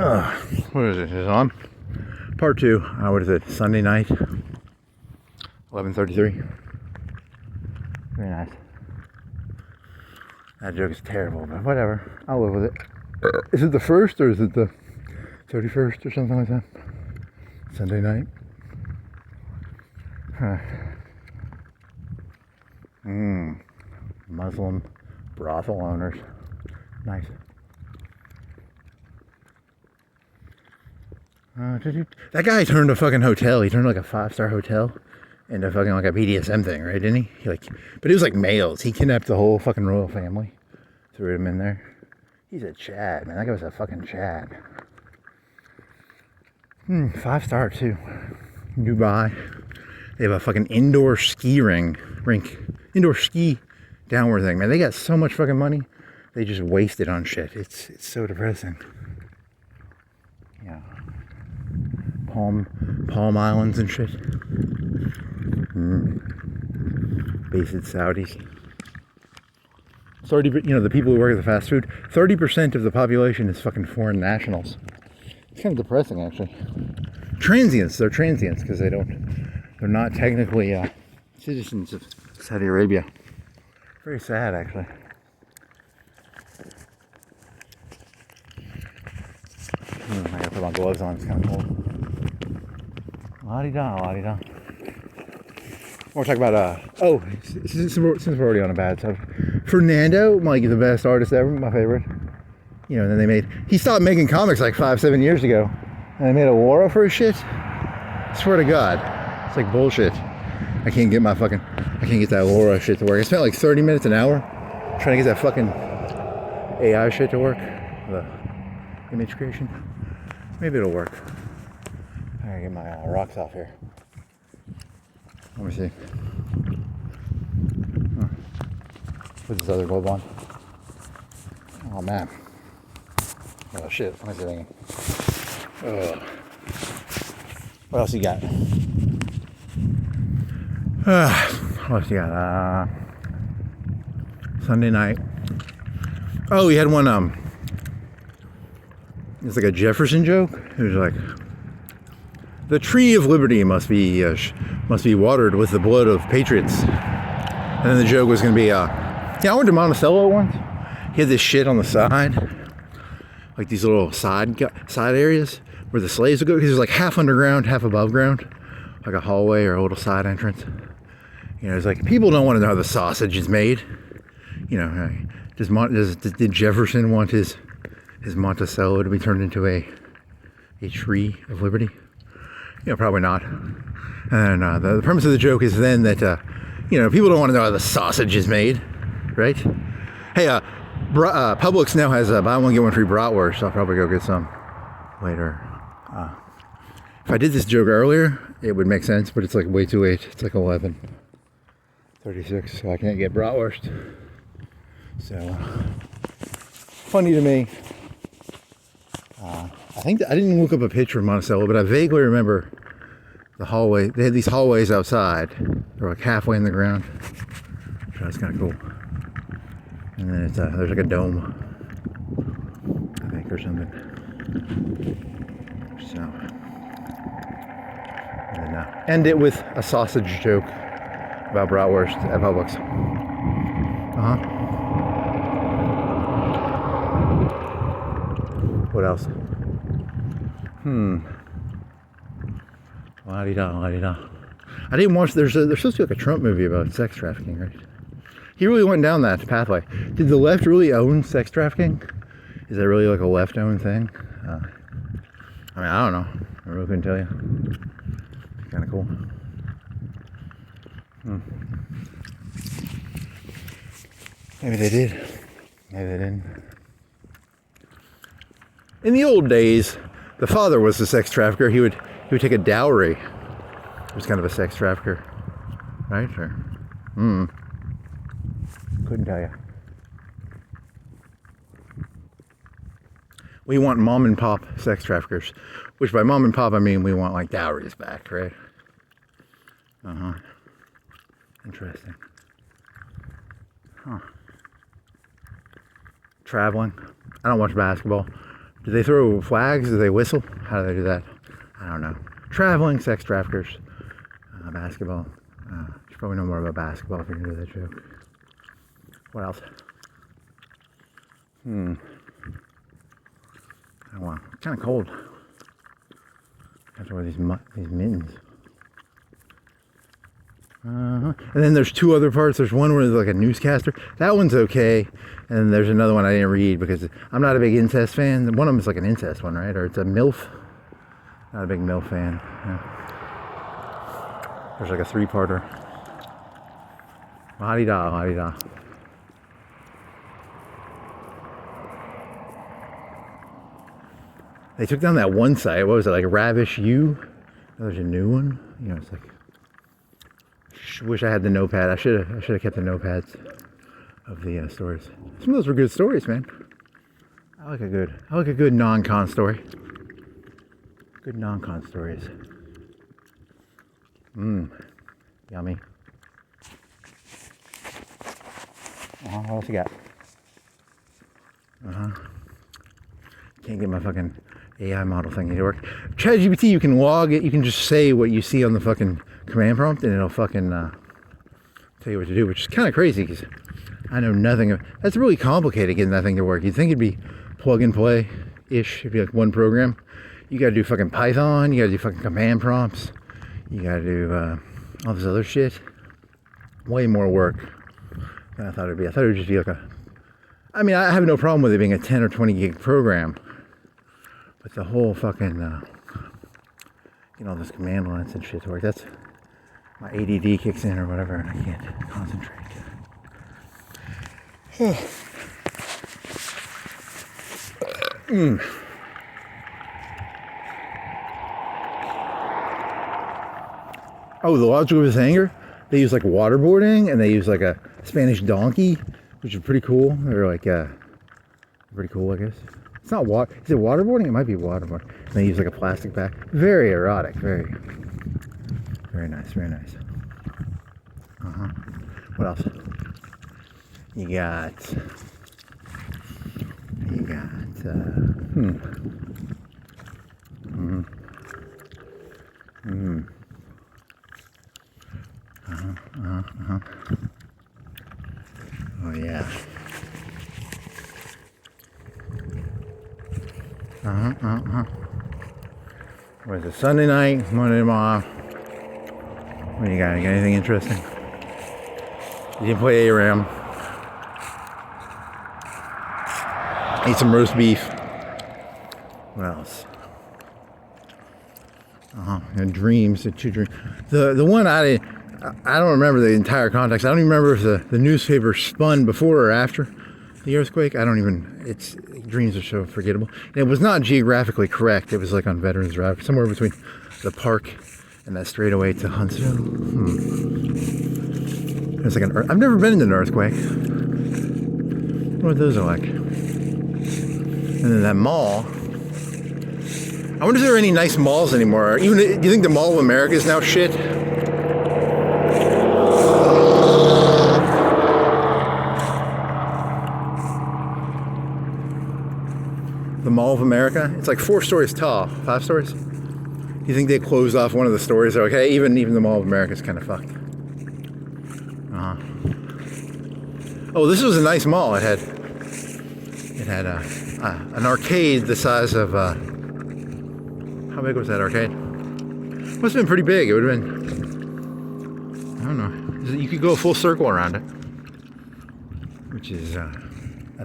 What is it? Is it on? Part 2. What is it? Sunday night. 11:33. Very nice. That joke is terrible, but whatever. I'll live with it. Is it the 1st or is it the 31st or something like that? Sunday night. Huh. Muslim brothel owners. Nice. That guy turned a fucking hotel. He turned like a 5-star hotel into fucking like a BDSM thing, right? Didn't he? But it was like males. He kidnapped the whole fucking royal family, threw him in there. He's a Chad, man. That guy was a fucking Chad. 5-star too. Dubai. They have a fucking indoor ski rink, indoor ski downward thing. Man, they got so much fucking money. They just waste it on shit. It's so depressing. Yeah. Palm Islands and shit. Based Saudis. 30, the people who work at the fast food, 30% of the population is fucking foreign nationals. It's kind of depressing, actually. Transients, they're transients because they're not technically citizens of Saudi Arabia. Very sad, actually. I gotta put my gloves on, it's kind of cold. La-di-da, la-di-da. We'll talk about, since we're already on a bad subject. Fernando, like the best artist ever, my favorite. And then he stopped making comics like 5-7 years ago. And they made a Laura for his shit. I swear to God. It's like bullshit. I can't get that Laura shit to work. I spent like 30 minutes an hour trying to get that fucking AI shit to work. The image creation. Maybe it'll work. I gotta get my rocks off here. Let me see. Put this other glove on. Oh man. Oh shit, what am I thinking? What else you got? What else you got? Sunday night. Oh, we had one, it's like a Jefferson joke. It was like, the tree of liberty must be watered with the blood of patriots. And then the joke was going to be, I went to Monticello once. He had this shit on the side, like these little side areas where the slaves would go, because it was like half underground, half above ground, like a hallway or a little side entrance. It's like, people don't want to know how the sausage is made. Did Jefferson want his Monticello to be turned into a tree of liberty? Probably not. And the premise of the joke is then that, people don't want to know how the sausage is made, right? Hey, Publix now has a buy one, get one free bratwurst, so I'll probably go get some later. If I did this joke earlier, it would make sense, but it's like way too late. It's like 11:36, so I can't get bratwurst. So, funny to me. I think I didn't look up a picture of Monticello, but I vaguely remember the hallway. They had these hallways outside. They're like halfway in the ground. So that's kind of cool. And then there's like a dome, I think, or something. So, and then end it with a sausage joke about bratwurst at Publix. What else? La-di-da, la-di-da. I didn't watch, there's supposed to be like a Trump movie about sex trafficking, right? He really went down that pathway. Did the left really own sex trafficking? Is that really like a left-owned thing? I don't know. I really couldn't tell you. Kind of cool. Maybe they did. Maybe they didn't. In the old days, the father was the sex trafficker. He would take a dowry. He was kind of a sex trafficker, right? Or, couldn't tell you. We want mom and pop sex traffickers, which by mom and pop I mean we want like dowries back, right? Interesting. Traveling. I don't watch basketball. Do they throw flags? Do they whistle? How do they do that? I don't know. Traveling, sex traffickers, basketball. You should probably know more about basketball if you're gonna do that joke. What else? I don't know. It's kind of cold. I have to wear these mittens. And then there's two other parts. There's one where there's like a newscaster. That one's okay. And then there's another one I didn't read because I'm not a big incest fan. One of them is like an incest one, right? Or it's a MILF. Not a big MILF fan. Yeah. There's like a 3-parter. La-di-da, la-di-da. They took down that one site. What was it, like Ravish U? There's a new one. You know, it's like. Wish I had the notepad. I should have kept the notepads of the stories. Some of those were good stories, man. I like a good non-con story. Good non-con stories. Yummy. What else you got? Can't get my fucking AI model thing to work. ChatGPT, you can log it. You can just say what you see on the fucking command prompt, and it'll fucking tell you what to do, which is kind of crazy because I know nothing of. That's really complicated getting that thing to work. You'd think it'd be plug and play ish. It'd be like one program. You gotta do fucking Python. You gotta do fucking command prompts. You gotta do all this other shit. Way more work than I thought it'd be. I thought it would just be like a. I mean, I have no problem with it being a 10 or 20 gig program, but the whole fucking all this command lines and shit to work. That's my ADD kicks in or whatever, and I can't concentrate. Oh, the logic of his anger? They use like waterboarding, and they use like a Spanish donkey, which is pretty cool. They're like pretty cool, I guess. It's not water. Is it waterboarding? It might be waterboarding. And they use like a plastic bag. Very erotic. Very nice. Very nice. What else? You got. Oh yeah. What is it? Sunday night, Monday tomorrow. What do you got? You got anything interesting? You didn't play ARAM. Eat some roast beef. What else? And dreams. The two dreams. The one I don't remember the entire context. I don't even remember if the newspaper spun before or after the earthquake. I don't even. It's dreams are so forgettable. And it was not geographically correct. It was like on Veterans Drive, somewhere between the park and that straightaway to Huntsville. It's like I've never been in an earthquake. I wonder what those are like. And then that mall. I wonder if there are any nice malls anymore. Even do you think the Mall of America is now shit? The Mall of America? It's like 4 stories tall. 5 stories? You think they closed off one of the stories? Okay, even the Mall of America is kind of fucked. Oh, this was a nice mall. It had an arcade the size of how big was that arcade? Must have been pretty big. It would have been, I don't know. You could go a full circle around it, which is a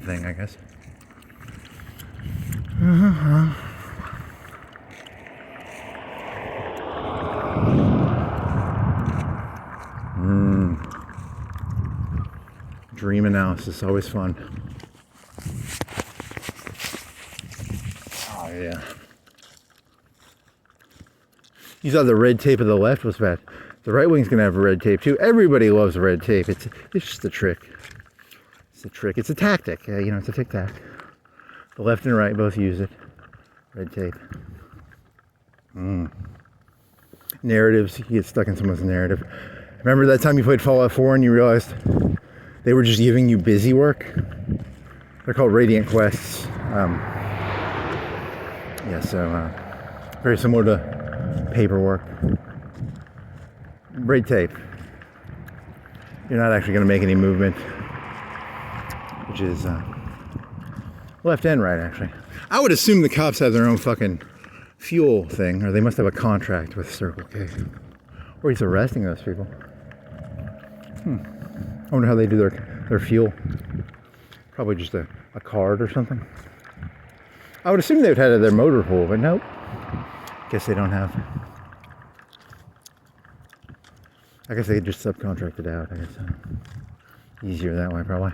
thing, I guess. Dream analysis, always fun. Oh yeah. You thought the red tape of the left was bad. The right wing's gonna have red tape too. Everybody loves red tape. It's just a trick. It's a trick. It's a tactic. It's a tic-tac. The left and right both use it. Red tape. Narratives. You get stuck in someone's narrative. Remember that time you played Fallout 4 and you realized they were just giving you busy work? They're called Radiant Quests. Yeah, so very similar to paperwork. Red tape. You're not actually going to make any movement, which is left and right, actually. I would assume the cops have their own fucking fuel thing, or they must have a contract with Circle K. Or he's arresting those people. I wonder how they do their fuel. Probably just a card or something. I would assume they would have their motor pool, but nope. Guess they don't have. I guess they just subcontract it out. I guess easier that way, probably.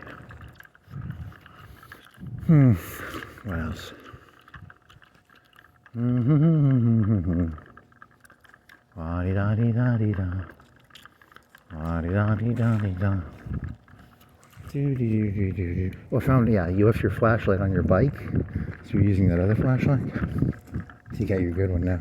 What else? Well, I found, yeah, you left your flashlight on your bike, so you're using that other flashlight. So you got your good one now.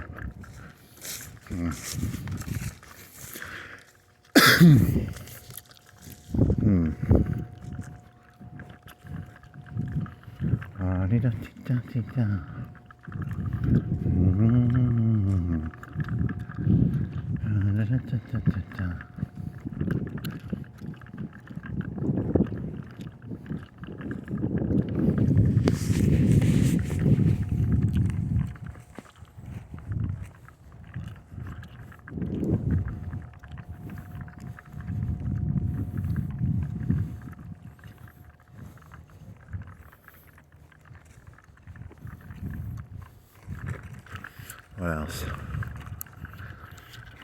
What else?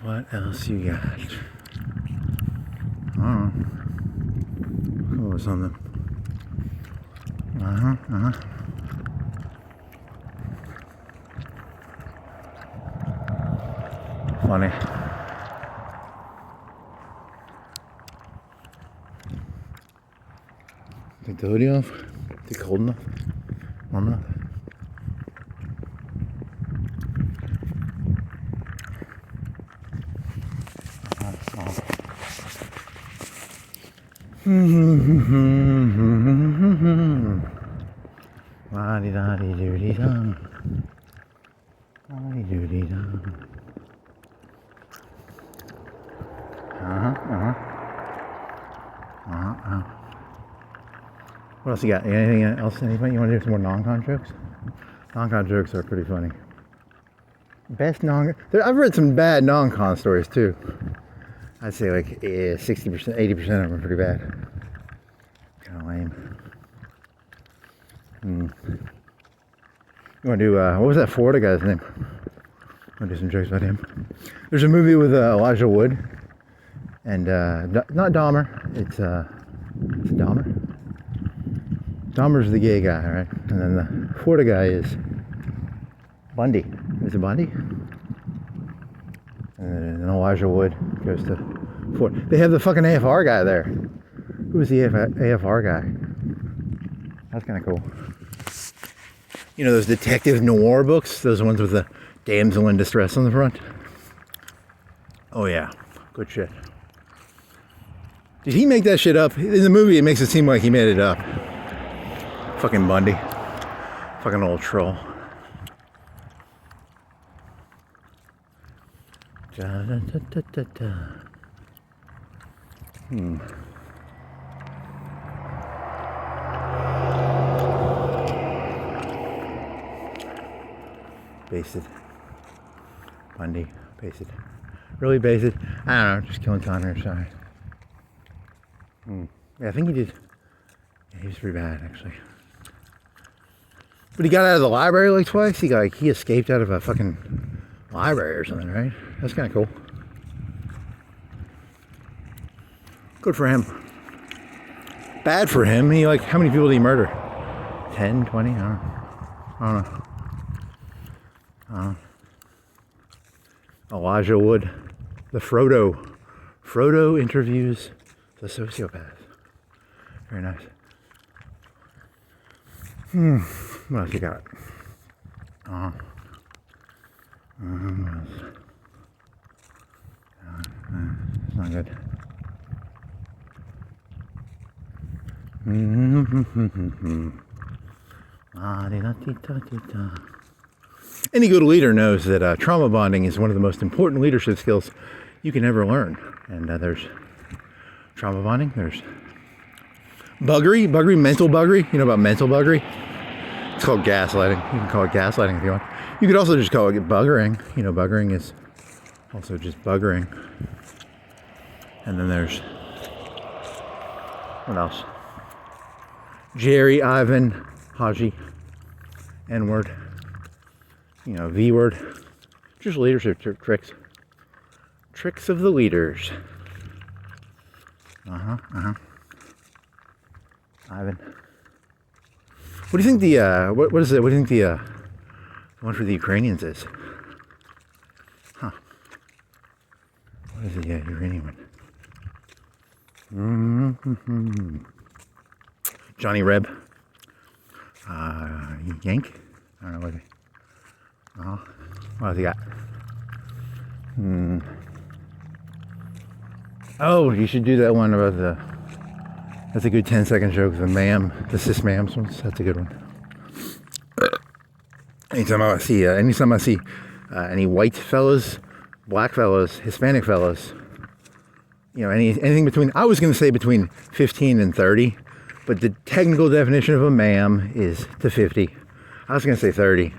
What else you got? Oh, oh, something. Funny. Take the hoodie off. Is it cold enough? Warm enough? What else you got? Anything else? Anybody? You want to do some more non-con jokes? Non-con jokes are pretty funny. Best non. I've read some bad non-con stories too. I'd say like 60%, 80% of them are pretty bad. Kind of lame. You want to do, what was that Florida guy's name? I want to do some jokes about him. There's a movie with Elijah Wood. And, not Dahmer. It's Dahmer? Dahmer's the gay guy, right? And then the Florida guy is Bundy. Is it Bundy? And then Elijah Wood goes to Florida. They have the fucking AFR guy there. Who was the AFR guy? That's kind of cool. You know those detective noir books? Those ones with the damsel in distress on the front? Oh yeah, good shit. Did he make that shit up? In the movie, it makes it seem like he made it up. Fucking Bundy. Fucking old troll. Da, da, da, da, da, da. Basted. Bundy. Basted. Really basted. I don't know, just killing time here, sorry. Yeah, I think he did. Yeah, he was pretty bad, actually. But he got out of the library like twice. He escaped out of a fucking library or something, right? That's kind of cool. Good for him. Bad for him. How many people did he murder? 10, 20? I don't know. Elijah Wood. The Frodo. Frodo interviews the sociopath. Very nice. What else you got? It's not good. Any good leader knows that trauma bonding is one of the most important leadership skills you can ever learn. And there's trauma bonding, there's buggery, mental buggery. You know about mental buggery? It's called gaslighting. You can call it gaslighting if you want. You could also just call it buggering. You know, buggering is also just buggering. And then there's, what else? Jerry, Ivan, Haji, N-word, you know, V-word. Just leadership tricks. Tricks of the leaders. Ivan. What do you think the, what is it? What do you think the one for the Ukrainians is? Huh. What is the Ukrainian one? Johnny Reb. Yank? I don't know what what has he got? Oh, you should do that one about the, that's a good 10-second joke, the cis ma'ams ones. That's a good one. Anytime I see any white fellas, black fellas, Hispanic fellas, you know, anything between, I was going to say between 15 and 30, but the technical definition of a ma'am is to 50. I was going to say 30.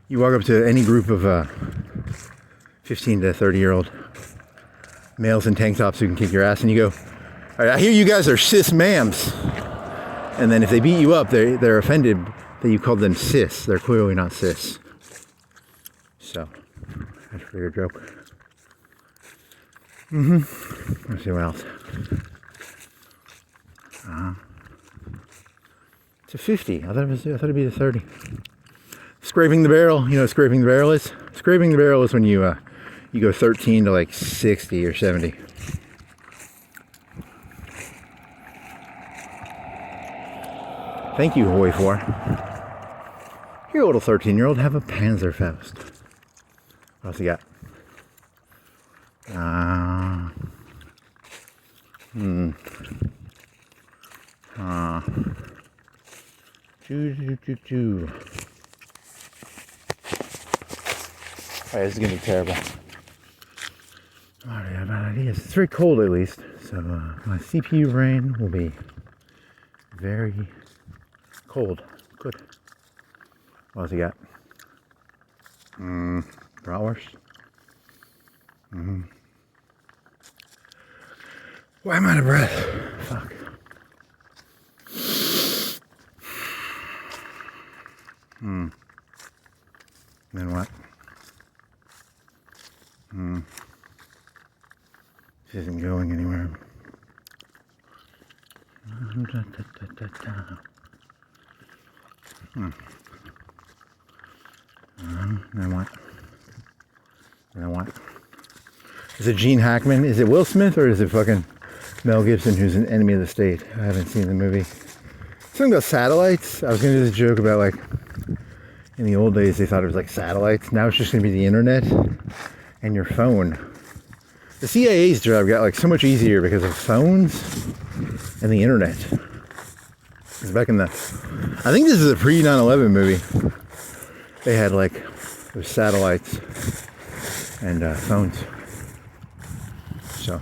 You walk up to any group of 15 to 30-year-old males in tank tops who can kick your ass, and you go, all right, I hear you guys are cis ma'ams. And then if they beat you up, they're offended that you called them cis. They're clearly not cis. So, that's for your joke. Let's see what else. It's a 50. I thought it'd be the 30. Scraping the barrel. You know what scraping the barrel is? Scraping the barrel is when you go 13 to like 60 or 70. Thank you, Hoy 4. Here, little 13-year-old, have a Panzerfaust. What else you got? Alright, this is gonna be terrible. Alright, I have bad ideas. It's very cold at least, so my CPU brain will be very cold. Good. What else you got? Bratwurst. Why am I out of breath? Fuck. Then what? This isn't going anywhere. Then what? Then what? Is it Gene Hackman? Is it Will Smith, or is it fucking Mel Gibson, who's an enemy of the state? I haven't seen the movie. Something about satellites. I was gonna do this joke about, like, in the old days they thought it was like satellites. Now it's just gonna be the internet and your phone. The CIA's job got like so much easier because of phones and the internet. Because back in the, I think this is a pre 9/11 movie. They had like those satellites and phones. So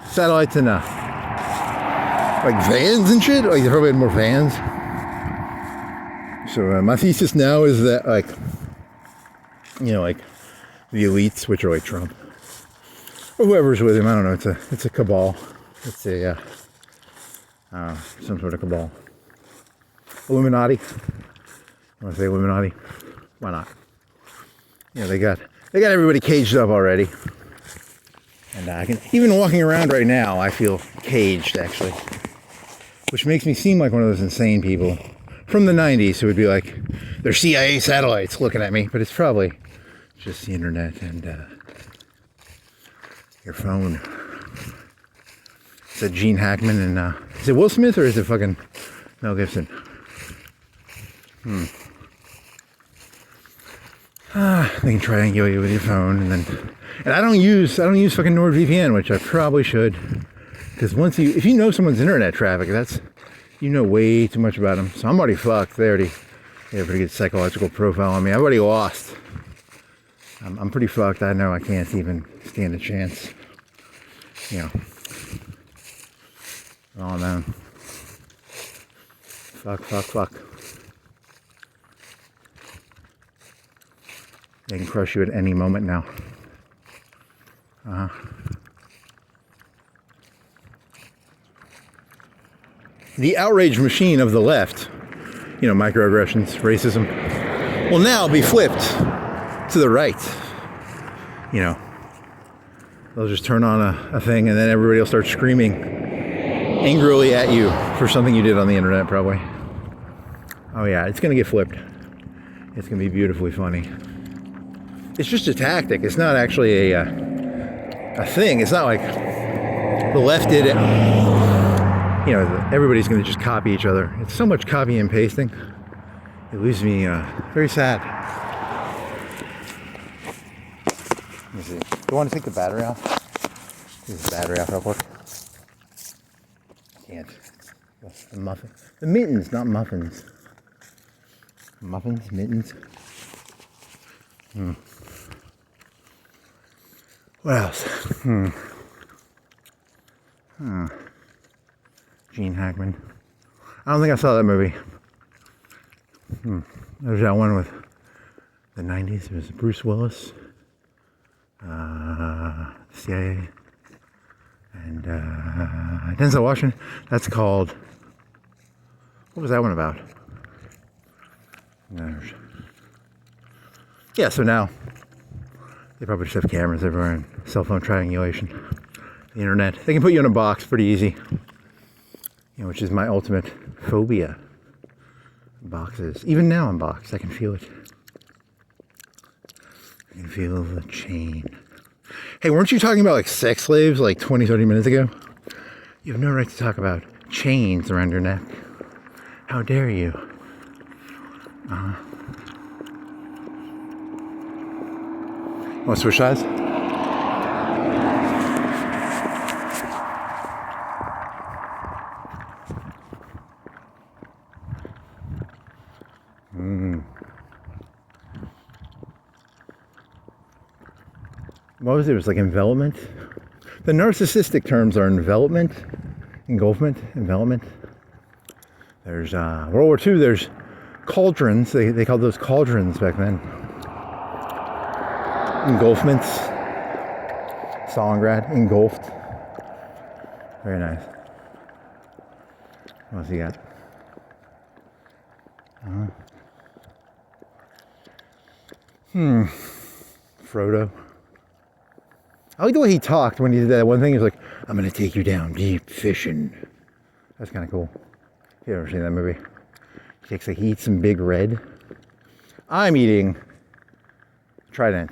satellites and like vans and shit. Like they probably had more vans. So my thesis now is that, like, you know, like the elites, which are like Trump or whoever's with him, I don't know. It's a cabal. It's a some sort of cabal. Illuminati. I want to say Illuminati. Why not? You know, they got everybody caged up already. And I can, even walking around right now, I feel caged actually, which makes me seem like one of those insane people from the 90s who would be like, they're CIA satellites looking at me, but it's probably just the internet and your phone. Is it Gene Hackman and is it Will Smith or is it fucking Mel Gibson? They can triangulate you with your phone, and I don't use fucking NordVPN, which I probably should, because if you know someone's internet traffic, you know way too much about them. So I'm already fucked. They He had a pretty good psychological profile on me. I've already lost. I'm pretty fucked. I know I can't even stand a chance. You know. Oh man. Fuck. They can crush you at any moment now. The outrage machine of the left, you know, microaggressions, racism, will now be flipped to the right. You know, they'll just turn on a thing and then everybody will start screaming angrily at you for something you did on the internet, probably. Oh yeah, it's gonna get flipped. It's gonna be beautifully funny. It's just a tactic. It's not actually a thing. It's not like the left did it. You know, everybody's going to just copy each other. It's so much copy and pasting. It leaves me very sad. Let me see. Do you want to take the battery off? Take the battery off real quick. Can't. The muffin. The mittens, not muffins. Muffins, mittens. What else? Gene Hackman. I don't think I saw that movie. There's that one with the 90s. It was Bruce Willis, CIA, and Denzel Washington. That's called. What was that one about? Yeah, so now they probably just have cameras everywhere and cell phone triangulation. The internet. They can put you in a box pretty easy. You know, which is my ultimate phobia. Boxes. Even now I'm boxed. I can feel it. I can feel the chain. Hey, weren't you talking about like sex slaves like 20, 30 minutes ago? You have no right to talk about chains around your neck. How dare you? Want to switch sides? What was it? It was like envelopment. The narcissistic terms are envelopment, engulfment, envelopment. There's World War II, there's cauldrons. They called those cauldrons back then. Engulfments. Stalingrad, engulfed. Very nice. What else you got? Frodo. I like the way he talked when he did that one thing. He was like, I'm going to take you down deep fishing. That's kind of cool. If you've ever seen that movie. He eats some Big Red. I'm eating Trident.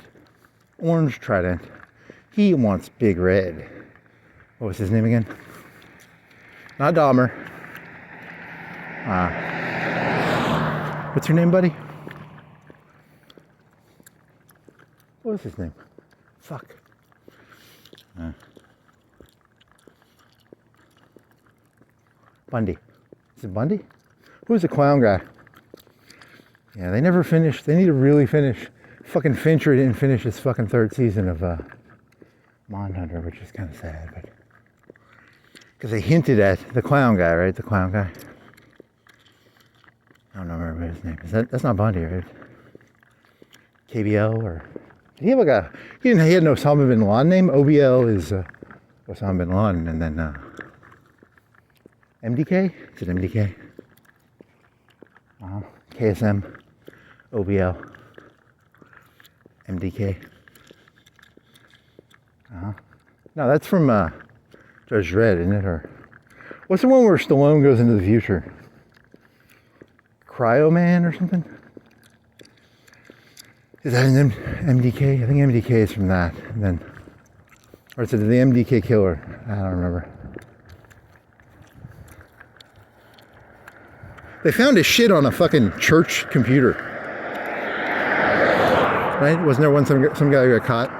Orange Trident. He wants Big Red. What was his name again? Not Dahmer. What's your name, buddy? What was his name? Fuck. Bundy. Is it Bundy? Who's the clown guy? Yeah, they never finished. They need to really finish. Fucking Fincher didn't finish his fucking third season of Mindhunter, which is kind of sad, but because they hinted at the clown guy, right? The clown guy. I don't remember his name. That's not Bundy, right? KBL or did he have like a? He had no Osama bin Laden name. OBL is Osama bin Laden, and then MDK. Is it MDK? KSM, OBL, MDK. No, that's from Judge Dredd, isn't it? Or what's the one where Stallone goes into the future? Cryo Man or something? Is that an MDK? I think MDK is from that. And then, or is it the MDK Killer? I don't remember. They found his shit on a fucking church computer. Right? Wasn't there one some guy who got caught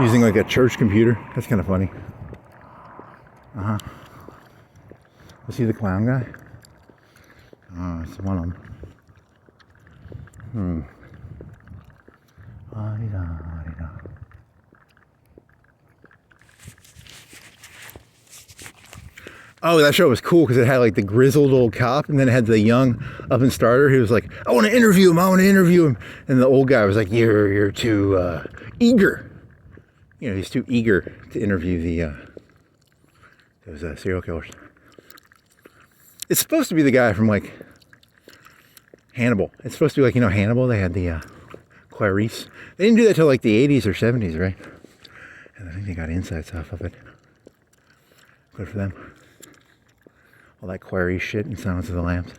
using like a church computer? That's kind of funny. Was he the clown guy? That's one of them. Oh, that show was cool because it had like the grizzled old cop, and then it had the young up and starter who was like, I want to interview him. And the old guy was like, you're too eager. You know, he's too eager to interview those serial killers. It's supposed to be the guy from like Hannibal. It's supposed to be like, you know, Hannibal. They had the Clarice. They didn't do that till like the 80s or 70s, right? And I think they got inside stuff of it. Good for them. All that Clarice shit and Silence of the Lambs.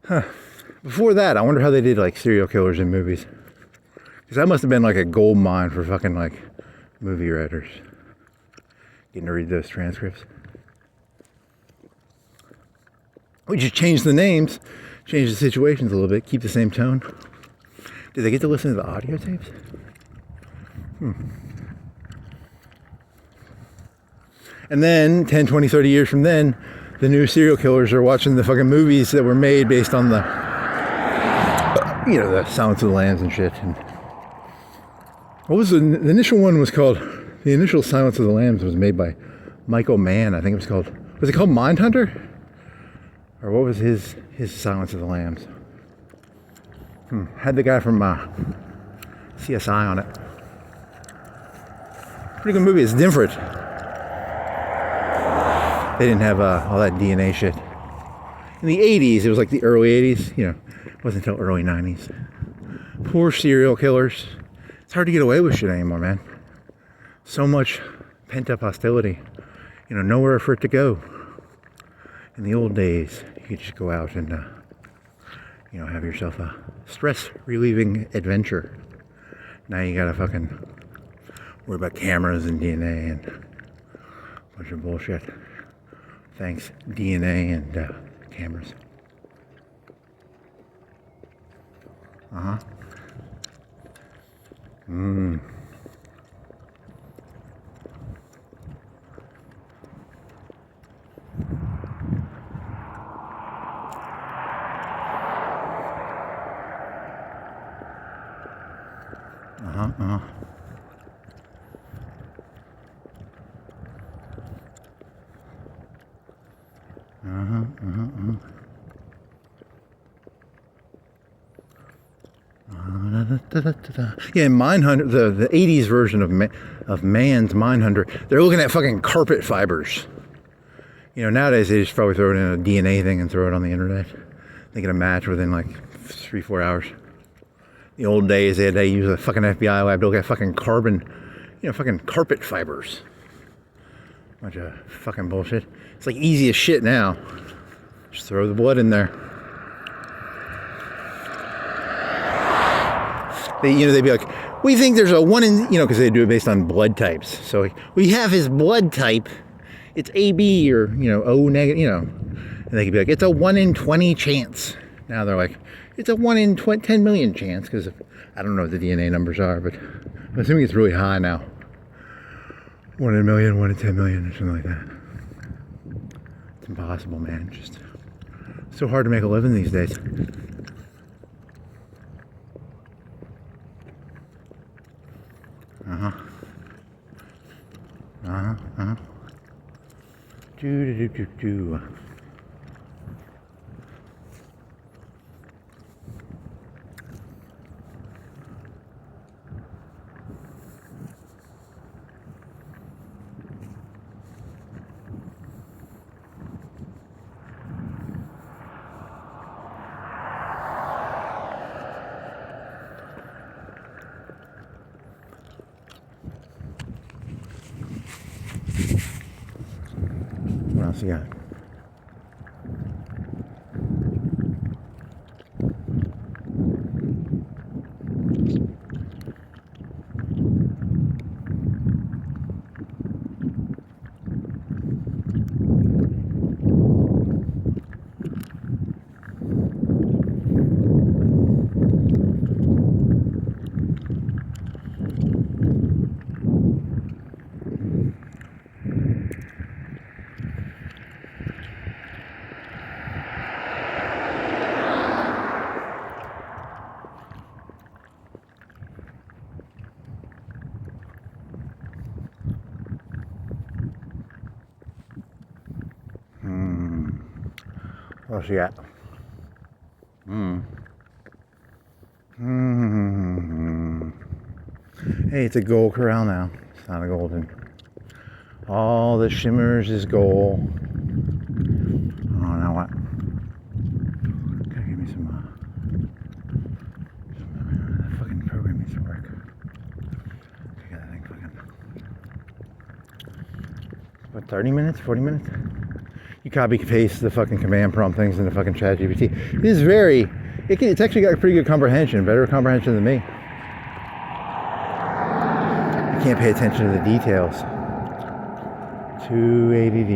Huh. Before that, I wonder how they did like serial killers in movies. Because that must have been like a gold mine for fucking like movie writers. Getting to read those transcripts. We just change the names, change the situations a little bit, keep the same tone. Did they get to listen to the audio tapes? And then 10, 20, 30 years from then, the new serial killers are watching the fucking movies that were made based on the, you know, the Silence of the Lambs and shit. And what was the initial one was called, the initial Silence of the Lambs was made by Michael Mann. I think it was it called Mindhunter? Or what was his Silence of the Lambs? Had the guy from CSI on it. Pretty good movie. It's different. They didn't have all that DNA shit. In the 80s, it was like the early 80s. You know, it wasn't until early 90s. Poor serial killers. It's hard to get away with shit anymore, man. So much pent-up hostility. You know, nowhere for it to go. In the old days, you could just go out and, you know, have yourself a stress-relieving adventure. Now you gotta fucking worry about cameras and DNA and a bunch of bullshit. Thanks, DNA and cameras. Yeah, Mindhunter, the 80s version of Man's Mindhunter, they're looking at fucking carpet fibers. You know, nowadays they just probably throw it in a DNA thing and throw it on the internet. They get a match within like 3-4 hours. The old days they had to use a fucking FBI lab to look at fucking carbon, you know, fucking carpet fibers. Bunch of fucking bullshit. It's like easy as shit now. Just throw the blood in there. They'd be like, we think there's a 1 in, you know, because they do it based on blood types. So like, we have his blood type. It's AB or, you know, O negative, you know. And they could be like, it's a 1 in 20 chance. Now they're like, it's a 1 in 10 million chance, because I don't know what the DNA numbers are, but I'm assuming it's really high now. 1 in a million, 1 in 10 million, or something like that. It's impossible, man. Just so hard to make a living these days. Do. What else you got? What else you got? Hey, it's a gold corral now. It's not a golden. All the shimmers is gold. Oh, now what? Gotta give me some that fucking program needs to work. I got that thing fucking. What, 30 minutes? 40 minutes? You copy paste the fucking command prompt things into fucking ChatGPT. It is very. It's actually got pretty good comprehension, better comprehension than me. I can't pay attention to the details. Too ADD.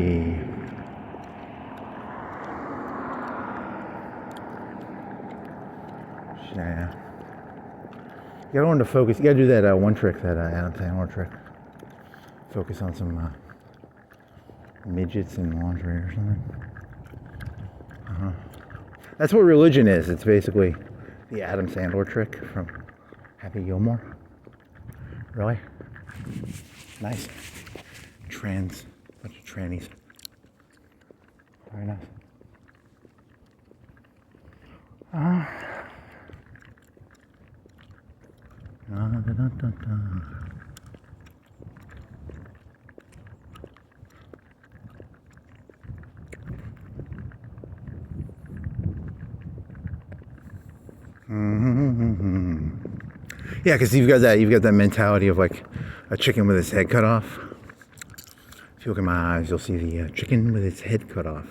Yeah. You gotta learn to focus. You gotta do that one trick, that Adam Sandler trick. Focus on some midgets in laundry or something. That's what religion is. It's basically the Adam Sandler trick from Happy Gilmore. Really? Nice. Bunch of trannies. Very nice. Yeah, because you've got that mentality of like a chicken with its head cut off. If you look in my eyes, you'll see the chicken with its head cut off.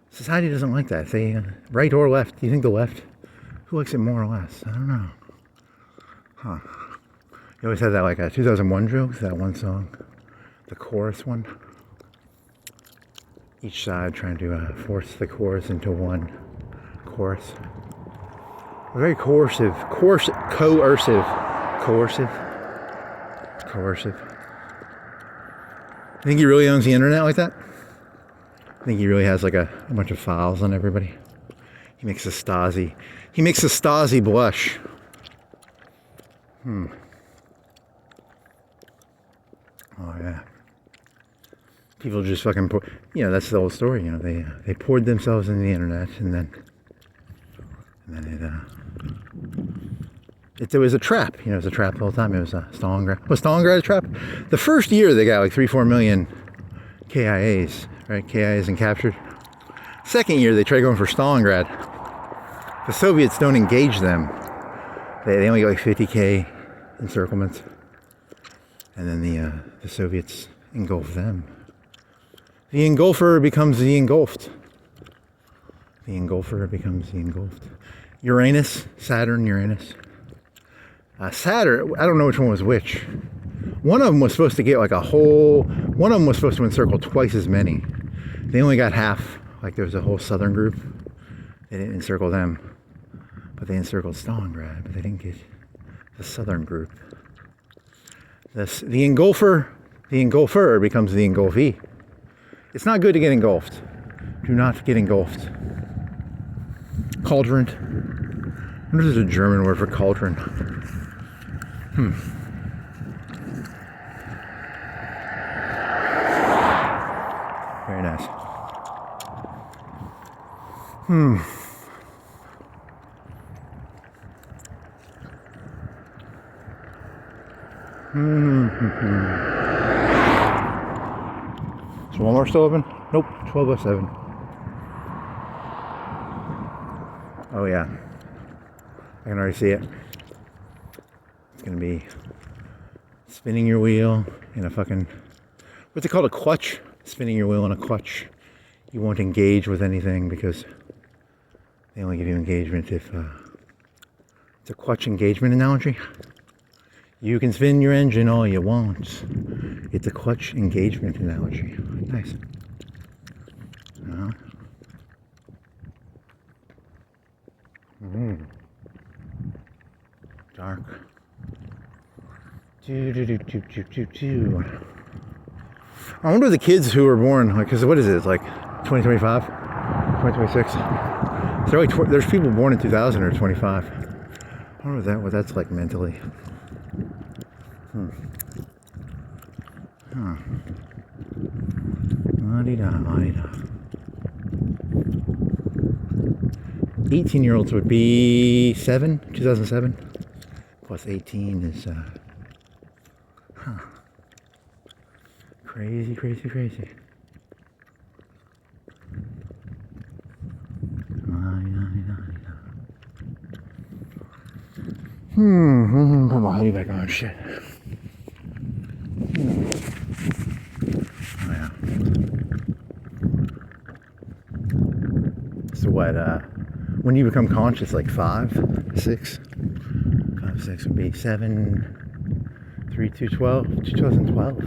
Society doesn't like that. Say right or left. Do you think the left? Who likes it more or less? I don't know. Huh. You always had that like a 2001 joke, that one song, the chorus one. Each side trying to force the chorus into one chorus. Very coercive. You think he really owns the internet like that? I think he really has like a bunch of files on everybody. He makes a Stasi blush. Oh yeah. People just fucking that's the old story, they poured themselves into the internet and then it was a trap, it was a trap the whole time. It was Stalingrad. Was Stalingrad a trap? The first year they got like 3-4 million KIAs, right? KIAs and captured. Second year they tried going for Stalingrad. The Soviets don't engage them. They only get like 50K encirclements. And then the Soviets engulf them. The engulfer becomes the engulfed. The engulfer becomes the engulfed. Saturn, Uranus. Saturn, I don't know which one was which. One of them was supposed to get like one of them was supposed to encircle twice as many. They only got half. Like there was a whole southern group. They didn't encircle them. But they encircled Stalingrad, but they didn't get the southern group. The engulfer becomes the engulfee. It's not good to get engulfed. Do not get engulfed. Cauldron. I wonder if there's a German word for cauldron. Very nice. Is Walmart still open? Nope, 12:07. Oh yeah, I can already see it. It's gonna be spinning your wheel in a fucking, what's it called, a clutch? Spinning your wheel in a clutch. You won't engage with anything because they only give you engagement if it's a clutch engagement analogy. You can spin your engine all you want. It's a clutch engagement analogy. Nice. Dark. I wonder the kids who were born, like, because what is it? It's like 2025, 2026. So there's people born in 2000 or 25. I wonder what that's like mentally. 18-year-olds would be 2007. Plus 18 is, crazy, crazy, crazy. Put my hoodie back on, shit. Oh, yeah. So what, when you become conscious, like 5, 6 would be 7, 3, 2, 12, 2012.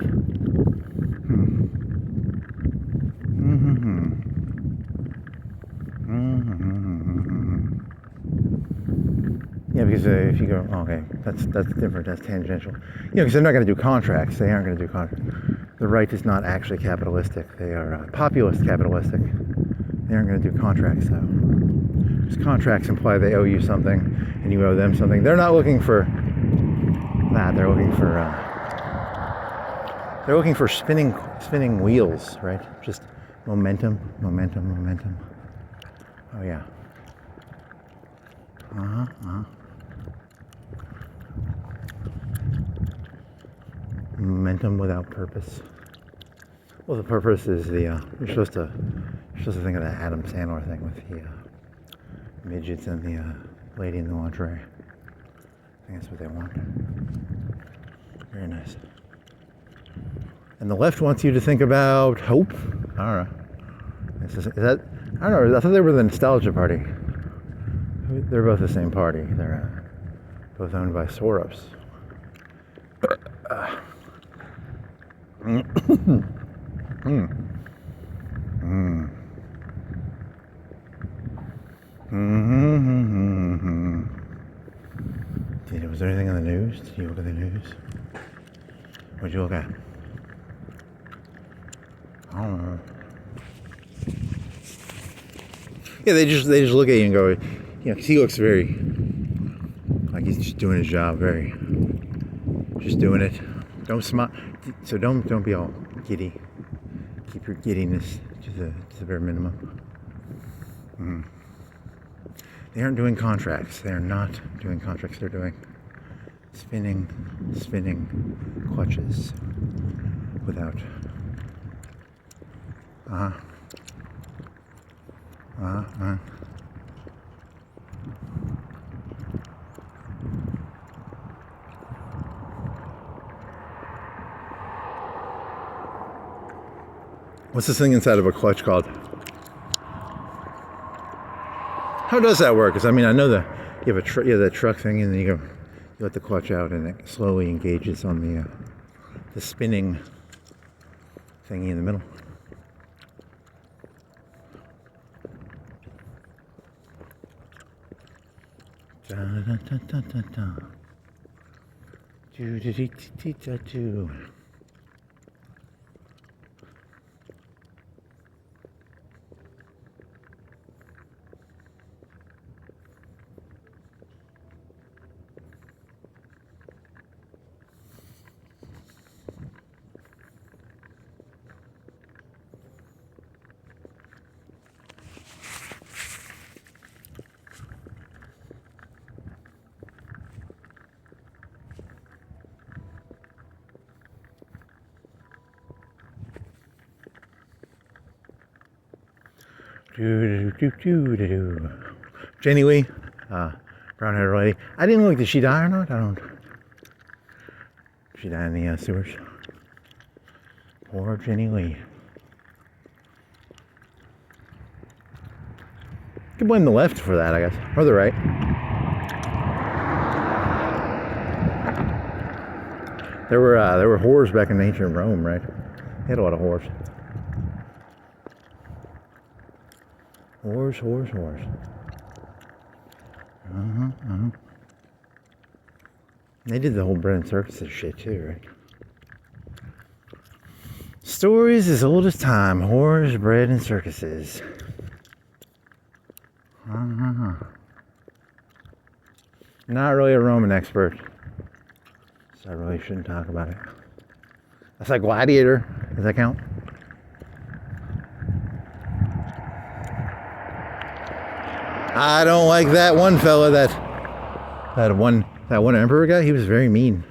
Yeah, because if you go, okay, that's different. That's tangential. Because they're not going to do contracts. They aren't going to do contracts. The right is not actually capitalistic. They are populist capitalistic. They aren't going to do contracts, though. Because contracts imply they owe you something, and you owe them something. They're not looking for that. They're looking for spinning wheels, right? Just momentum. Oh yeah. Momentum without purpose. Well, the purpose is you're supposed to think of that Adam Sandler thing with the midgets and the lady in the lingerie. I think that's what they want. Very nice. And the left wants you to think about hope. I don't know. Is that? I don't know. I thought they were the nostalgia party. They're both the same party. They're both owned by Soros. Was there anything on the news? Did you look at the news? What'd you look at? I don't know. Yeah, they just look at you and go, because he looks very like he's just doing his job, just doing it. Don't smile. So don't be all giddy. Keep your giddiness to the bare minimum. They aren't doing contracts. They are not doing contracts. They're doing spinning clutches without. What's this thing inside of a clutch called? How does that work? Because I mean, I know that you have that truck thing, and then you let the clutch out, and it slowly engages on the spinning thingy in the middle. Jenny Lee, brown-haired lady. I didn't look. Did she die or not? I don't. Did she die in the sewers? Poor Jenny Lee. You can blame the left for that, I guess, or the right. There were whores back in ancient Rome, right? They had a lot of whores. Whores. They did the whole bread and circuses shit too, right? Stories as old as time. Whores, bread, and circuses. Not really a Roman expert, so I really shouldn't talk about it. That's like Gladiator. Does that count? I don't like that one fella, that one emperor guy. He was very mean.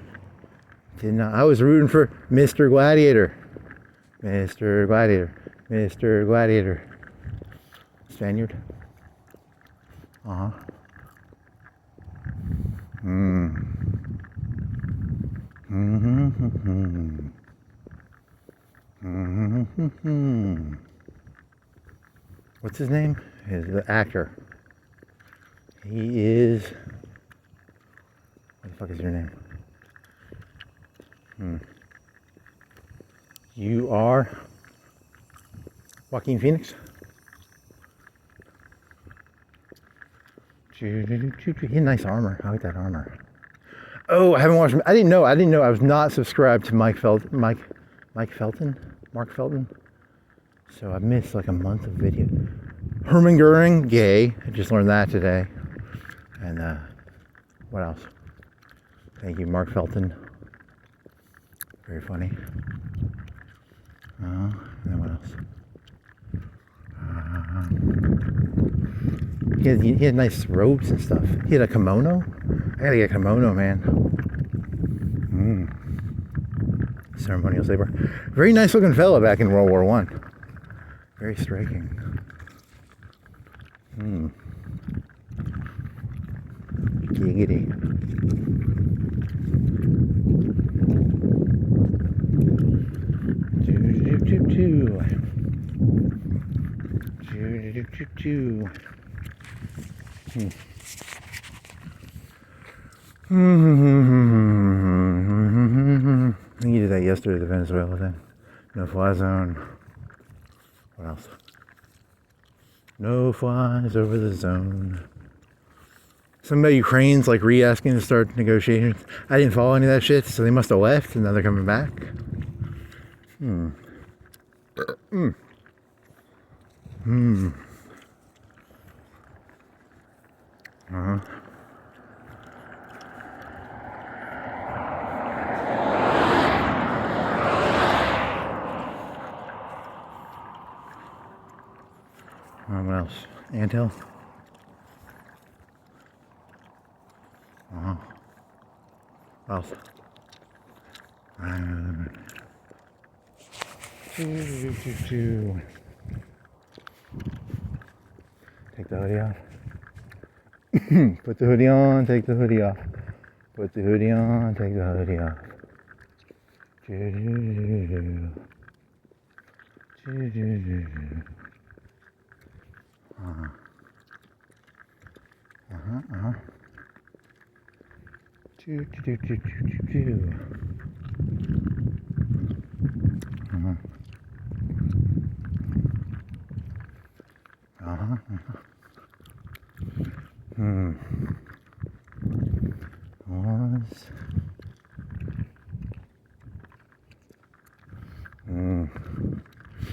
Did not. I was rooting for Mr. Gladiator. Mr. Gladiator. Mr. Gladiator. Spaniard. Uh-huh. What's his name? Is the actor. He is... What the fuck is your name? You are... Joaquin Phoenix? He had nice armor. I like that armor. Oh, I haven't watched him. I didn't know. I was not subscribed to Mark Felton. So I missed like a month of video. Herman Goering, gay. I just learned that today. And what else? Thank you, Mark Felton. Very funny. And then what else? He had nice robes and stuff. He had a kimono. I gotta get a kimono, man. Ceremonial saber. Very nice looking fella back in World War I. Very striking. Giggity. I think you did that yesterday, the Venezuela thing. No fly zone. What else? No flies over the zone. Some about Ukraine's like re-asking to start negotiations. I didn't follow any of that shit, so they must have left and now they're coming back. What else? Anthill? What else? Take the hoodie off. Put the hoodie on, take the hoodie off. Put the hoodie on, take the hoodie off.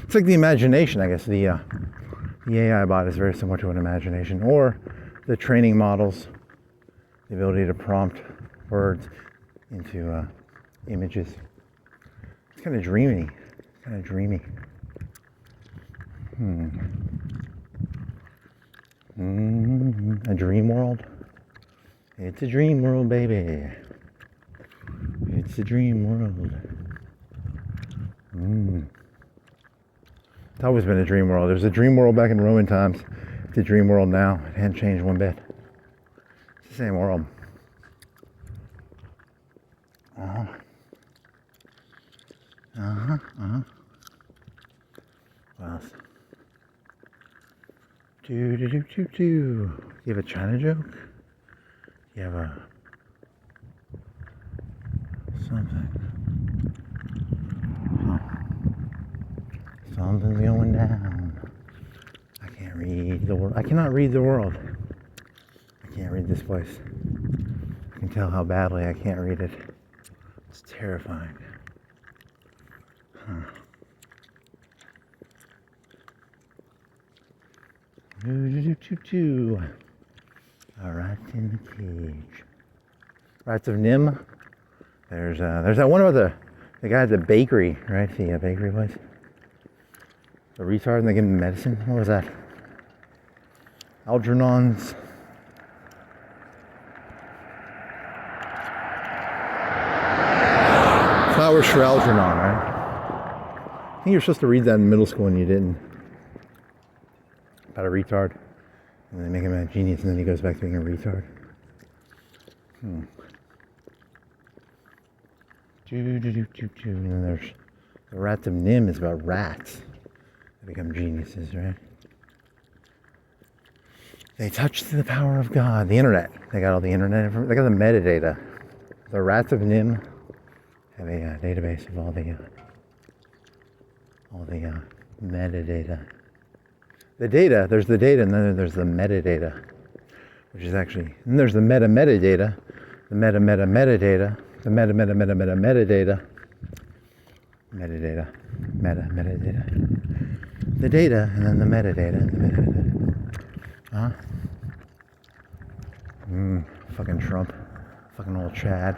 It's like the imagination, I guess. The AI bot is very similar to an imagination, or the training models, the ability to prompt words into images. It's kind of dreamy. A dream world. It's a dream world, baby. It's a dream world. It's always been a dream world. There was a dream world back in Roman times. It's a dream world now. It hasn't changed one bit. It's the same world. What else? Do. You have a China joke? You have a something. Something's going down. I can't read the world. I cannot read the world. I can't read this place. I can tell how badly I can't read it. It's terrifying. A rat in the cage. Rats of Nim. There's that one about the guy at the bakery, right? The bakery place. The retard, and they give him medicine. What was that? Algernons. Flowers for Algernon, right? I think you're supposed to read that in middle school and you didn't. About a retard. And they make him a genius and then he goes back to being a retard. And then there's the Rats of Nim is about rats that become geniuses, right? They touch the power of God. The internet. They got all the internet. They got the metadata. The Rats of Nim have a database of all the metadata. The data, there's the data, and then there's the metadata, which is actually, and there's the metadata, the metadata, the metadata, metadata, the data, and then the metadata, and the metadata. Fucking Trump, fucking old Chad.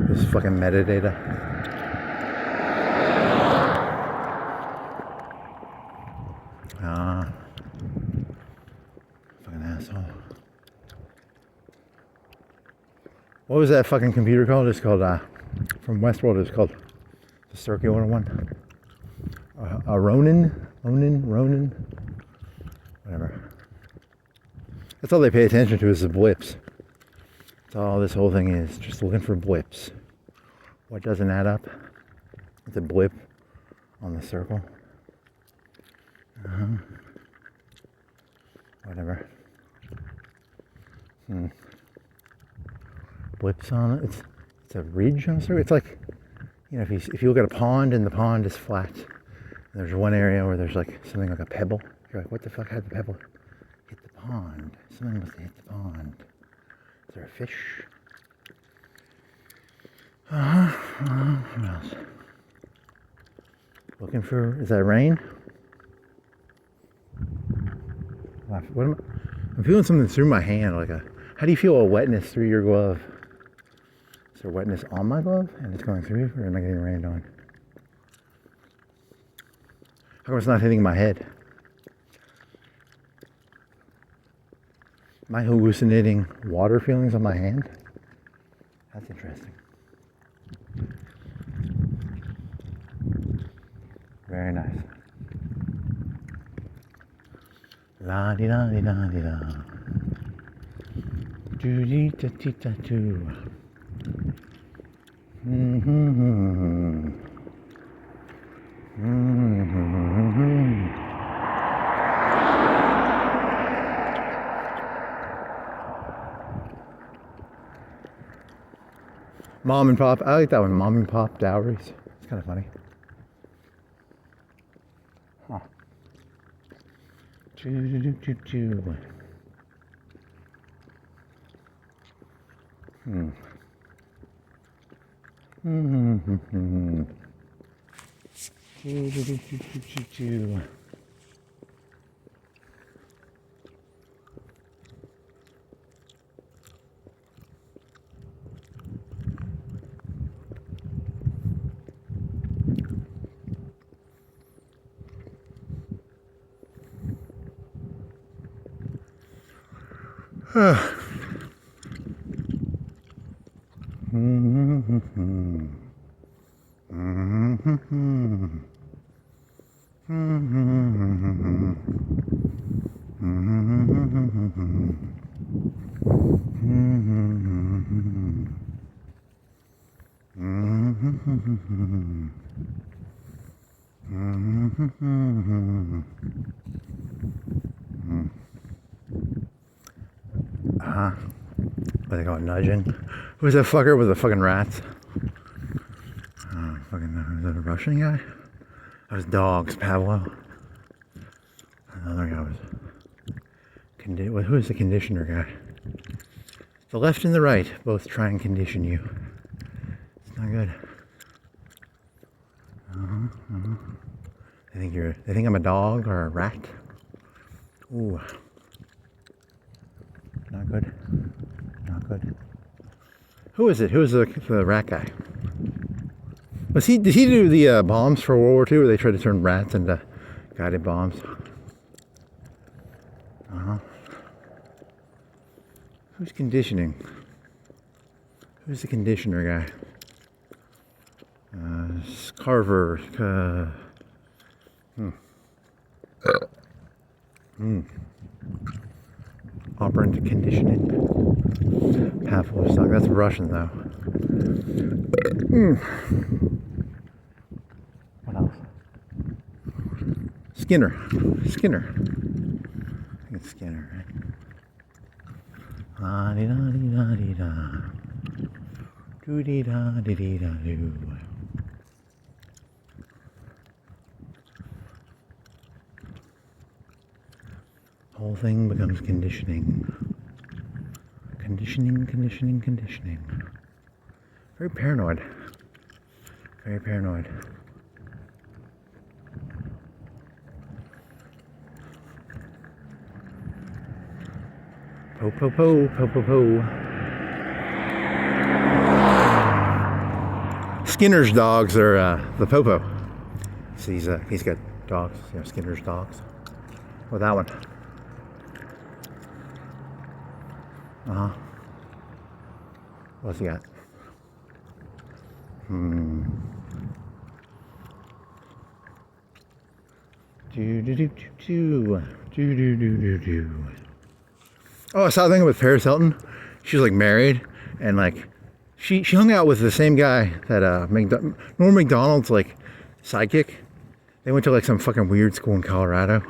This fucking metadata. Fucking asshole. What was that fucking computer called? It's called, from Westworld, it's called the Circular one. Ronin? Whatever. That's all they pay attention to is the blips. That's all this whole thing is, just looking for blips. What doesn't add up? It's a blip on the circle. Whatever. Blips on it. It's a ridge on a circle. It's like, you know, if you look at a pond and the pond is flat, and there's one area where there's like something like a pebble. You're like, what the fuck had the pebble hit the pond? Something must have hit the pond. Is there a fish? What else? Looking for, is that rain? What am I? I'm feeling something through my hand, like how do you feel a wetness through your glove? Is there wetness on my glove and it's going through, or am I getting rained on? How come it's not hitting my head? Am I hallucinating water feelings on my hand? That's interesting. Very nice. La di da di da di da. Do di da di da do. Mom and Pop. I like that one. Mom and Pop Dowries. It's kind of funny. Huh. What they call it, nudging? Who's that fucker with the fucking rats? Was that a Russian guy? That was dogs, Pablo. Another guy was... Who is the conditioner guy? The left and the right both try and condition you. It's not good. They think I'm a dog or a rat. Ooh. Not good. Not good. Who is it? Who is the rat guy? Did he do the bombs for World War II where they tried to turn rats into guided bombs? Who's conditioning? Who's the conditioner guy? Carver. Operant conditioning. Pavlov stock. That's Russian though. What else? Skinner. Skinner. I think it's Skinner, right? La di da di da di da. Do di da di di da do. Whole thing becomes conditioning. Conditioning, conditioning, conditioning. Very paranoid. Very paranoid. Po po po po po po. Skinner's dogs are the popo. So he's got dogs. You know, Skinner's dogs. Oh, that one. What's he got? Do do do do do do do do do. Oh, I saw a thing with Paris Hilton. She was like married, and like she hung out with the same guy that Norm Macdonald's like sidekick. They went to like some fucking weird school in Colorado.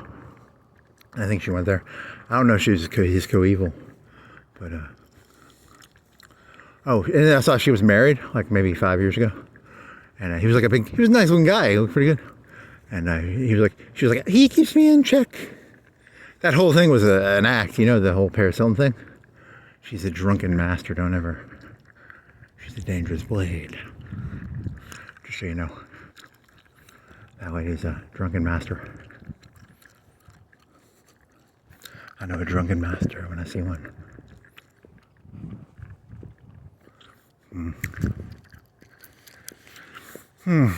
I think she went there. I don't know if she was his co-evil, but oh, and I saw she was married like maybe 5 years ago, and he was like he was a nice looking guy. He looked pretty good, and she was like, he keeps me in check. That whole thing was an act, you know, the whole Paris Hilton thing. She's a drunken master, don't ever. She's a dangerous blade. Just so you know. That lady's a drunken master. I know a drunken master when I see one.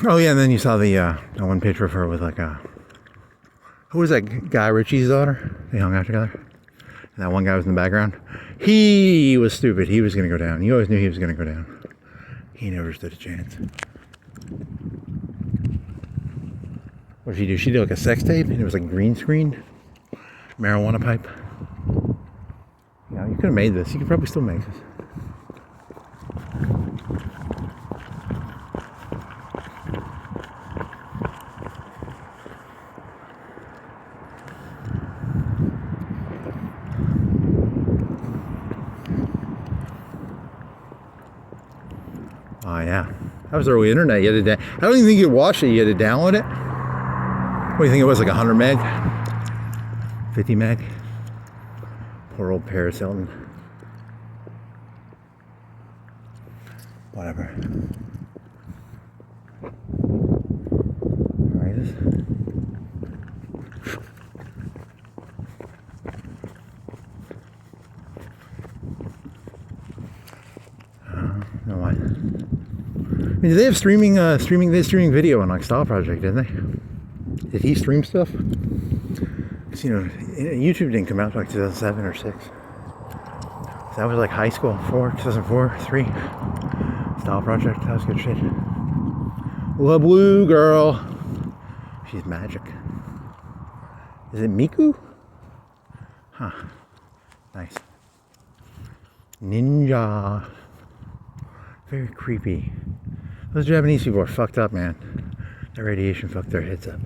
Oh yeah, and then you saw the one picture of her with like who was that Guy Ritchie's daughter? They hung out together. And that one guy was in the background. He was stupid. He was going to go down. You always knew he was going to go down. He never stood a chance. What did she do? She did like a sex tape, and it was like green screen, marijuana pipe. You know, you could have made this. You could probably still make this. Oh yeah, that was early internet. You had to I don't even think you could watch it. You had to download it. What do you think it was, like 100 meg? 50 meg? Poor old Paris Hilton. Whatever. All right, no why. I mean, did they have streaming? They had streaming video on like Style Project, didn't they? Did he stream stuff? Because you know, YouTube didn't come out until like 2007 or 6. So that was like high school, 2004, 3. Style Project, that was good shit. La Blue Girl. She's magic. Is it Miku? Huh. Nice. Ninja. Very creepy. Those Japanese people are fucked up, man. That radiation fucked their heads up.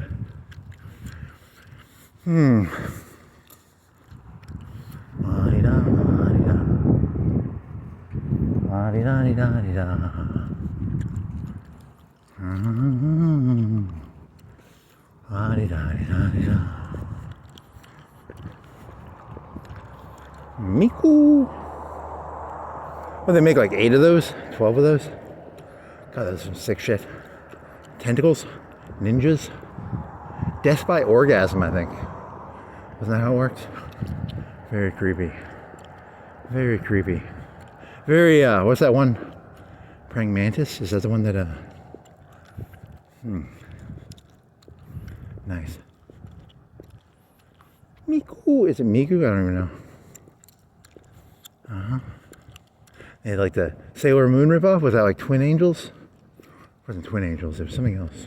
La-di-da, la-di-da. La-di-da-di-da-di-da. La-di-da-di-da-di-da. Miku. Well, they make like 8 of those, 12 of those. God, that's some sick shit. Tentacles, ninjas, death by orgasm, I think. Wasn't that how it worked? Very creepy. Very creepy. Very, what's that one? Praying mantis? Is that the one that, Nice. Miku. Is it Miku? I don't even know. They had like the Sailor Moon ripoff. Was that like Twin Angels? It wasn't Twin Angels. There was something else.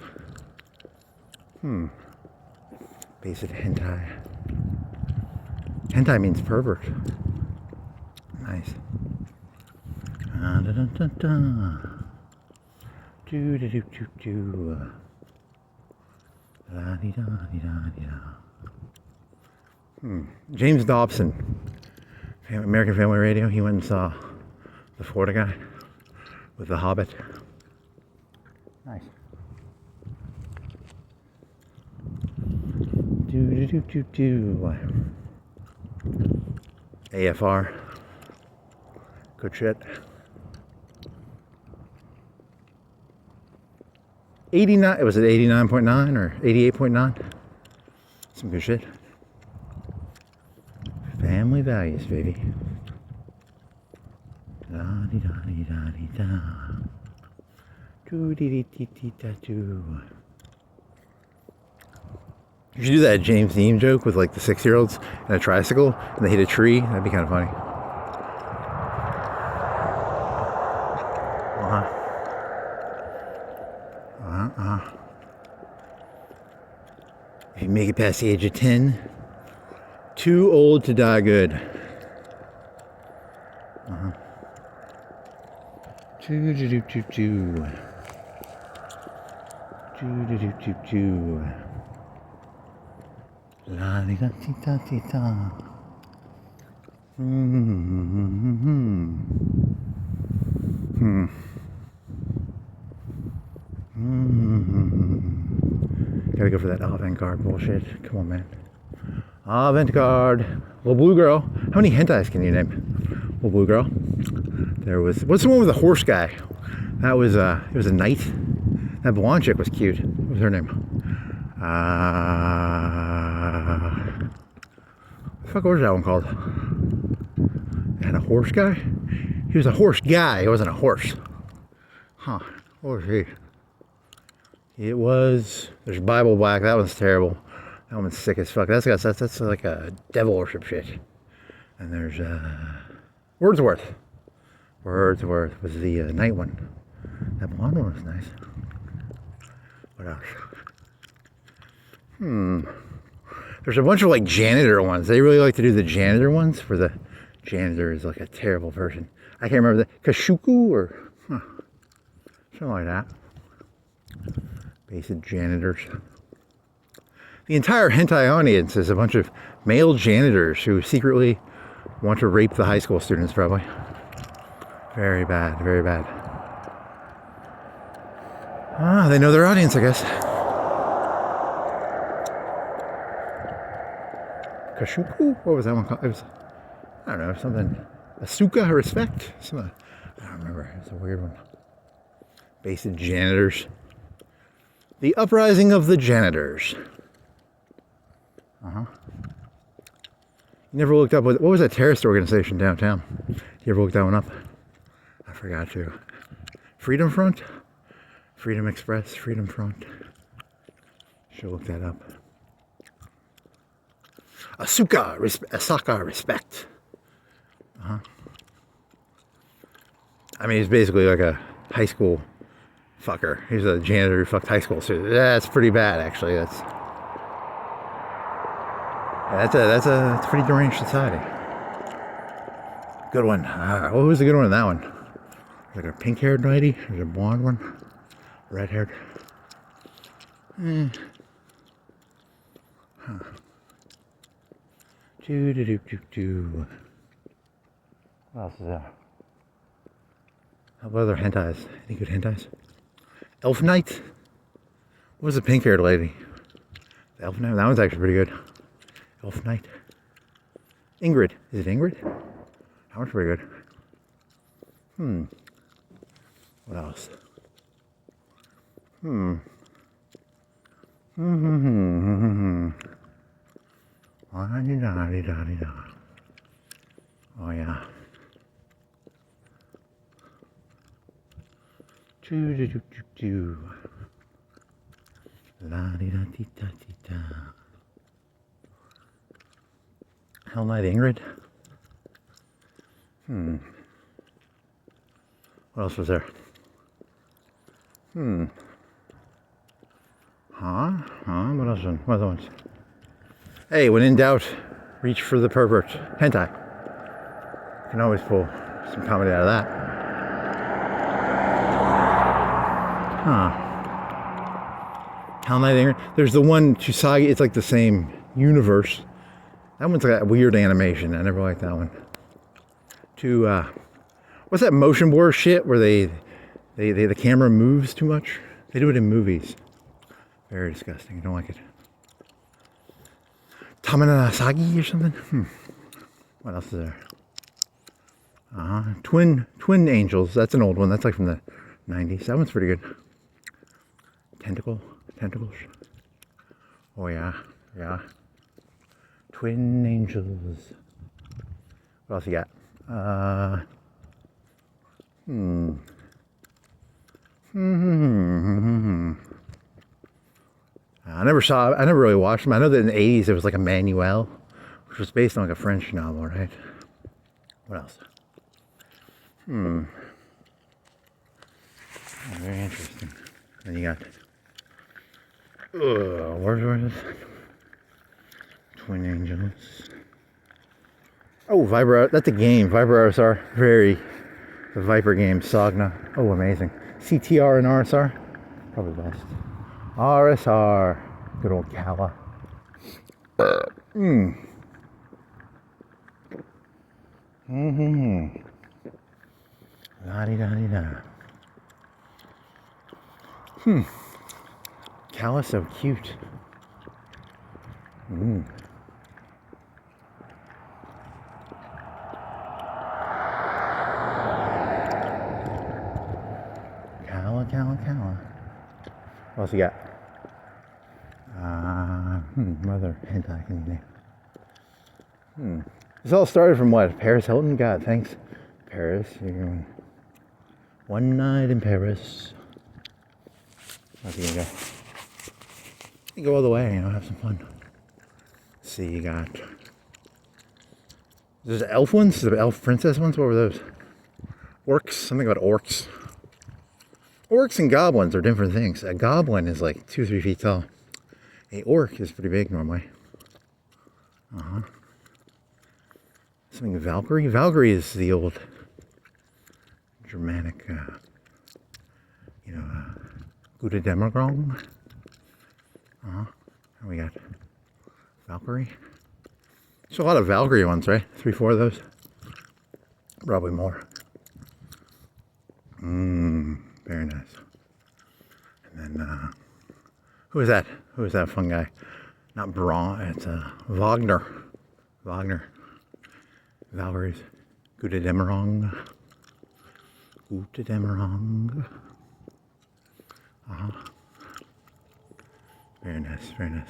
Basic hentai. Hentai means pervert. Nice. Da da da da. Do do do do do. La di da di da di da. James Dobson, American Family Radio. He went and saw the Florida guy with The Hobbit. Nice. Do do do do do. AFR. Good shit. 89. Was it 89.9 or 88.9? Some good shit. Family values, baby. Da di da di da di da. Do di di di di da do. You should do that James Dean joke with like the 6-year-olds and a tricycle and they hit a tree. That'd be kind of funny. If you make it past the age of 10, too old to die good. Do do do do do. Do do do do do. La di da di da di da. Gotta go for that avant-garde bullshit. Come on, man. Avant-garde. Little blue girl. How many hentais can you name? Little blue girl. There was. What's the one with the horse guy? That was it was a knight. That blonde chick was cute. What was her name? What was that one called? It had a horse guy? He was a horse guy. He wasn't a horse. Huh. What was he? It was. There's Bible Black. That one's terrible. That one's sick as fuck. That's like a devil worship shit. And there's Wordsworth. Wordsworth was the night one. That blonde one was nice. What else? There's a bunch of like janitor ones. They really like to do the janitor ones for the janitor is like a terrible person. I can't remember the Kashuku or something like that. Basic janitors. The entire hentai audience is a bunch of male janitors who secretly want to rape the high school students, probably. Very bad, very bad. They know their audience, I guess. Kashuku? What was that one called? It was, I don't know, something. Asuka, respect? Something. I don't remember. It's a weird one. Basic janitors. The uprising of the janitors. You never looked up, what was that terrorist organization downtown? You ever looked that one up? I forgot to. Freedom Front? Freedom Express? Freedom Front? Should look that up. Asaka, respect. I mean, he's basically like a high school fucker. He's a janitor who fucked high school students. That's pretty bad, actually. That's a pretty deranged society. Good one. What was the good one in that one? Like a pink-haired lady? There's a blonde one? Red-haired? Do. What else is there? What other hentais? Any good hentais? Elf Knight? What was the pink-haired lady? The Elf Knight? That one's actually pretty good. Elf Knight. Ingrid. Is it Ingrid? That one's pretty good. What else? Oh yeah. Do. La di da di da di da. Hell Night Ingrid. What else was there? What else? What other ones? Hey, when in doubt, reach for the pervert. Hentai. You can always pull some comedy out of that. Hell Night Ingrid. There's the one Chusagi. It's like the same universe. That one's like a weird animation. I never liked that one. What's that motion blur shit where the camera moves too much? They do it in movies. Very disgusting. I don't like it. Tamanasagi or something? What else is there? Twin Angels. That's an old one. That's like from the 90s. That one's pretty good. Tentacles. Oh yeah. Twin Angels. What else you got? I never really watched them. I know that in the 80s there was like a manual, which was based on like a French novel, right? What else? Very interesting. Then you got where's Twin Angels. Oh, Viper. That's a game. Viper RSR. The Viper game. Sagna. Oh, amazing. CTR and RSR. Probably best. RSR. Good old Kala. La-di-da-di-da. Kala's so cute. Kala. What else you got? Mother hentai can name. This all started from what? Paris Hilton? God, thanks. Paris. You're going one night in Paris. How's you gonna go? You go all the way, have some fun. Let's see, you got. There's elf ones, the elf princess ones. What were those? Orcs. Something about orcs. Orcs and goblins are different things. A goblin is like 2-3 feet tall. A orc is pretty big normally. Something Valkyrie. Valkyrie is the old Germanic, Gouda Demagrong. And we got Valkyrie. There's a lot of Valkyrie ones, right? 3-4 of those. Probably more. Very nice. And then, who is that? Who is that fun guy? Not Braun, it's Wagner. Valkyries. Gouda Demerong. Very nice. And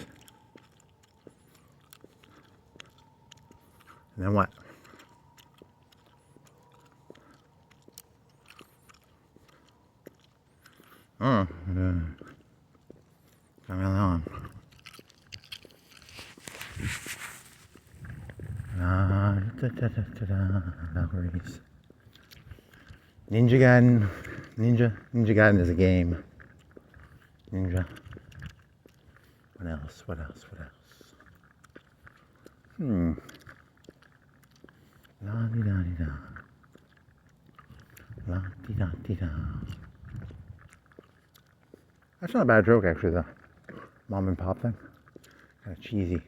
then what? Coming along. Valkyries. Ninja Gaiden. Ninja Gaiden is a game. Ninja. What else? La-di-da-di-da. La-di-da-di-da. That's not a bad joke, actually, the mom and pop thing. Kind of cheesy.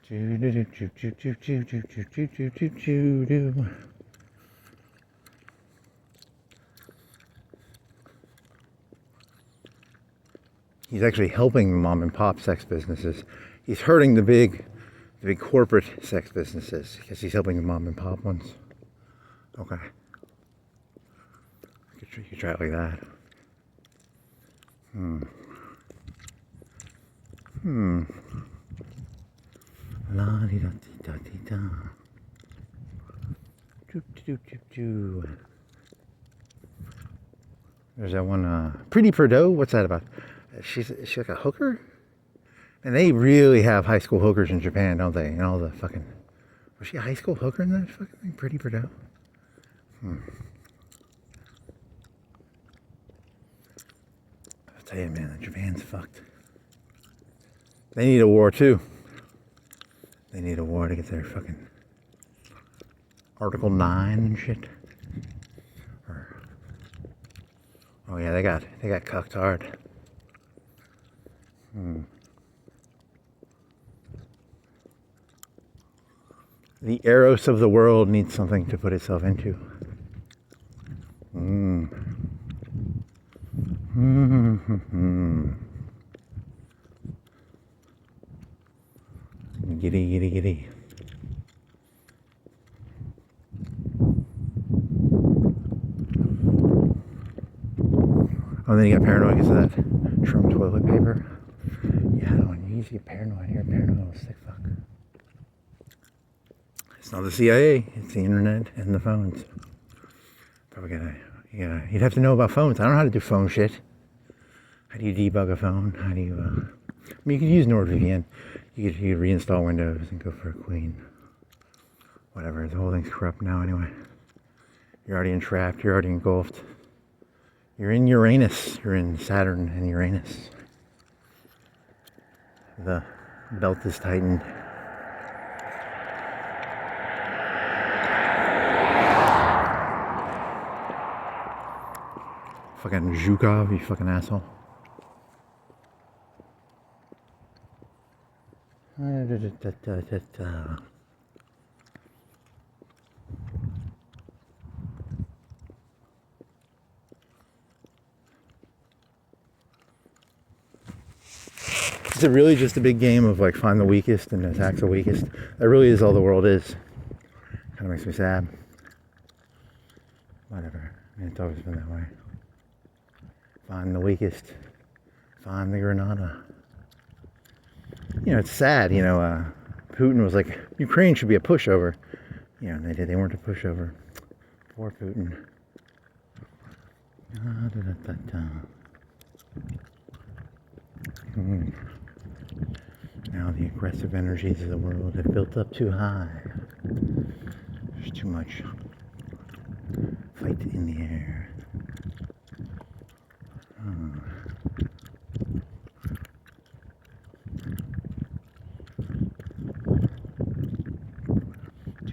He's actually helping the mom and pop sex businesses. He's hurting the big corporate sex businesses because he's helping the mom and pop ones. Okay. You could try it like that. La di da di da di da. Doop doop doop doop. There's that one, Pretty Perdot. What's that about? She's like a hooker? And they really have high school hookers in Japan, don't they? And all the fucking... Was she a high school hooker in that fucking thing? Pretty Perdot? I'll tell you, man, Japan's fucked. They need a war, too. They need a war to get their fucking Article 9 and shit. Oh yeah, they got cucked hard. The Eros of the world needs something to put itself into. Giddy, giddy, giddy. Oh, then you got paranoia because of that shrimp toilet paper. Yeah, I don't you get paranoid. You're a paranoid little sick fuck. It's not the CIA. It's the internet and the phones. Probably you'd have to know about phones. I don't know how to do phone shit. How do you debug a phone? How do you, I mean, you could use NordVPN. You could reinstall Windows and go for a queen. Whatever, the whole thing's corrupt now anyway. You're already entrapped. You're already engulfed. You're in Uranus. You're in Saturn and Uranus. The belt is tightened. Fucking Zhukov, you fucking asshole. Is it really just a big game of like find the weakest and attack the weakest? That really is all the world is. Kind of makes me sad. Whatever. I mean, it's always been that way. Find the weakest. Find the Granada. You know, it's sad, you know, Putin was like, Ukraine should be a pushover. You know, they weren't a pushover. Poor Putin. Now the aggressive energies of the world have built up too high. There's too much fight in the air.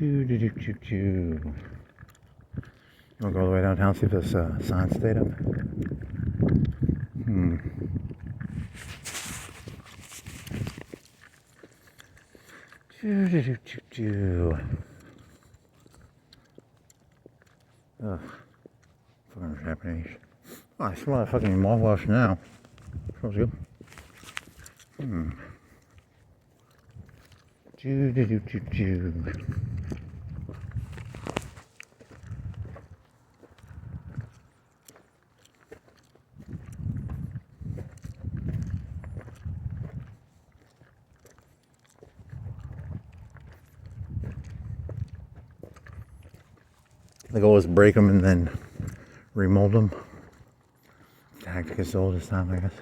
You wanna go all the way downtown, see if this sign stayed up? Ugh. Fucking Japanese. Oh, I smell that fucking mouthwash now. Smells good. The goal is break them and then remold them. Tactic is the oldest time, I guess.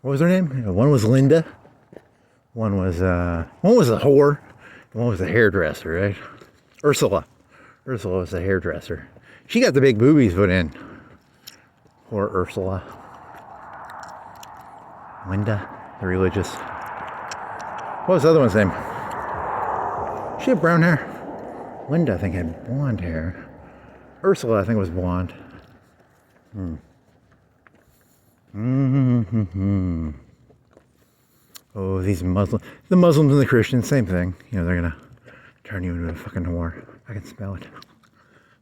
What was her name? One was Linda. One was a whore. One was a hairdresser, right? Ursula. Ursula was a hairdresser. She got the big boobies put in. Poor Ursula. Linda, the religious. What was the other one's name? She had brown hair. Linda, I think, had blonde hair. Ursula, I think, was blonde. Oh, these Muslims, the Muslims and the Christians, same thing. You know, they're gonna turn you into a fucking whore. I can smell it.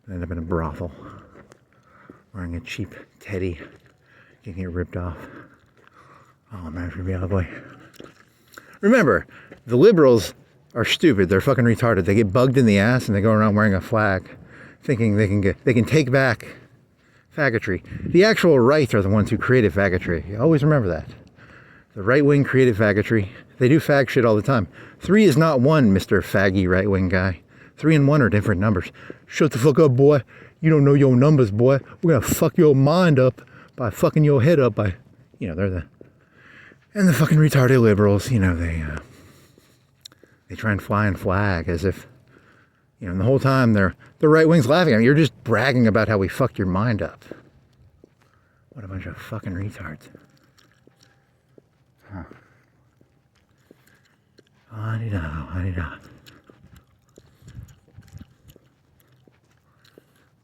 End up in a brothel, wearing a cheap teddy, getting it ripped off. Oh man, it's gonna be ugly. Remember, the liberals are stupid. They're fucking retarded. They get bugged in the ass and they go around wearing a flag, thinking they can take back faggotry. The actual right are the ones who created faggotry. You always remember that. The right wing created faggotry. They do fag shit all the time. 3 is not 1, Mr. Faggy right wing guy. 3 and 1 are different numbers. Shut the fuck up, boy. You don't know your numbers, boy. We're gonna fuck your mind up by fucking your head up by, you know, they're the, and the fucking retarded liberals, you know, they try and fly and flag as if, you know, and the whole time the right wing's laughing at me. You're just bragging about how we fucked your mind up. What a bunch of fucking retards. Huh. I-dee-da.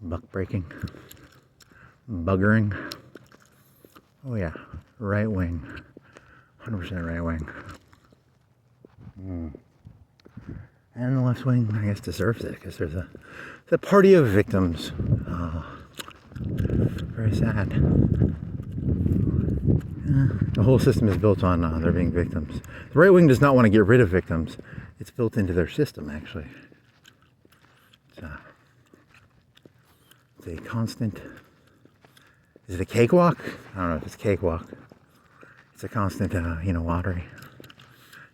Buck breaking. Buggering. Oh yeah, right wing. 100% right wing. And the left wing, I guess, deserves it because there's the party of victims. Oh, very sad. The whole system is built on there being victims. The right wing does not want to get rid of victims. It's built into their system, actually. It's a constant. Is it a cakewalk? I don't know if it's cakewalk. It's a constant, you know, lottery.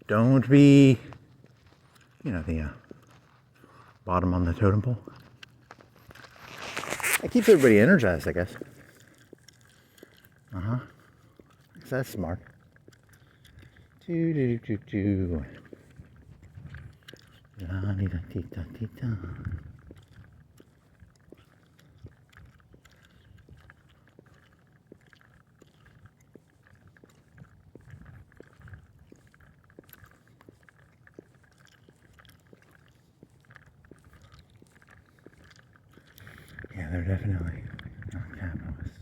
Don't be, you know, the bottom on the totem pole. It keeps everybody energized, I guess. That's smart. Do. La-di-da-di-da-di-da. Yeah, they're definitely not capitalists.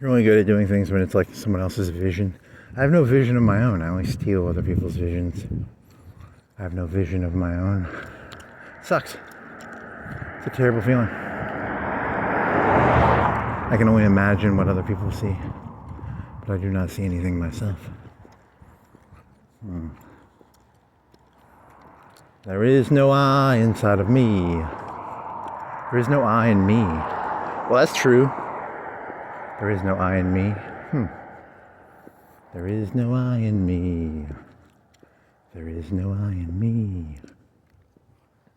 You're only good at doing things when it's like someone else's vision. I have no vision of my own. I only steal other people's visions. I have no vision of my own. Sucks. It's a terrible feeling. I can only imagine what other people see, but I do not see anything myself. There is no I inside of me. There is no I in me. Well, that's true. There is no I in me. There is no I in me. There is no I in me.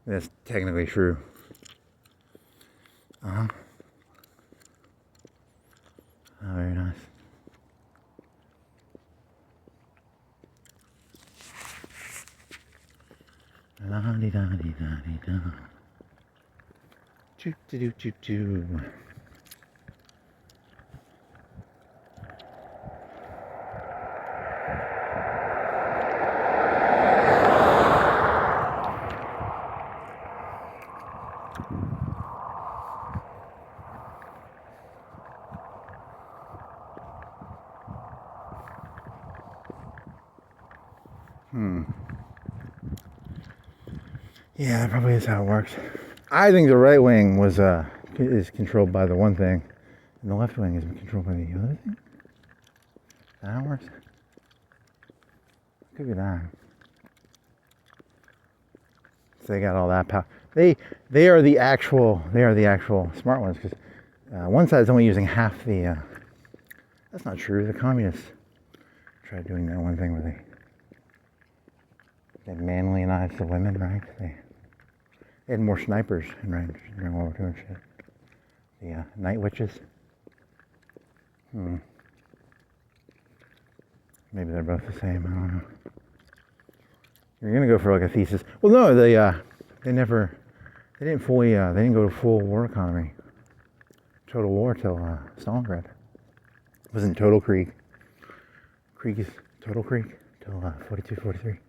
That's technically true. Oh, very nice. La-di-da-di-da-di-da. Choo-doo-doo-doo-doo. Yeah, that probably is how it works. I think the right wing is controlled by the one thing, and the left wing is controlled by the other thing. Is that how it works? Could be that. So they got all that power. They are the actual smart ones, because one side's only using half the. That's not true. The communists tried doing that one thing where they manlyized the women, right? They had more snipers in range during World War II and shit. The night witches. Maybe they're both the same. I don't know. You're gonna go for like a thesis. Well, no, they didn't go to full war economy, total war till Stalingrad. It wasn't total Krieg. Krieg is total Krieg till 42, 43.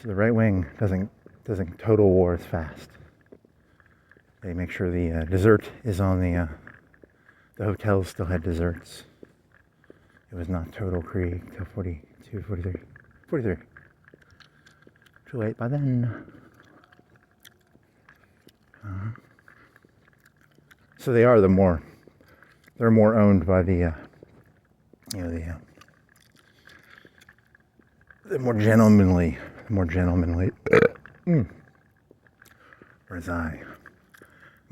So the right wing doesn't total war as fast. They make sure the dessert is on the hotels still had desserts. It was not total Krieg till 42, 43. 43. Too late by then. So they're more owned by the more gentlemanly. Whereas I'm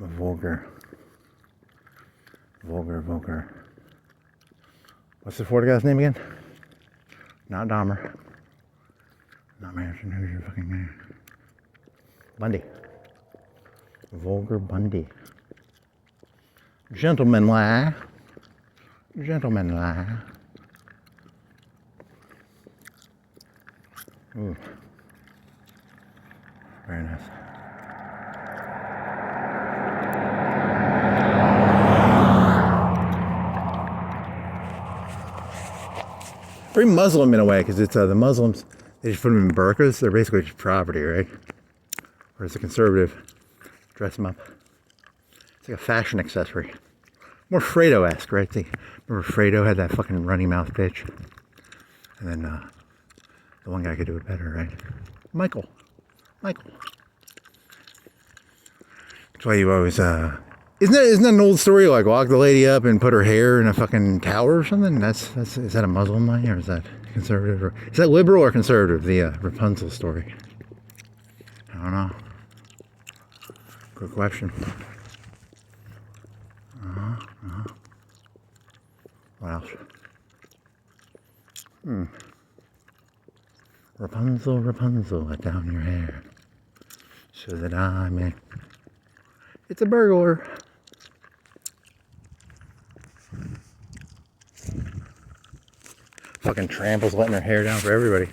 a vulgar. What's the Florida guy's name again? Not Dahmer. Not Manson. Who's your fucking name? Bundy. Vulgar Bundy. Gentlemanly. Ooh. Very nice. Very Muslim in a way, because it's the Muslims, they just put them in burqas. They're basically just property, right? Whereas the conservative dress them up. It's like a fashion accessory. More Fredo-esque, right? Remember Fredo had that fucking runny mouth bitch? And then the one guy could do it better, right? Michael. That's why you always isn't that an old story? Like lock the lady up and put her hair in a fucking tower or something? Is that a Muslim line, or is that conservative, or is that liberal or conservative? The Rapunzel story. I don't know. Good question. What else? Rapunzel, let down your hair, so that I may. It's a burglar. Fucking tramples letting her hair down for everybody.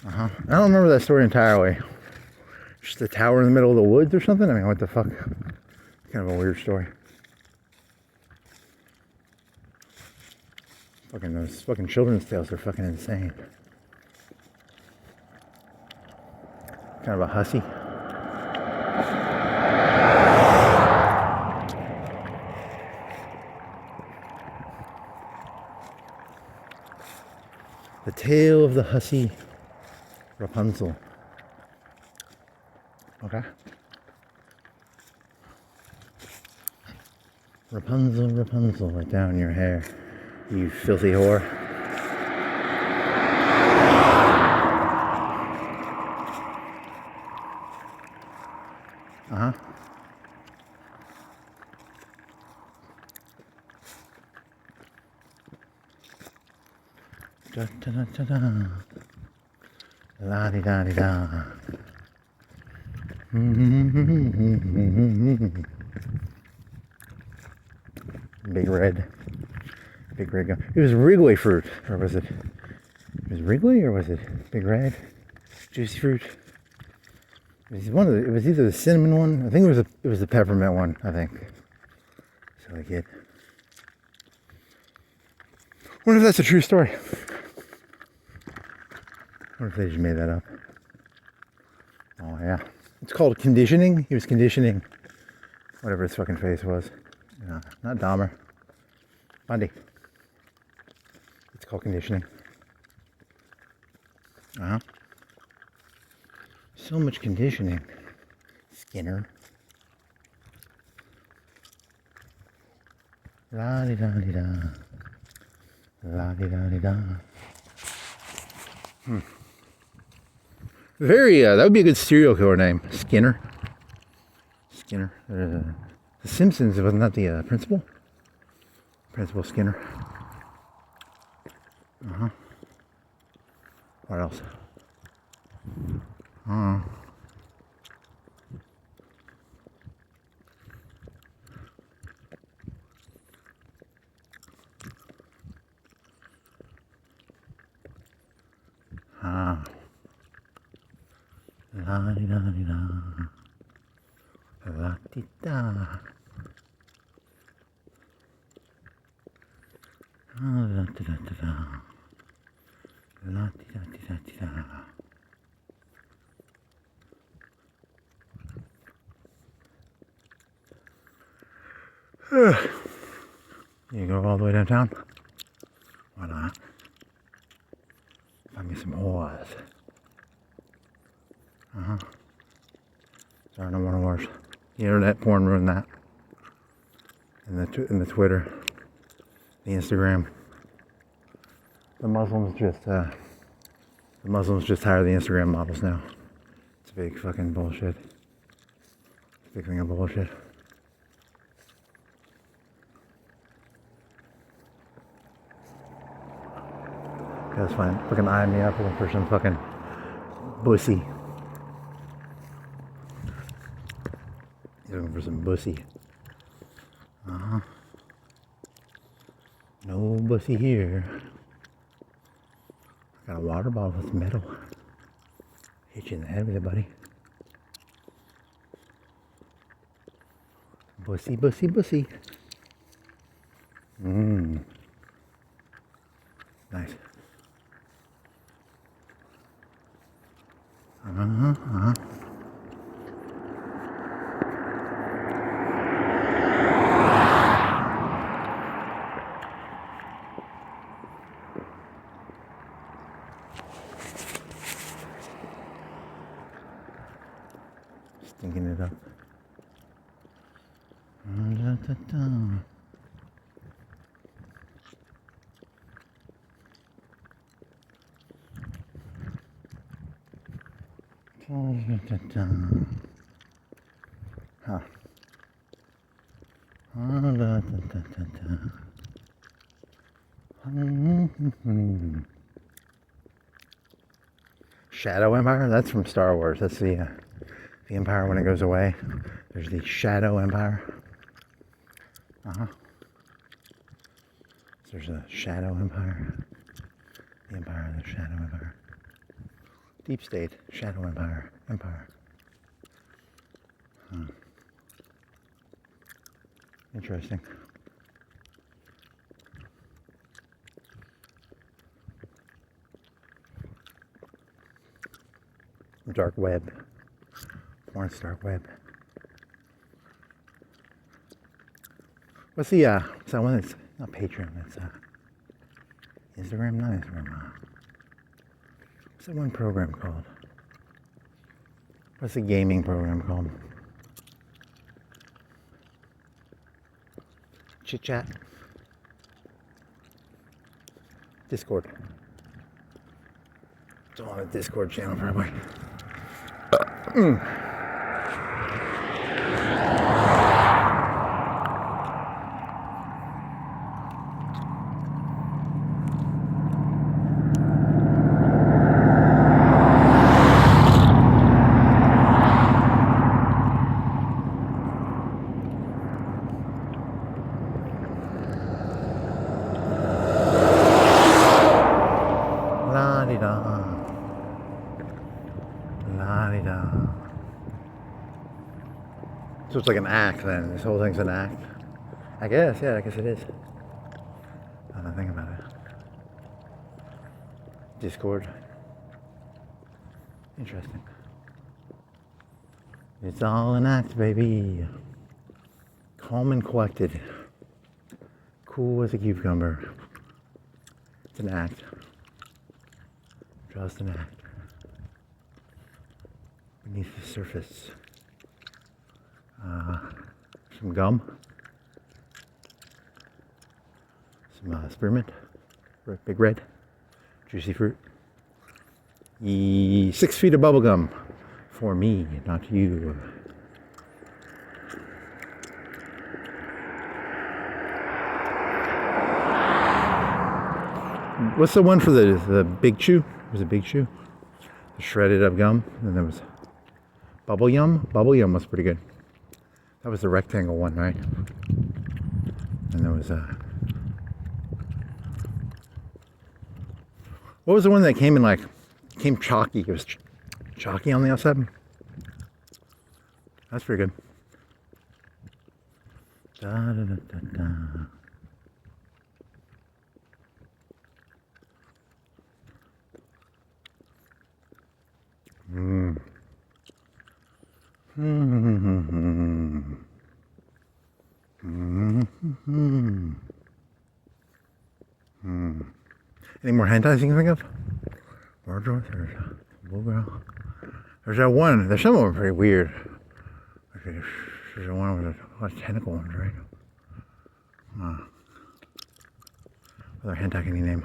I don't remember that story entirely. Just a tower in the middle of the woods or something? I mean, what the fuck? Kind of a weird story. Fucking those fucking children's tales are fucking insane. Kind of a hussy. The tale of the hussy Rapunzel. Okay. Rapunzel, let down your hair, you filthy whore. Da da da da da. La di da di da. Big red gum. It was Wrigley fruit, or was it? It was Wrigley, or was it Big Red? Juicy fruit. It was either the cinnamon one. I think it was the peppermint one. I think. So I get. Wonder if that's a true story. What if they just made that up? Oh yeah. It's called conditioning. He was conditioning whatever his fucking face was. Not Dahmer. Bundy. It's called conditioning. So much conditioning. Skinner. La-di-da-di-da. La-di-da-di-da. Very, that would be a good serial killer name. Skinner. Skinner. The Simpsons, wasn't that the principal? Principal Skinner. Uh-huh. What else? La-di-da-di-da. La-di-da. La-di-da-di-da. La-di-da-di-da-di-da. You go all the way downtown? Why not? Find me some whores. Sorry, no more whores. The internet porn ruined that. And the Twitter, the Instagram. The Muslims just hire the Instagram models now. It's a big fucking bullshit. It's a big thing of bullshit. That's fine. Fucking eyeing me up looking for some fucking bussy. Looking for some bussy. No bussy here. I got a water bottle with metal. Hit you in the head with it, buddy. Bussy, bussy, bussy. Nice. Stinking it up. Huh. Shadow Empire? That's from Star Wars. That's the Empire when it goes away. There's the Shadow Empire. So there's a Shadow Empire. The Empire of the Shadow Empire. Deep State, Shadow Empire, Empire. Interesting. Dark web. Porn's dark web. What's that one that's not Patreon, that's Instagram, not Instagram. What's that one program called? What's the gaming program called? Chit Chat. Discord. It's on a Discord channel for everybody. So it's like an act then. This whole thing's an act. I guess, yeah, I guess it is. I don't think about it. Discord. Interesting. It's all an act, baby. Calm and collected. Cool as a cucumber. It's an act. Just an act. Beneath the surface. Some gum. Some spearmint. Big red. Juicy fruit. 6 feet of bubble gum for me, not you. What's the one for the big chew? Was it big chew? The shredded up gum. And there was bubble yum. Bubble yum was pretty good. That was the rectangle one, right? And there was what was the one that came in came chalky? It was chalky on the outside. That's pretty good. Da, da, da, da, da. Mm. Mm-hmm. Mm-hmm. Mm. Any more hentais you can think of? There's that one. There's some of them pretty weird. There's one with a lot of tentacle ones, right? What other hentai can you name?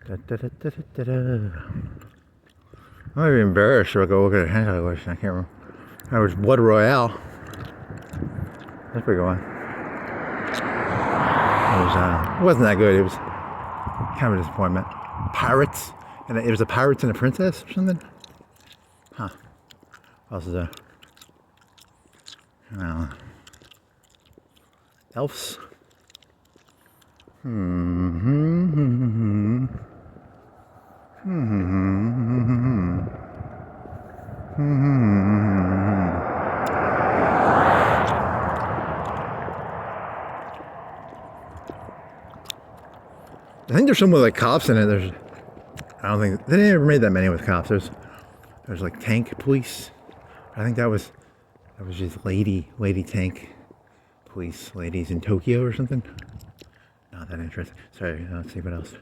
Da, da, da, da, da, da. I'm maybe embarrassed to go look at a hentai list. I can't remember. That was Blood Royale. That's a pretty good one. It wasn't that good. It was kind of a disappointment. Pirates, and it was a pirates and a princess or something. Huh? What else is there? Elves. I think there's some with like cops in it. I don't think they never made that many with cops. There's like tank police. I think that was just lady tank police ladies in Tokyo or something. Not that interesting. Sorry, let's see what else.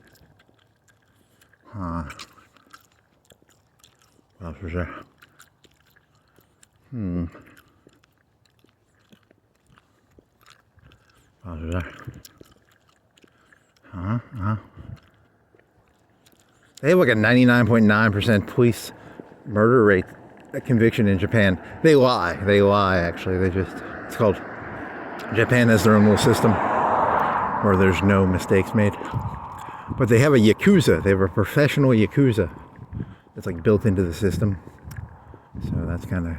What else was there? What else was there? They have like a 99.9% police murder rate conviction in Japan. They lie actually. It's called, Japan has their own little system where there's no mistakes made. But they have a Yakuza. They have a professional Yakuza that's like built into the system. So that's kind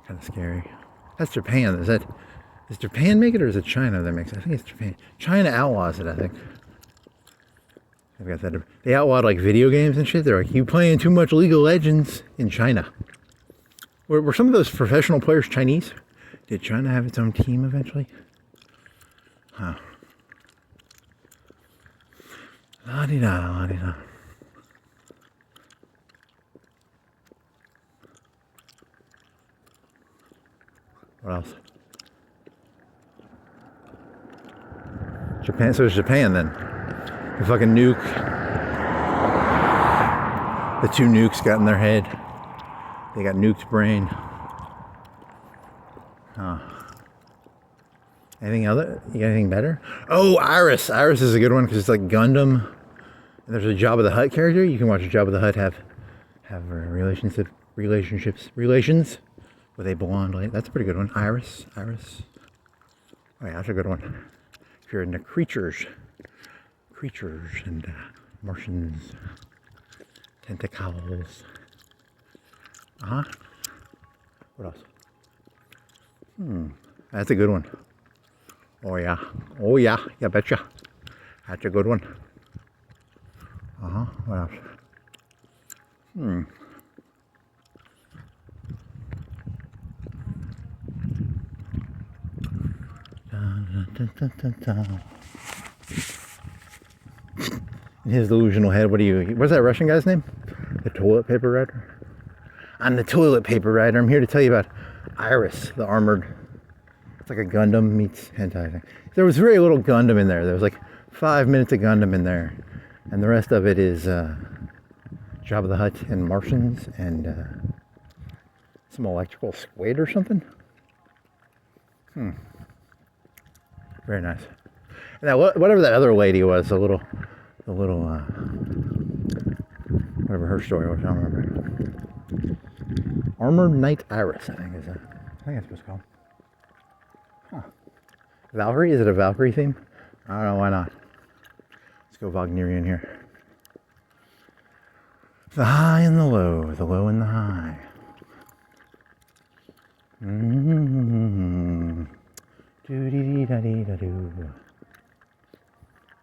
of scary. That's Japan. Does Japan make it, or is it China that makes it? I think it's Japan. China outlaws it, I think. I've got that. They outlawed like video games and shit. They're like, you playing too much League of Legends in China. Were some of those professional players Chinese? Did China have its own team eventually? Huh. La-di-da, la-di-da. What else? Japan. So it's Japan then. The fucking nuke. The two nukes got in their head. They got nuked brain. Huh. Anything other? You got anything better? Oh, Iris. Iris is a good one because it's like Gundam. And there's a Jabba the Hutt character. You can watch Jabba the Hutt have relations with a blonde lady. That's a pretty good one. Iris. Oh yeah, that's a good one. If you're into creatures and Martians, tentacles. What else? That's a good one. Oh yeah, you betcha. That's a good one. What else? In his delusional head, what's that Russian guy's name? The toilet paper rider? I'm the toilet paper rider. I'm here to tell you about Iris, the armored. It's like a Gundam meets hentai thing. There was very little Gundam in there. There was like 5 minutes of Gundam in there. And the rest of it is Jabba the Hutt and Martians and some electrical squid or something. Very nice. Now, whatever that other lady was, a little the little, whatever her story was, I don't remember. Armored Knight Iris, I think that's what it's called. Huh. Valkyrie? Is it a Valkyrie theme? I don't know, why not? Let's go Wagnerian here. The high and the low and the high. Mm-hmm. Do-dee-dee-da-dee-da-doo.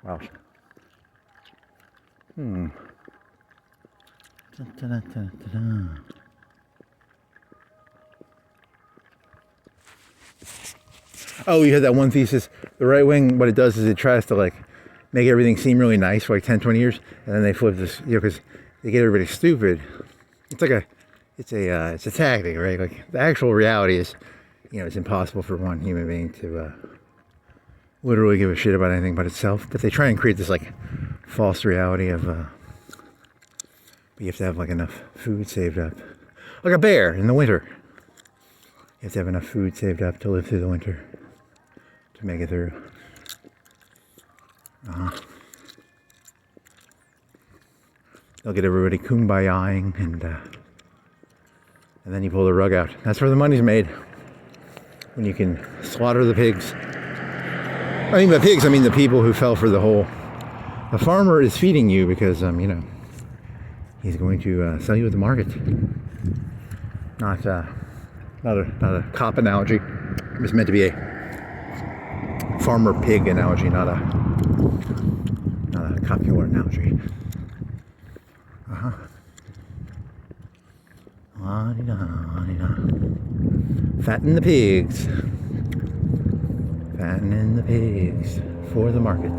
Wow. Da-da-da-da-da. Oh, you had that one thesis. The right wing, what it does is it tries to like make everything seem really nice for like 10, 20 years, and then they flip this, because they get everybody stupid. It's like it's a tactic, right? Like the actual reality is, it's impossible for one human being to literally give a shit about anything but itself. But they try and create this like false reality of, but you have to have like enough food saved up, like a bear in the winter. You have to have enough food saved up to live through the winter, to make it through. They'll get everybody kumbayaing, and then you pull the rug out. That's where the money's made. When you can slaughter the pigs. I mean, by pigs, I mean the people who fell for the whole. The farmer is feeding you because, he's going to sell you at the market. Not a cop analogy. It was meant to be a farmer pig analogy, not a cop killer analogy. Fatten the pigs. Fattening the pigs for the market.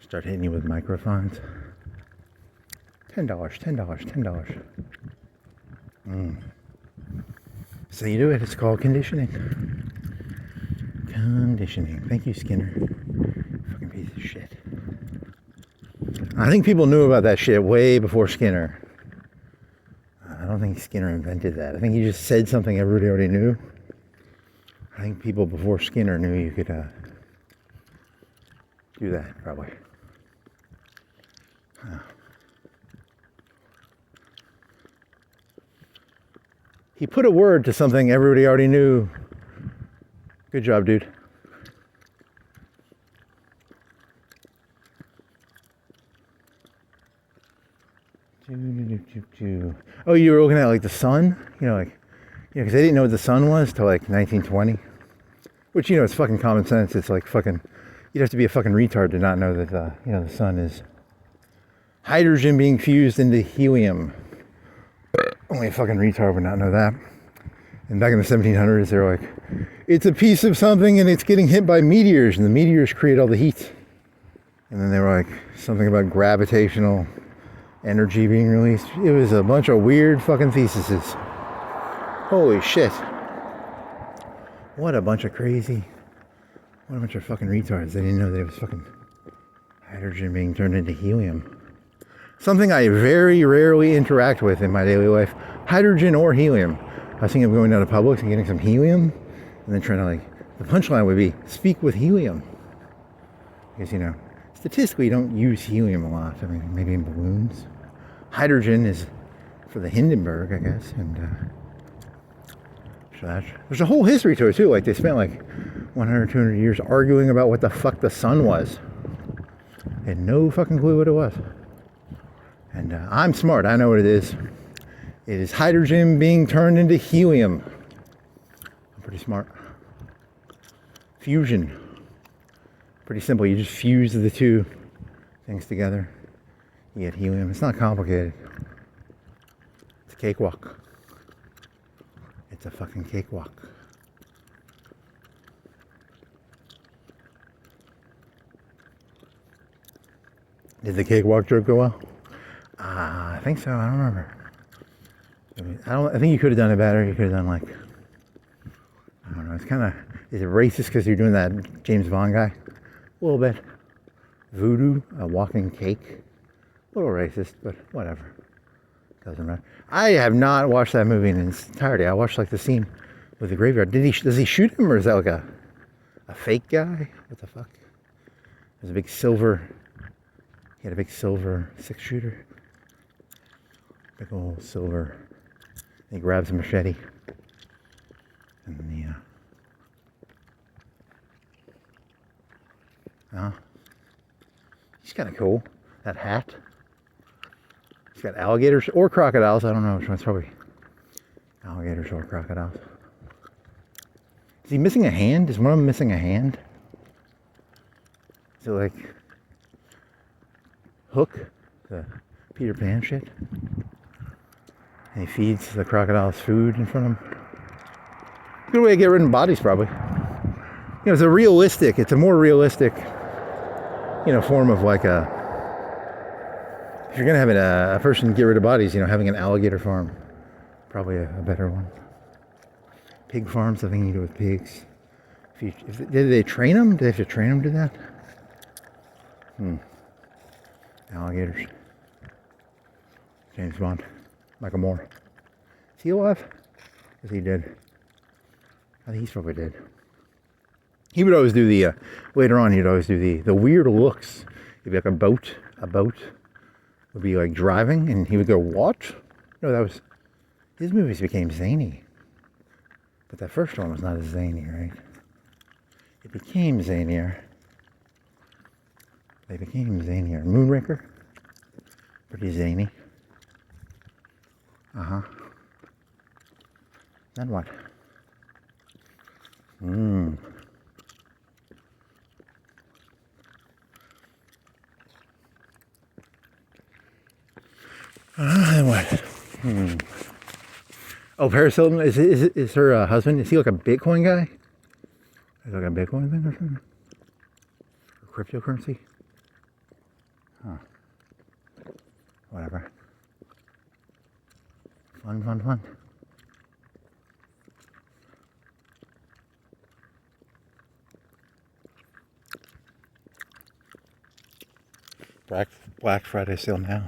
Start hitting you with microphones. $10. So you do it. It's called conditioning. Conditioning. Thank you, Skinner. Fucking piece of shit. I think people knew about that shit way before Skinner. I don't think Skinner invented that. I think he just said something everybody already knew. I think people before Skinner knew you could do that, probably. He put a word to something everybody already knew. Good job, dude. Oh, you were looking at like the sun? Because they didn't know what the sun was till like 1920. Which, it's fucking common sense. It's like fucking, you'd have to be a fucking retard to not know that, the sun is hydrogen being fused into helium. Only a fucking retard would not know that. And back in the 1700s, they were like, it's a piece of something and it's getting hit by meteors, and the meteors create all the heat. And then they were like, something about gravitational energy being released. It was a bunch of weird fucking theses. Holy shit. What a bunch of fucking retards. They didn't know that it was fucking hydrogen being turned into helium. Something I very rarely interact with in my daily life. Hydrogen or helium. I was thinking of going down to Publix and getting some helium, and then trying to the punchline would be, speak with helium. Because, statistically you don't use helium a lot. I mean, maybe in balloons. Hydrogen is for the Hindenburg, I guess, and so there's a whole history to it too. Like, they spent 100, 200 years arguing about what the fuck the sun was. They had no fucking clue what it was. And I'm smart. I know what it is. It is hydrogen being turned into helium. I'm pretty smart. Fusion. Pretty simple. You just fuse the two things together. You get helium. It's not complicated. It's a cakewalk. It's a fucking cakewalk. Did the cakewalk joke go well? I think so. I don't remember. I think you could have done it better. You could have done I don't know. It's kind of, is it racist because you're doing that James Bond guy? A little bit. Voodoo, a walking cake. A little racist, but whatever. Doesn't matter. I have not watched that movie in its entirety. I watched like the scene with the graveyard. Does he shoot him, or is that like a fake guy? What the fuck? There's a big silver. He had a big silver 6-shooter. Big old silver. He grabs a machete. And then he's kind of cool. That hat. He's got alligators or crocodiles. I don't know which one's probably alligators or crocodiles. Is he missing a hand? Is one of them missing a hand? Is it like Hook, the Peter Pan shit? And he feeds the crocodiles food in front of him. Good way to get rid of bodies, probably. You know, it's a more realistic, form of like if you're gonna have a person get rid of bodies, having an alligator farm, probably a better one. Pig farms, I think you do with pigs. Did they train them? Did they have to train them to that? Alligators. James Bond. Michael Moore. Is he alive? Is he dead? I think he's probably dead. He would always do later on he'd always do the weird looks. It'd be like a boat would be like driving, and he would go, what? No, his movies became zany. But that first one was not as zany, right? It became zanier. They became zanier. Moonraker, pretty zany. Then what? Then what? Oh, Paris Hilton, is her husband, is he like a Bitcoin guy? Is he like a Bitcoin thing or something? Or cryptocurrency? Huh. Whatever. Fun. Black Friday sale now.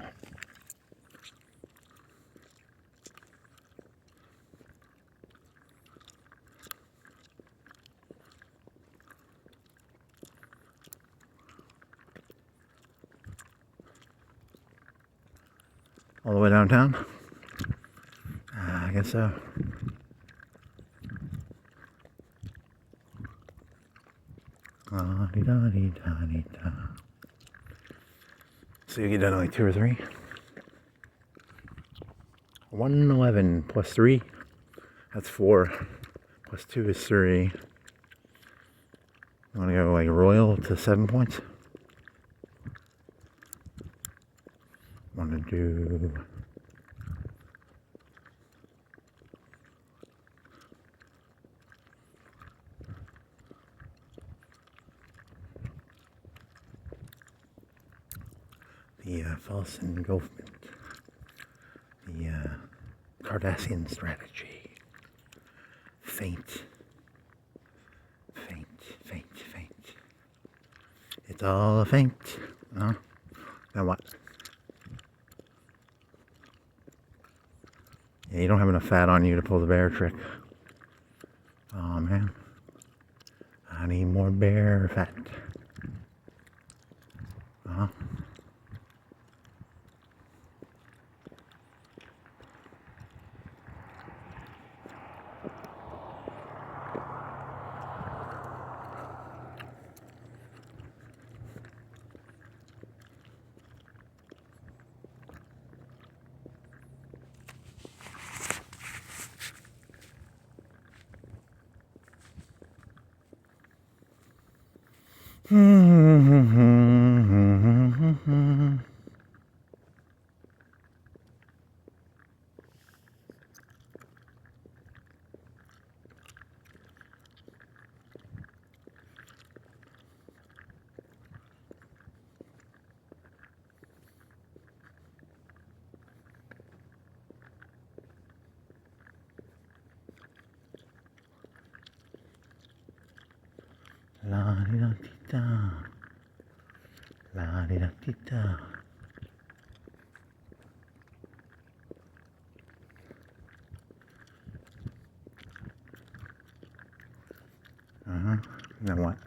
All the way downtown? I guess so. Da-dee-da-dee-da-dee-da. So you get done like 2 or 3? 111 plus 3, that's 4. Plus 2 is 3. You want to go like royal to 7 points? Want to do the false engulfment, the Cardassian strategy, feint. It's all a feint. Now what? Yeah, you don't have enough fat on you to pull the bear trick. Oh man, I need more bear fat. La di da di da. La di da di da. Then what?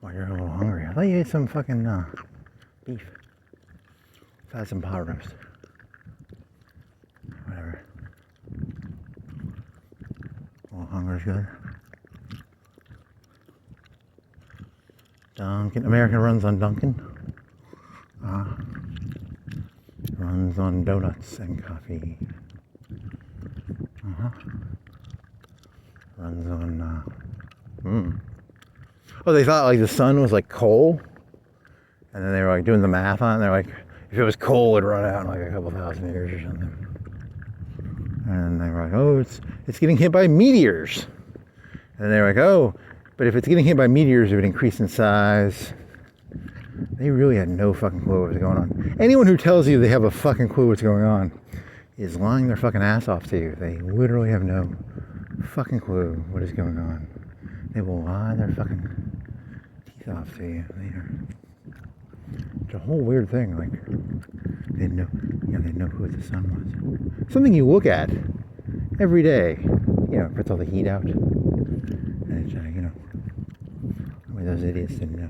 Well, you're a little hungry. I thought you ate some fucking beef. I've had some pot roast. Whatever. Well, hunger's good. Dunkin'. American runs on Dunkin'. Runs on donuts and coffee. Runs on Oh, they thought like the sun was like coal, and then they were like doing the math on it, and they're like, if it was coal, it'd run out in like a couple thousand years or something. And they were like, oh, it's getting hit by meteors. And they were like, oh, but if it's getting hit by meteors, it would increase in size. They really had no fucking clue what was going on. Anyone who tells you they have a fucking clue what's going on is lying their fucking ass off to you. They literally have no fucking clue what is going on. They will lie their fucking teeth off to you. It's a whole weird thing. Like they know who the sun was. Something you look at every day. You know, puts all the heat out. And it's I mean, those idiots didn't know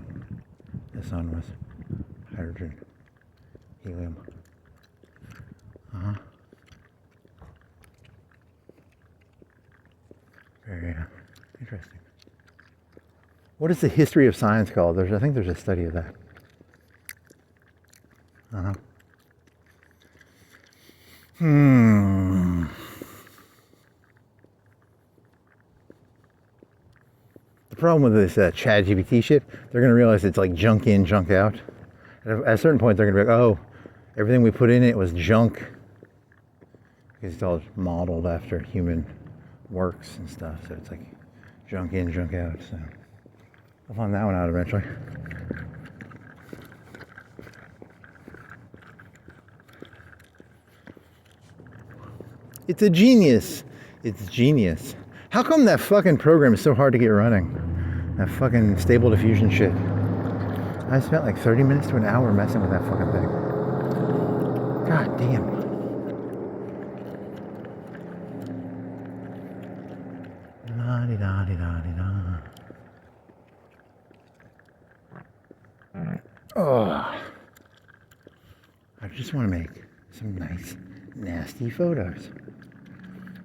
the sun was hydrogen, helium. Very interesting. What is the history of science called? I think there's a study of that. The problem with this Chat GPT shit, they're going to realize it's like junk in, junk out. At a certain point, they're going to be like, oh, everything we put in it was junk. Because it's all modeled after human works and stuff. So it's like junk in, junk out. So I'll find that one out eventually. It's a genius. It's genius. How come that fucking program is so hard to get running? That fucking stable diffusion shit. I spent like 30 minutes to an hour messing with that fucking thing. God damn. La-di-da-di-da-di-da. Oh. I just want to make some nice, nasty photos.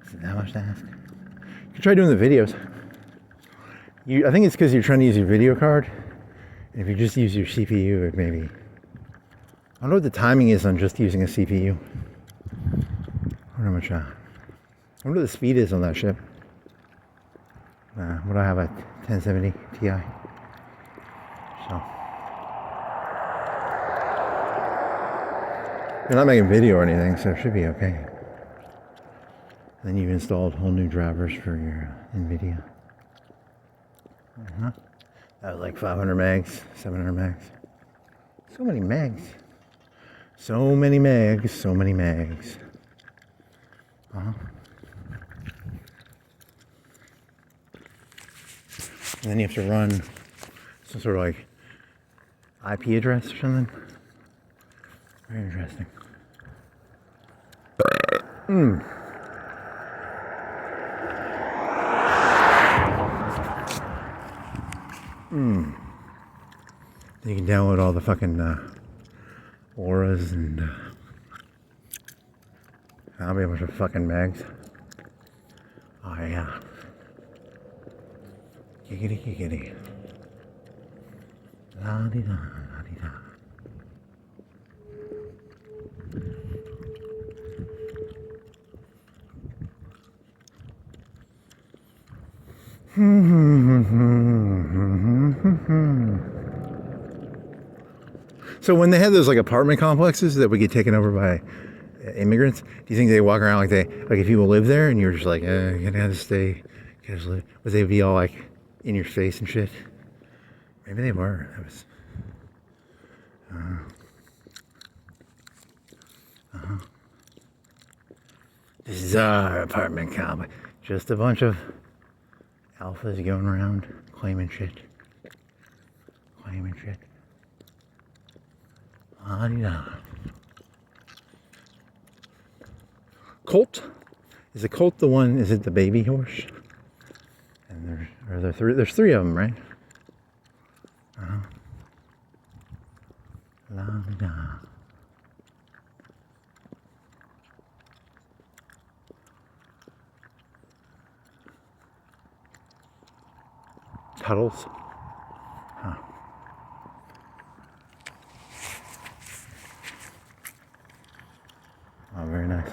Is it that much to ask? You can try doing the videos. I think it's because you're trying to use your video card. And if you just use your CPU, it maybe... I don't know what the timing is on just using a CPU. I don't know how much... I wonder what the speed is on that shit. What do I have, a 1070 Ti? So... You're not making video or anything, so it should be okay. Then you've installed whole new drivers for your NVIDIA. That was like 500 megs, 700 megs. So many megs. So many megs, so many megs. And then you have to run some sort of like IP address or something. Very interesting. You can download all the fucking auras and I'll be a bunch of fucking megs. Oh yeah. Giggity giggity. La di da, la di da. So when they had those like apartment complexes that would get taken over by immigrants, do you think they walk around like if people live there and you're just like, you gotta stay, you gotta live? Would they be all like in your face and shit. Maybe they were. That was. This is our apartment complex. Just a bunch of alphas going around claiming shit. Claiming shit. La-di-da. Colt? Is a colt the one? Is it the baby horse? And there's three of them, right? La-di-da. Tuttles. Huh. Oh, very nice.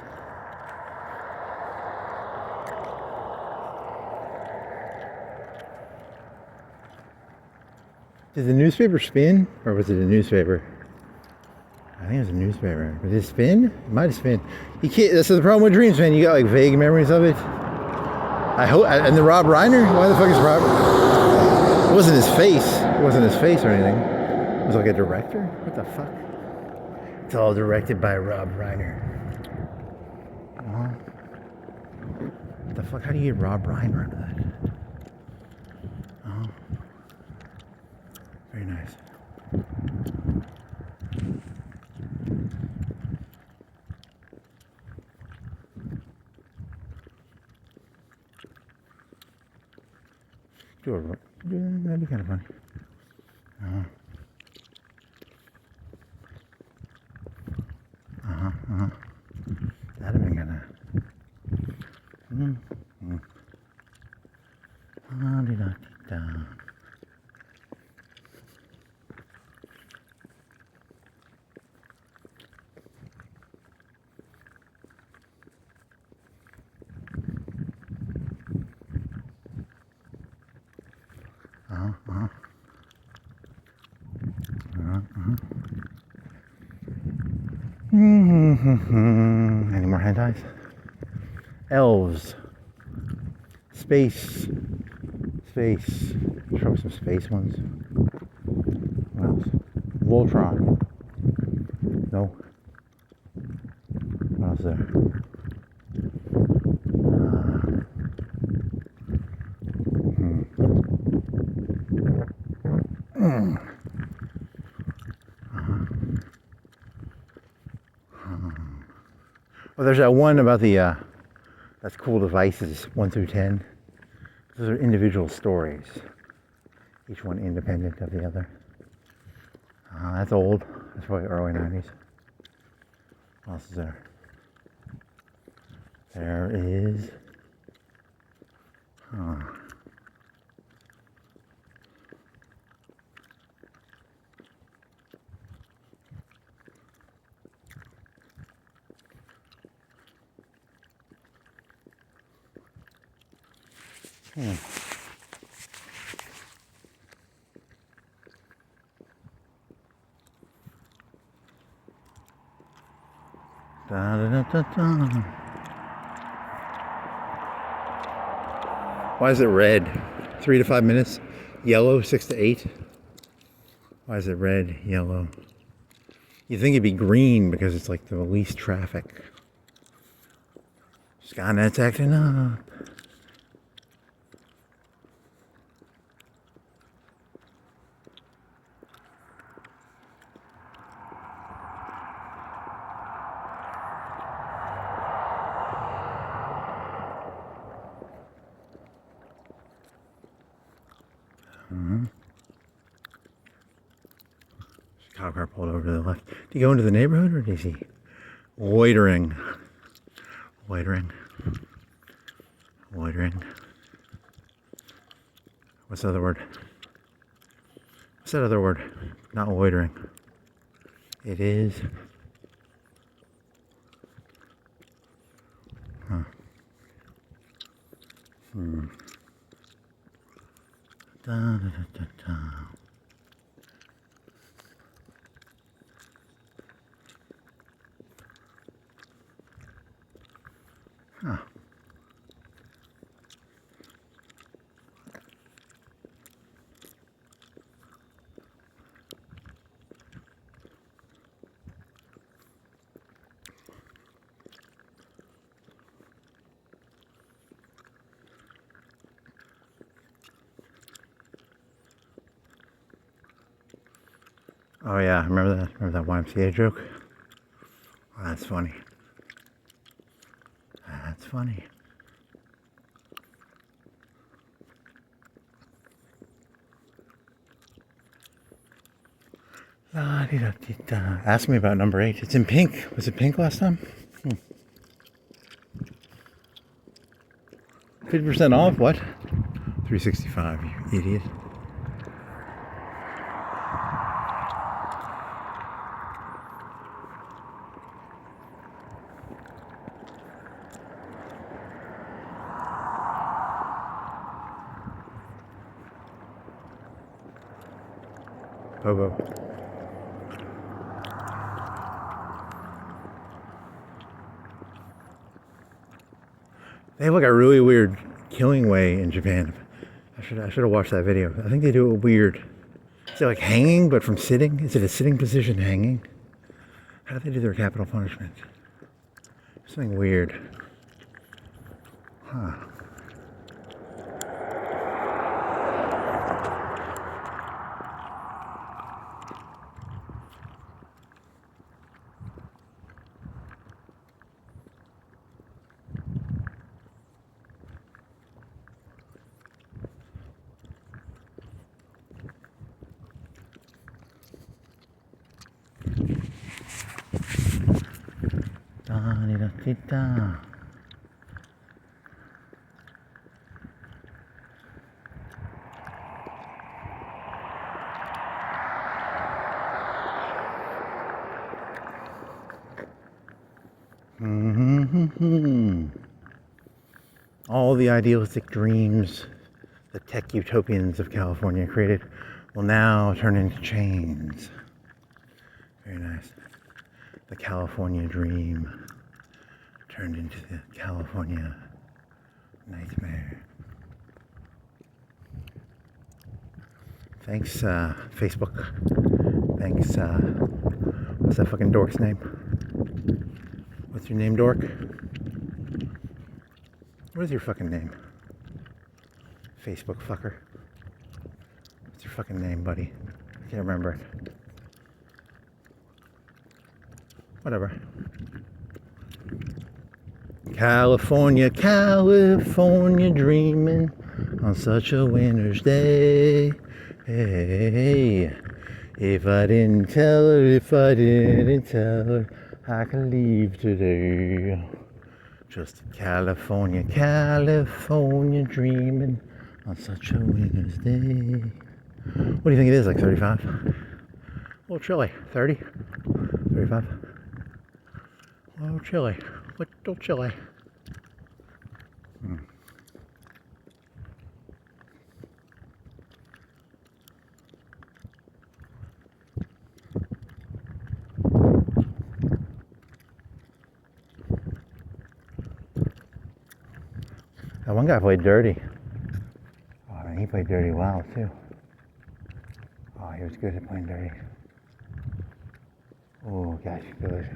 Did the newspaper spin, or was it a newspaper? I think it was a newspaper. Did it spin? It might have spin. You can't. This is the problem with dreams, man. You got like vague memories of it. I hope. And the Rob Reiner. Why the fuck is Rob? It wasn't his face. It wasn't his face or anything. It was like a director. What the fuck? It's all directed by Rob Reiner. What the fuck? How do you get Rob Reiner out of that? Very nice. That'd be kind of funny. That'd have been kind of. Any more hentais? Elves. Space. Show some space ones. What else? Voltron. No. What else there? Well, there's that one about the that's cool devices 1 through 10. Those are individual stories, each one independent of the other. That's old. That's probably early 90s. What else is there? There is. Why is it red? 3 to 5 minutes. Yellow, 6 to 8. Why is it red, yellow? You'd think it'd be green because it's like the least traffic. Skynet's acting up. Cop car pulled over to the left. Did he go into the neighborhood or is he loitering? Loitering. What's the other word? What's that other word? Not loitering. It is. Da, da, da, da, da. Oh yeah, remember that? Remember that YMCA joke? Oh, that's funny. That's funny. La-di-da-di-da. Ask me about number 8. It's in pink. Was it pink last time? 50% off? What? $365, you idiot. Bobo. They have like a really weird killing way in Japan. I should have watched that video. I think they do it weird. Is it like hanging, but from sitting? Is it a sitting position hanging? How do they do their capital punishment? Something weird. Huh. Da-di-da-di-da. All the idealistic dreams the tech utopians of California created will now turn into chains. Very nice. The California dream turned into the California nightmare. Thanks, Facebook. Thanks, what's that fucking dork's name? What's your name, dork? What is your fucking name? Facebook fucker. What's your fucking name, buddy? I can't remember it. Whatever. California, California dreaming on such a winter's day. Hey, if I didn't tell her, I can leave today. Just California, California dreaming on such a winter's day. What do you think it is, like 35? A little chilly. 30? 35? A little chilly. Little chilly. That one guy played dirty. Oh, man, he played dirty well, too. Oh, he was good at playing dirty. Oh, gosh, good.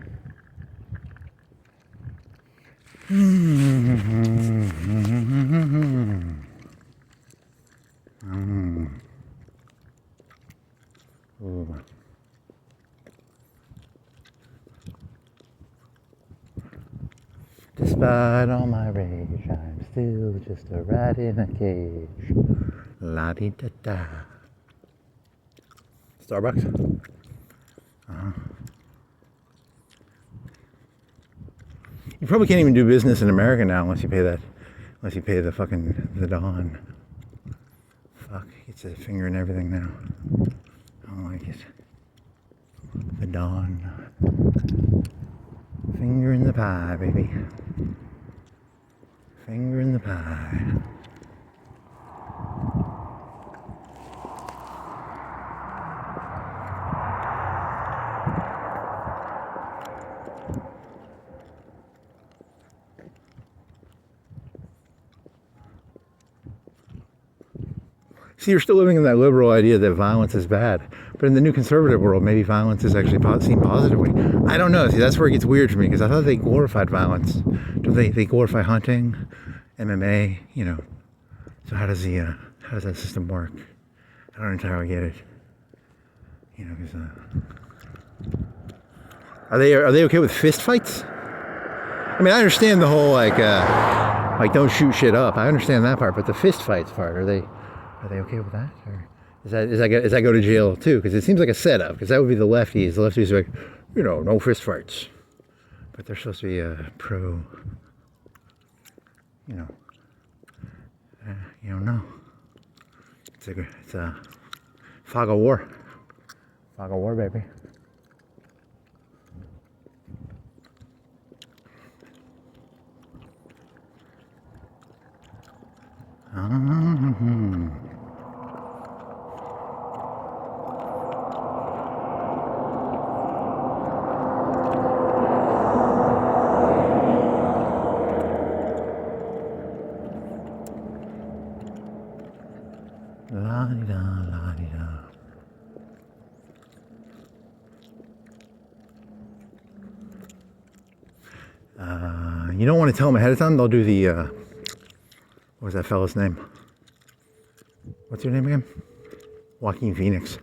Ooh. Despite all my rage, I'm still just a rat in a cage. La-di-da-da. Starbucks? Uh-huh. You probably can't even do business in America now unless you pay the fucking, the Don. Fuck, it's a finger in everything now. I don't like it. The Don. Finger in the pie, baby. Finger in the pie. See, you're still living in that liberal idea that violence is bad. But in the new conservative world, maybe violence is actually seen positively. I don't know. See, that's where it gets weird for me, because I thought they glorified violence. Don't they glorify hunting, MMA, you know. So how does that system work? I don't entirely get it. You know, because are they okay with fist fights? I mean, I understand the whole like don't shoot shit up. I understand that part, but the fist fights part, are they okay with that? Or is that go to jail too? Because it seems like a setup. Because that would be the lefties. The lefties are like, you know, no fist fights, but they're supposed to be pro. You know, you don't know. It's a fog of war. Fog of war, baby. La-di-da, la-di-da. You don't want to tell them ahead of time. They'll do the, what was that fella's name? What's your name again? Joaquin Phoenix.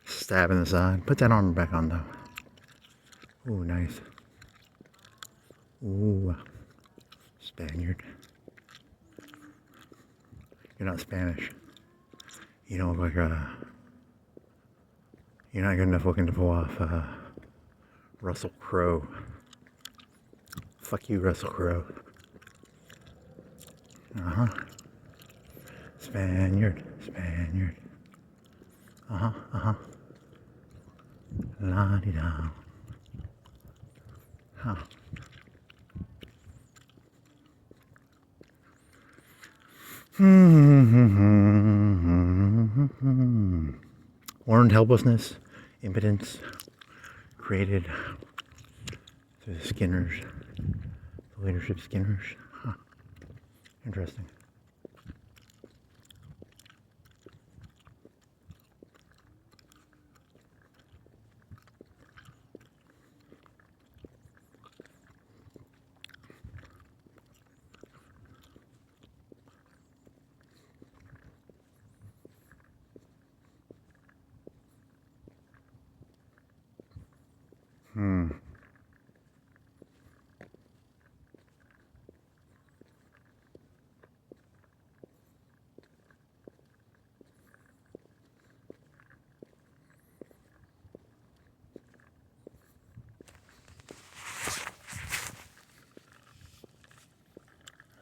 Stab in the side. Put that armor back on though. Ooh, nice. Ooh, Spaniard. You're not Spanish. You don't look like you're not good enough looking to pull off Russell Crowe. Fuck you, Russell Crowe. Uh-huh. Spaniard. Uh-huh. La-di-da. Huh. Learned helplessness, impotence, created through the Skinners, the leadership Skinners. Huh. Interesting.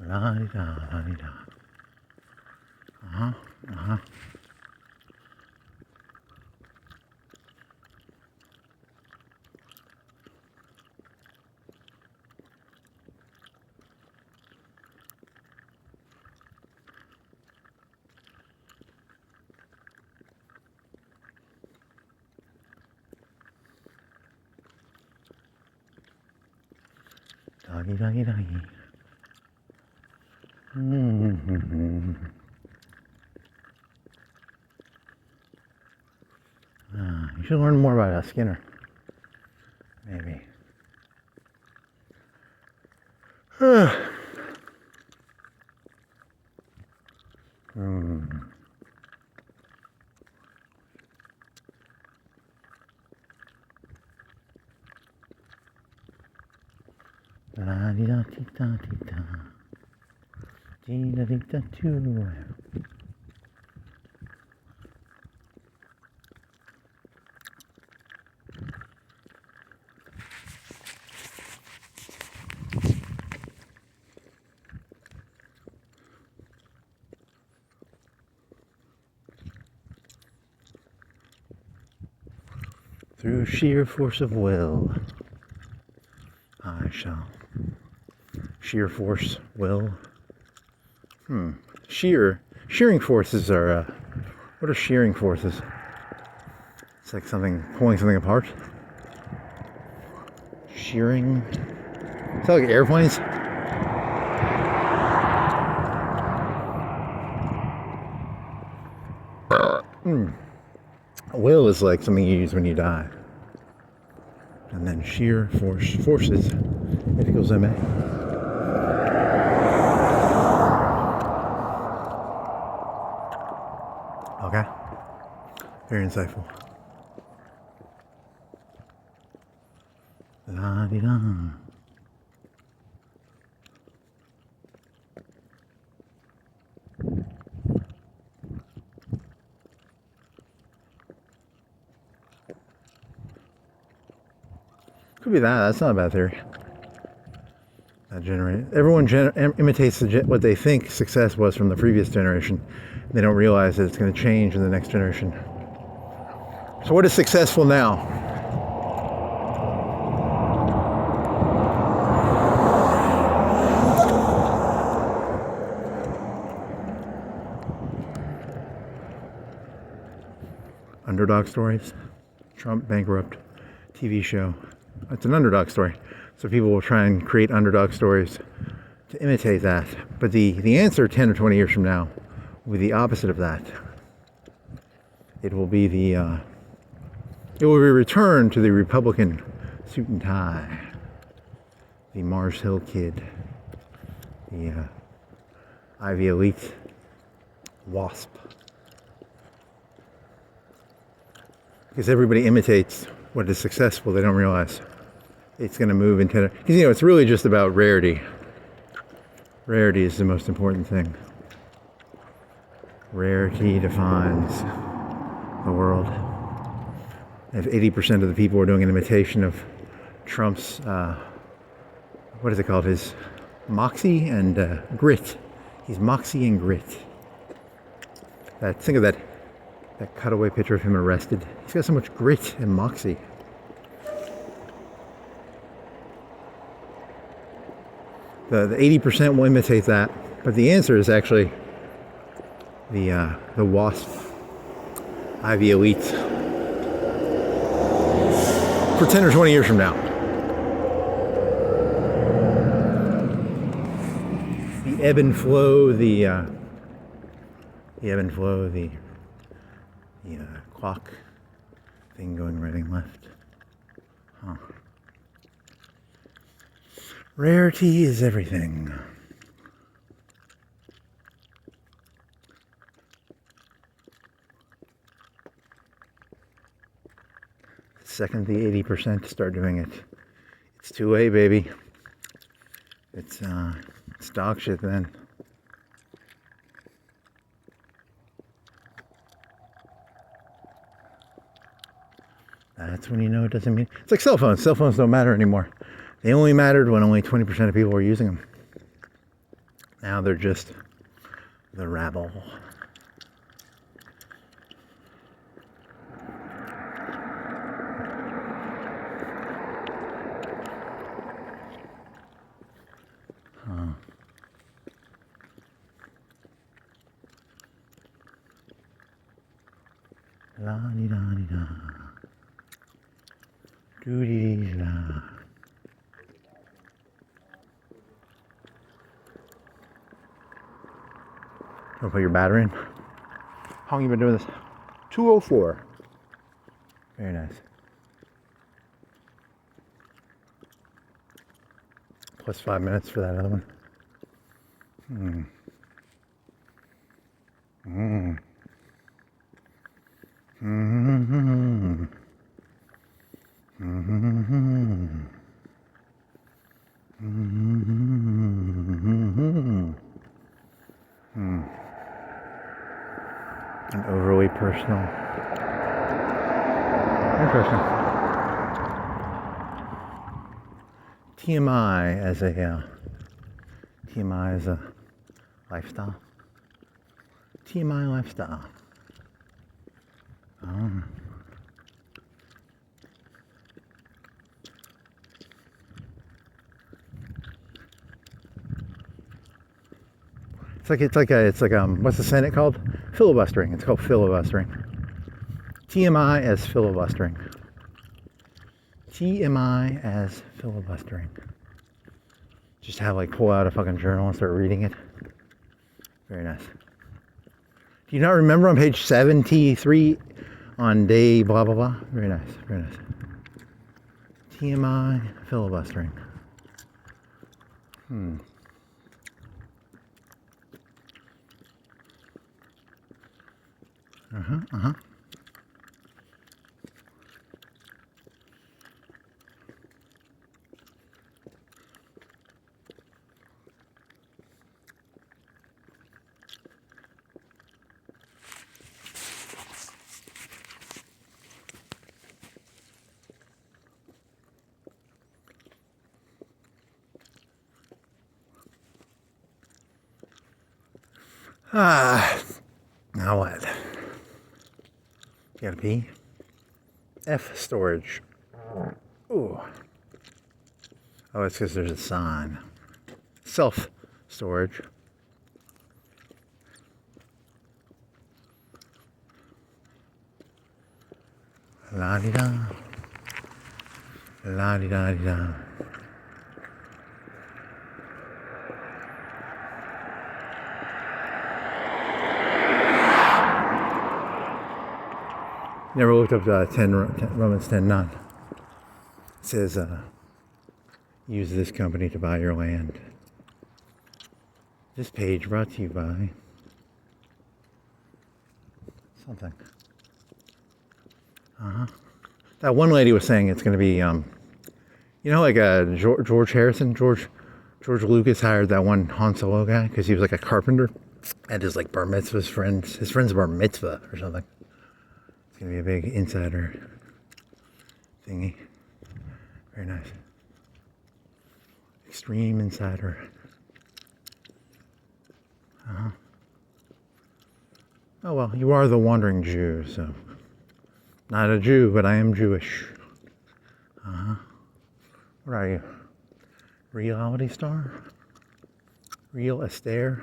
La-di-da, la-di-da. Uh-huh. Doggy, doggy, doggy. You should learn more about Skinner. Maybe. La-di-da-ti-da-ti-da. Dee-da-di-da-doo. Through sheer force of will, I shall. Sheer force, will. Shearing forces are, what are shearing forces? It's like pulling something apart. Shearing. Is that like airplanes? Will is like something you use when you die. And then sheer forces, if it goes MA. Okay. Very insightful. La-di-da. Could be that. That's not a bad theory. Everyone imitates what they think success was from the previous generation. They don't realize that it's going to change in the next generation. So what is successful now? Underdog stories. Trump bankrupt. TV show. It's an underdog story. So people will try and create underdog stories to imitate that. But the answer 10 or 20 years from now will be the opposite of that. It will be returned to the Republican suit and tie. The Mars Hill kid. The Ivy elite wasp. Because everybody imitates what is successful, they don't realize it's going to move into, because it's really just about rarity. Rarity is the most important thing. Rarity defines the world. If 80% of the people are doing an imitation of Trump's, what is it called? His moxie and grit. He's moxie and grit. Think of that cutaway picture of him arrested. He's got so much grit and moxie. The 80% will imitate that, but the answer is actually the wasp, Ivy elite, for 10 or 20 years from now. The ebb and flow, the clock thing going right and left. Huh. Rarity is everything. The second the 80% start doing it, it's too late, baby. It's dog shit then. That's when you know it doesn't mean. It's like cell phones. Cell phones don't matter anymore. They only mattered when only 20% of people were using them. Now they're just the rabble. Huh. La-di-da-di-da. Do-di-di-da. Don't put your battery in. How long you been doing this? 2:04. Very nice. Plus 5 minutes for that other one. An overly personal. Interesting. TMI as a lifestyle. TMI lifestyle. It's like what's the Senate called? Filibustering. It's called filibustering. TMI as filibustering. TMI as filibustering. Just pull out a fucking journal and start reading it. Very nice. Do you not remember on page 73 on day blah blah blah? Very nice, very nice. TMI filibustering. Now what? You gotta pee? F storage. Ooh. Oh, it's because there's a sign. Self storage. La di da. La di da di da. Never looked up Romans 10:9. It says, use this company to buy your land. This page brought to you by something. That one lady was saying it's going to be, like George Harrison, George Lucas hired that one Han Solo guy because he was like a carpenter at his like bar mitzvah, his friend's bar mitzvah or something. It's going to be a big insider thingy. Very nice. Extreme insider. Oh well, you are the wandering Jew, so. Not a Jew, but I am Jewish. What are you? Reality star? Real Esther?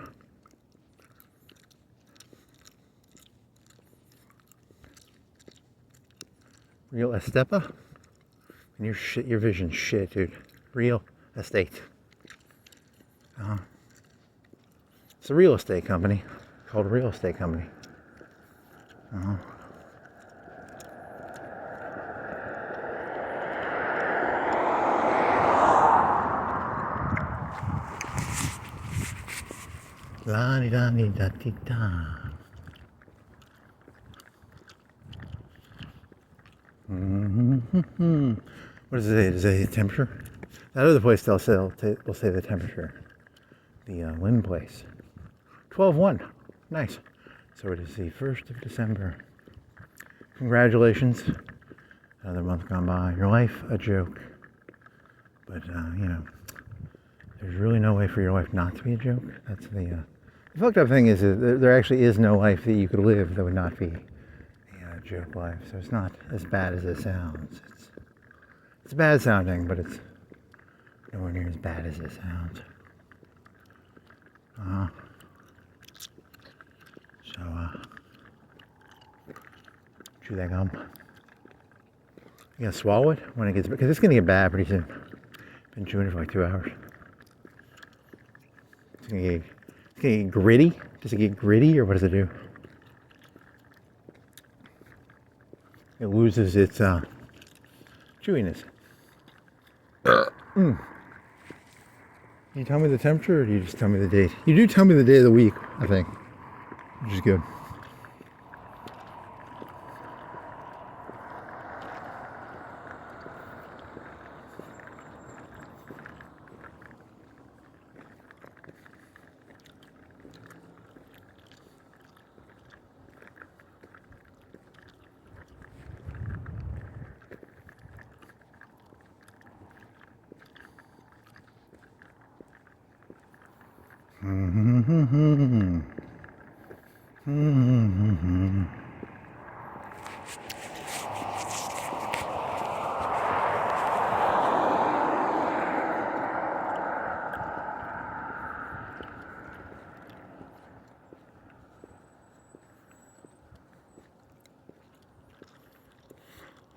Real Estepa? And your vision's shit, dude. Real estate. It's a real estate company called a real estate company. La di da di da di da. What does it say? Does it say temperature? That other place will say the temperature. The Lynn place. 12-1. Nice. So it is the 1st of December. Congratulations. Another month gone by. Your life, a joke. But, there's really no way for your life not to be a joke. That's the fucked up thing is there actually is no life that you could live that would not be a joke life. So it's not as bad as it sounds. It's bad sounding, but it's nowhere near as bad as it sounds. Chew that gum. You gotta swallow it when it gets, because it's gonna get bad pretty soon. Been chewing it for like 2 hours. It's gonna get gritty. Does it get gritty, or what does it do? It loses its chewiness. You tell me the temperature, or do you just tell me the date? You do tell me the day of the week, I think, which is good.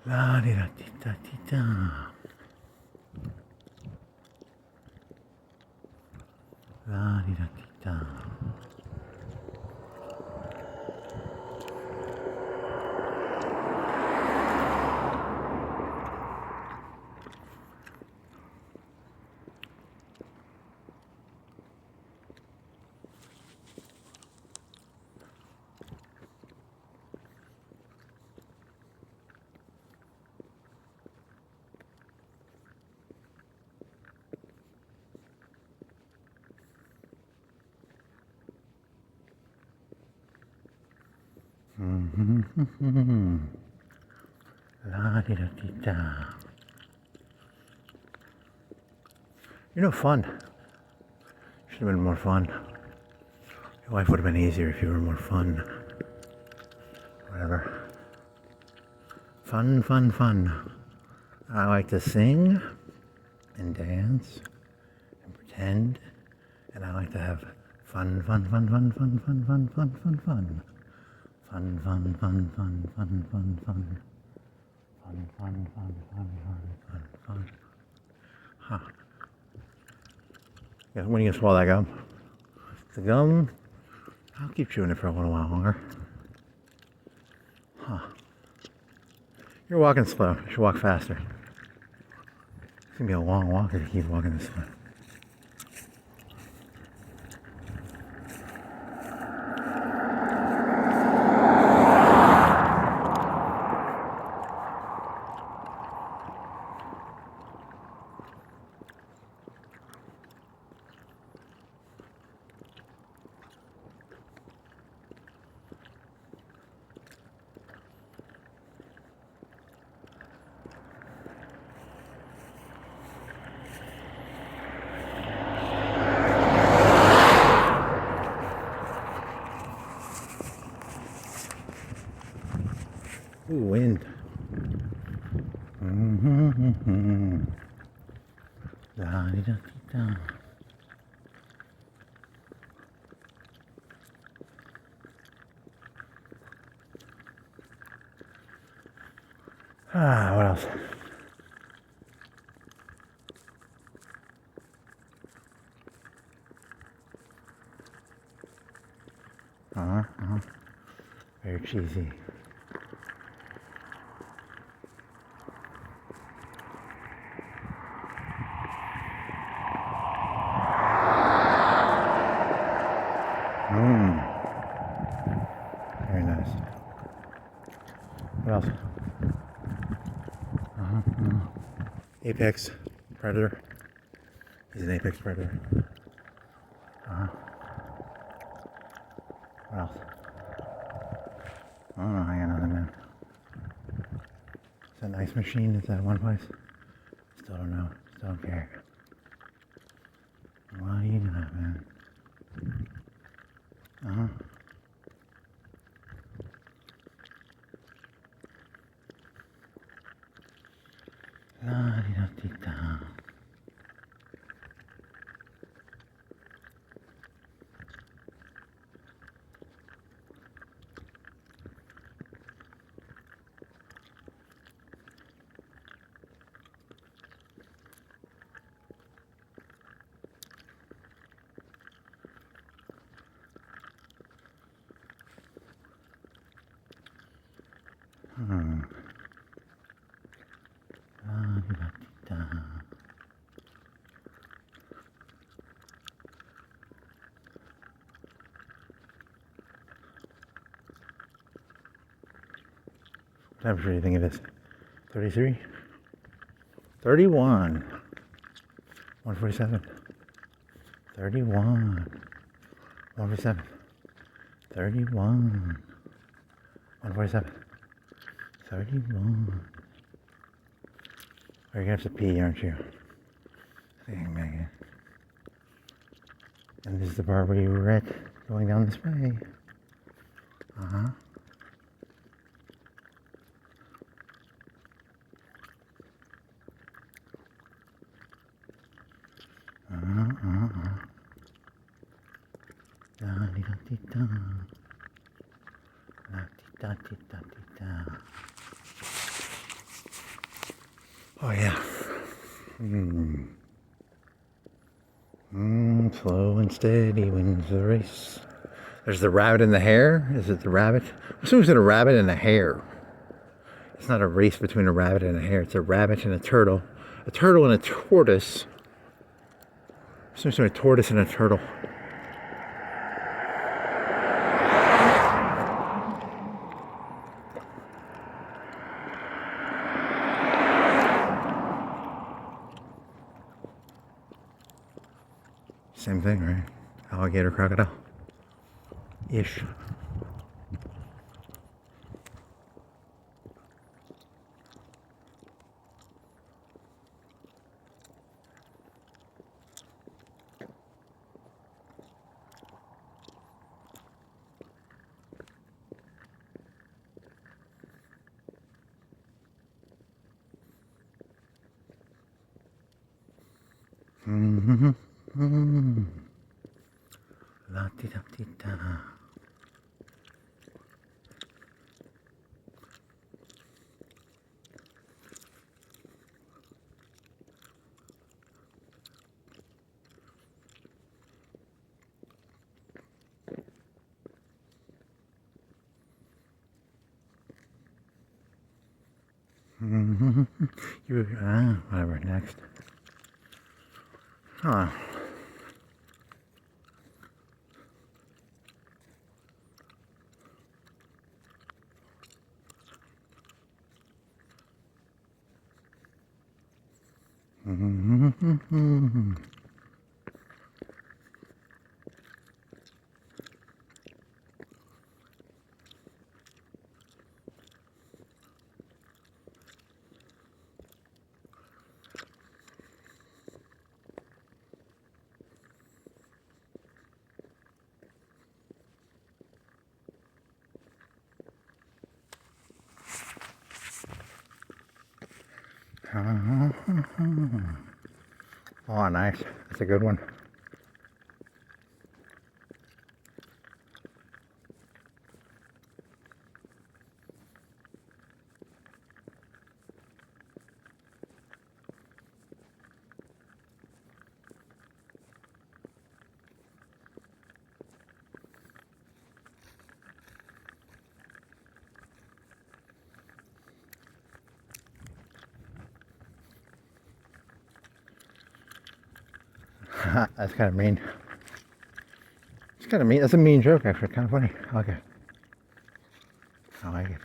La di da di da di da. La di da di da. La di da di da. You're no fun. Should have been more fun. Your life would have been easier if you were more fun. Whatever. Fun, fun, fun. I like to sing and dance and pretend, and I like to have fun, fun, fun, fun, fun, fun, fun, fun, fun, fun. Fun, fun, fun, fun, fun, fun, fun. Fun, fun, fun, fun, fun, fun, fun. Huh. Yeah, when are you gonna swallow that gum? The gum, I'll keep chewing it for a little while longer. Huh. You're walking slow. You should walk faster. It's gonna be a long walk if you keep walking this way. Ooh, wind. Da-dee-da-dee-da. What else? Very cheesy. Very nice. What else? Apex predator. He's an apex predator. What else? Oh, hang on a minute. Is that nice machine? Is that one place? Still don't know. Still don't care. What are you doing, man? La-di-da-di-da. La-di-da-di-da. What temperature do you think it is? 33? 31. 147. 31. 147. 31. 147. 31. You're gonna have to pee, aren't you? Dang, Megan. And this is the part where you regret going down this way. Da-dee-da-dee-da. Da-dee-da-dee-da-dee-da. Oh yeah. Slow and steady wins the race. There's the rabbit and the hare. Is it the rabbit? I assume it's a rabbit and a hare. It's not a race between a rabbit and a hare. It's a rabbit and a turtle. A turtle and a tortoise. I assume it's a tortoise and a turtle. Same thing, right? Alligator, crocodile. Ish. Mm-hmm. Mm-hmm. La-di-da-di-da. Mm-hmm. Whatever, next. Huh. Mm-hmm. Oh, nice. That's a good one. That's kind of mean. It's kind of mean. That's a mean joke, actually. Kind of funny. I like it. I like it.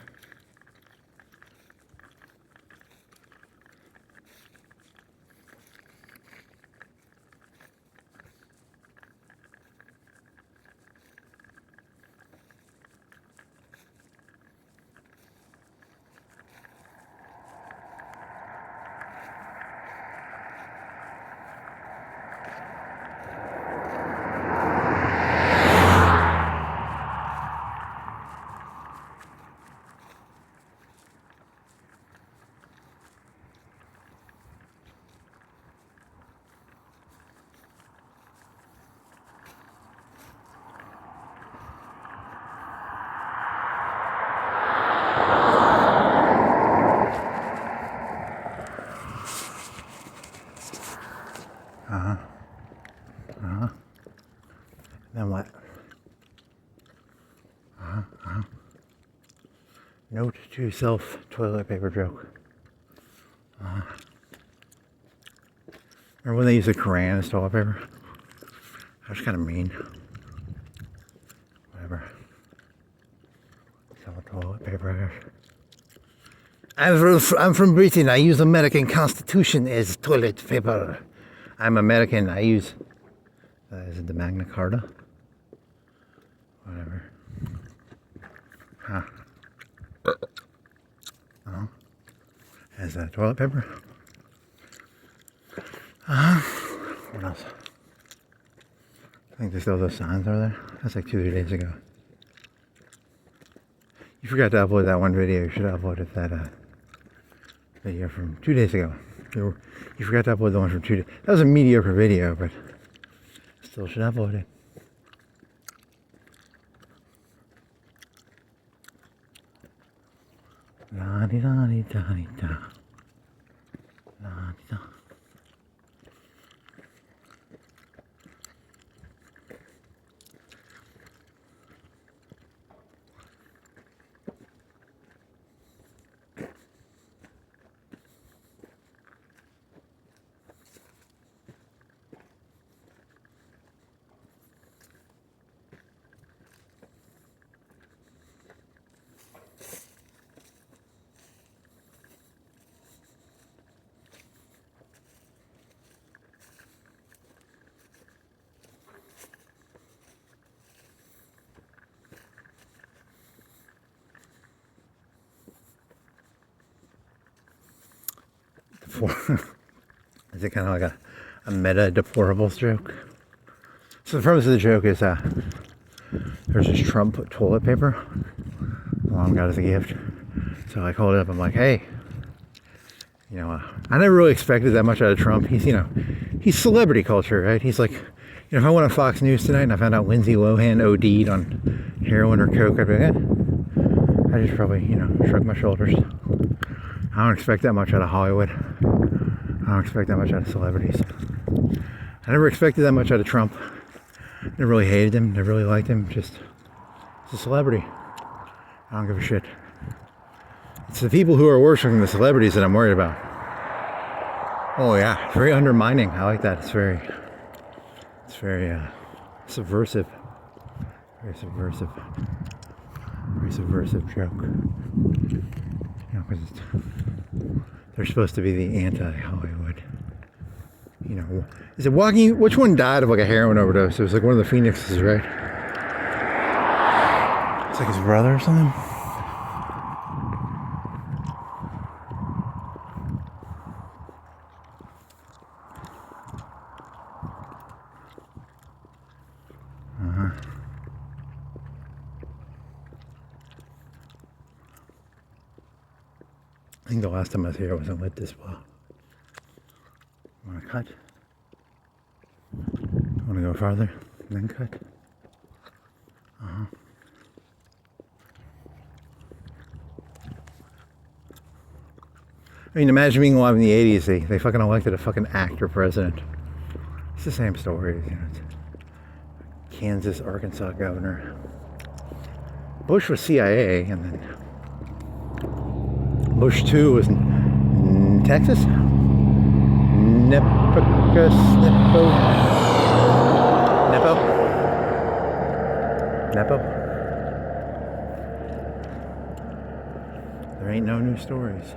Then what? Note to self, toilet paper joke. Remember when they used the Koran as toilet paper? That was kind of mean. Whatever. Sell toilet paper, I guess. I'm from Britain. I use American Constitution as toilet paper. I'm American. I use... is it the Magna Carta? Whatever. Huh. Oh. As toilet paper? What else? I think there's still those signs over there. That's like 2 or 3 days ago. You forgot to upload that one video. You should have uploaded that video from 2 days ago. You forgot to upload the one from 2 days. That was a mediocre video, but still should upload it. La di da di da di da. La di da. Is it kind of like a meta deplorables joke? So the premise of the joke is there's this Trump toilet paper Mom got as a gift. So I called it up. I'm like, hey, I never really expected that much out of Trump. He's celebrity culture, right? He's like, if I went on Fox News tonight and I found out Lindsay Lohan OD'd on heroin or coke, I'd be like, I just probably, shrug my shoulders. I don't expect that much out of Hollywood. I don't expect that much out of celebrities. I never expected that much out of Trump. Never really hated him, never really liked him. Just, he's a celebrity. I don't give a shit. It's the people who are worshiping the celebrities that I'm worried about. Oh yeah, very undermining. I like that. It's very subversive. Very subversive. Very subversive joke. Because they're supposed to be the anti-Hollywood. Is it Walking? Which one died of like a heroin overdose? It was like one of the Phoenixes, right? It's like his brother or something. I think the last time I was here, I wasn't lit this well. Want to cut? Want to go farther? Then cut? I mean, imagine being alive in the 80s. They fucking elected a fucking actor president. It's the same story. It's Kansas, Arkansas governor. Bush was CIA, and then Bush 2 was in Texas? Nepo? There ain't no new stories.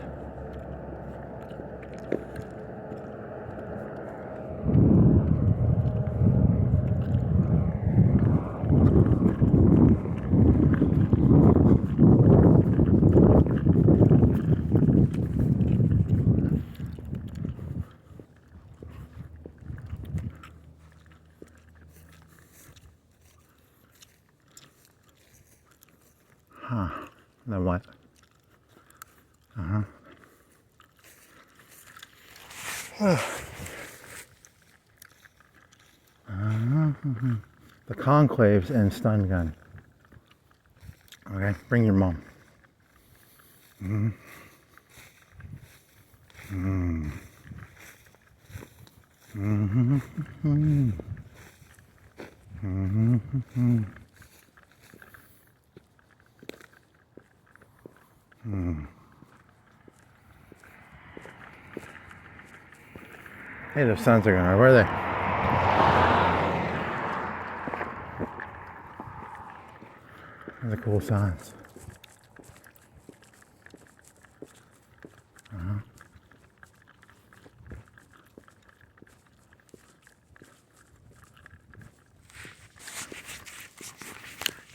Then what? The conclaves and stun gun. Okay, bring your mom. Hey, those suns are going. Where are they? Those are cool signs.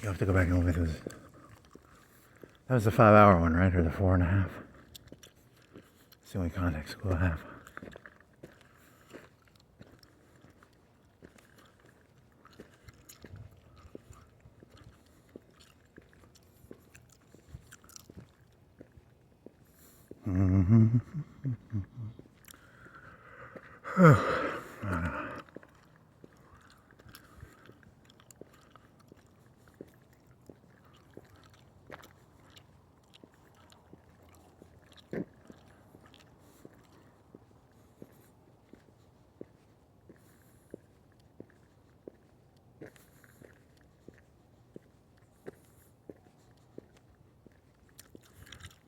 You have to go back and look at those. That was the 5-hour one, right? Or the 4.5? It's the only context we'll have.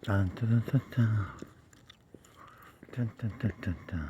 Dun, dun, dun, dun. Dun, dun, dun, dun, dun.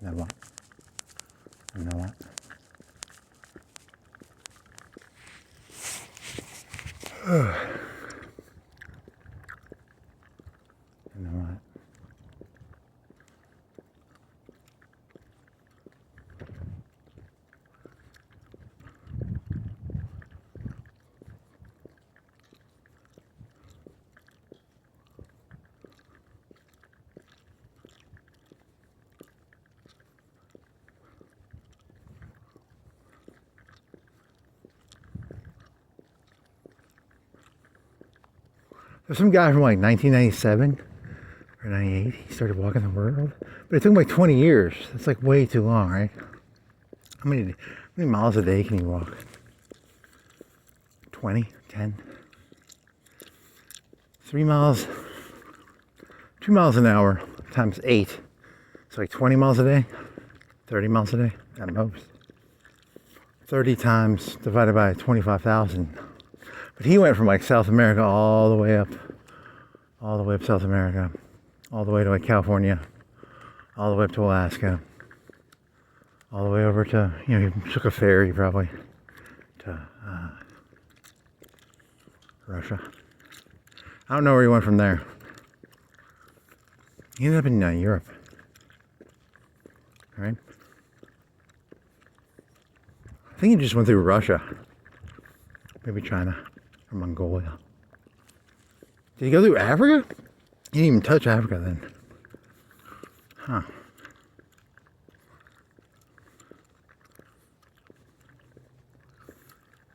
You know what? You know what? You know what? There's some guy from like 1997 or 98. He started walking the world, but it took him like 20 years. That's like way too long, right? How many miles a day can you walk? 20, 10, 3 miles, 2 miles an hour times 8. It's like 20 miles a day, 30 miles a day at most. 30 times divided by 25,000. But he went from like South America all the way up South America, all the way to like California, all the way up to Alaska, all the way over to, he took a ferry probably to Russia. I don't know where he went from there. He ended up in Europe, right? I think he just went through Russia, maybe China. Or Mongolia. Did he go through Africa? He didn't even touch Africa then. Huh.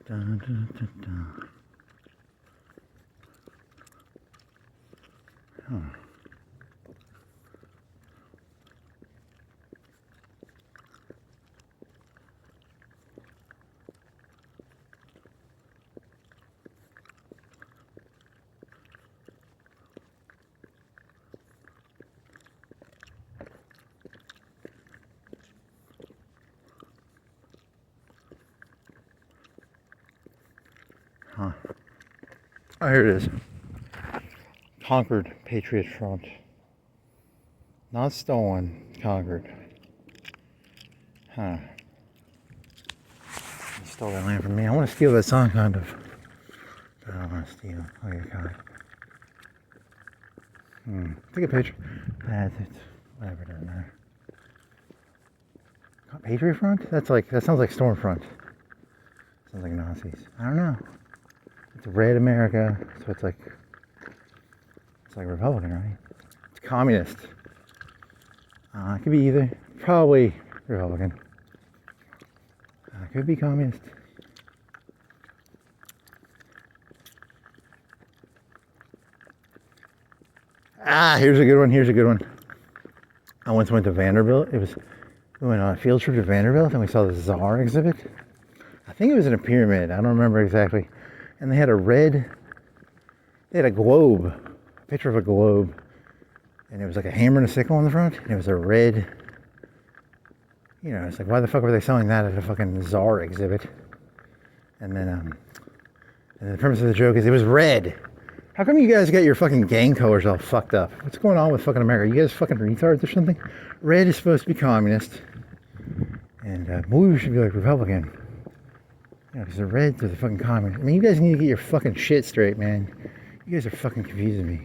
Dun, dun, dun, dun. Huh. Huh. Oh, here it is. Conquered Patriot Front. Not stolen, conquered. Huh. You stole that land from me. I want to steal that song, kind of. But I don't want to steal. Oh, you're kind. Take a picture. It's whatever, doesn't matter. Patriot Front? That sounds like Stormfront. Sounds like Nazis. I don't know. It's red America, so it's like Republican, right? It's communist. It could be either. Probably Republican. It could be communist. Here's a good one. I once went to Vanderbilt. We went on a field trip to Vanderbilt and we saw the Czar exhibit. I think it was in a pyramid. I don't remember exactly. And they had a globe, a picture of a globe. And it was like a hammer and a sickle on the front. And it was a red, it's like, why the fuck were they selling that at a fucking Czar exhibit? And then the premise of the joke is it was red. How come you guys got your fucking gang colors all fucked up? What's going on with fucking America? You guys fucking retards or something? Red is supposed to be communist. And blue should be like Republican. Because the reds are the fucking communists. I mean, you guys need to get your fucking shit straight, man. You guys are fucking confusing me.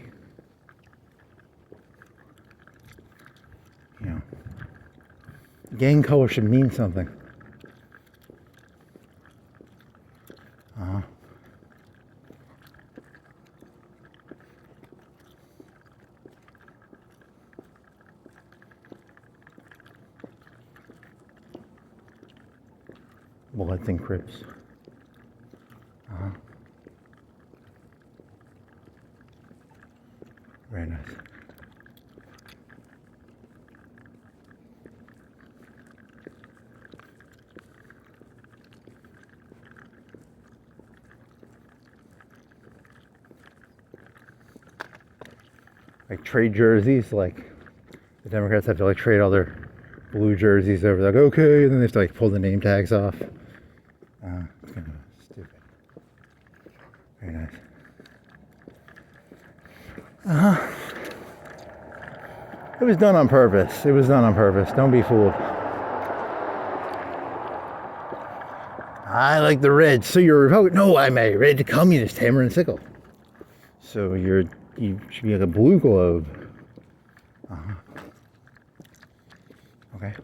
Gang color should mean something. Bloods and Crips. Very nice. Like trade jerseys, like the Democrats have to like trade all their blue jerseys over, like okay, and then they have to like pull the name tags off. It's kind of stupid. Very nice. It was done on purpose. It was done on purpose. Don't be fooled. I like the red. So you're Republican? No, I'm a red communist, hammer and sickle. So you should be like a blue globe. Okay.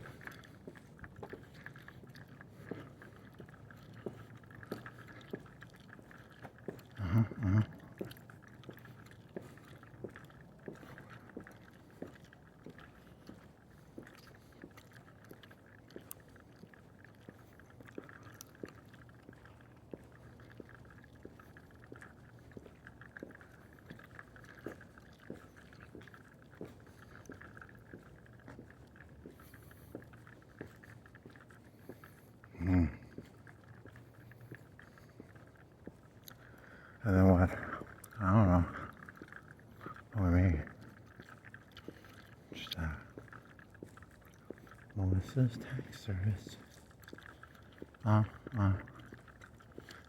And then what? I don't know. What me? Just Melissa's text service.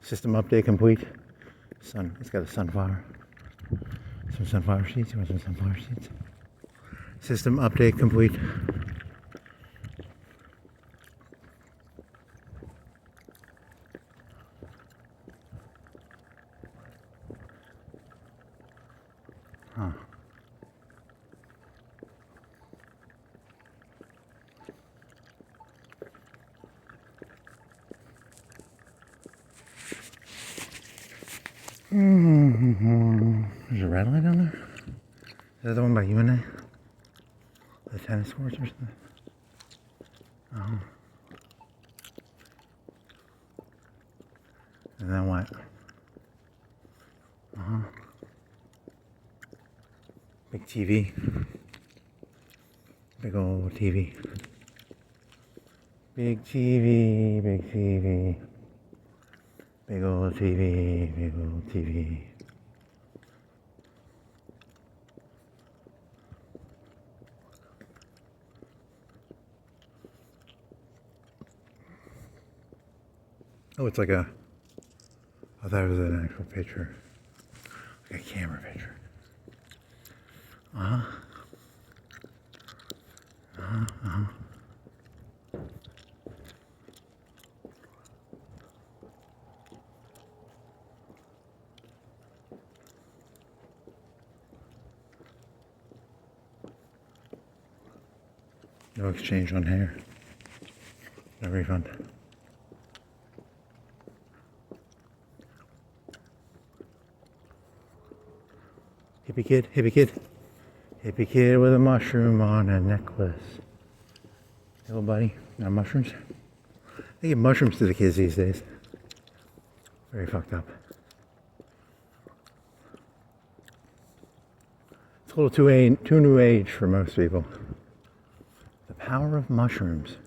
System update complete. It's got a sunflower. Some sunflower seeds. You want some sunflower seeds? System update complete. There's a red light down there? Is that the one by UNA? The tennis courts or something? And then what? Big TV. Big old TV. Big TV, big TV. Big old TV, big old TV. Oh, it's like I thought it was an actual picture. Like a camera picture. No exchange on hair. No refund. Hippie kid, hippie kid. Hippie kid with a mushroom on a necklace. Hey, little buddy, no mushrooms? They give mushrooms to the kids these days. Very fucked up. It's a little too new age for most people. The power of mushrooms.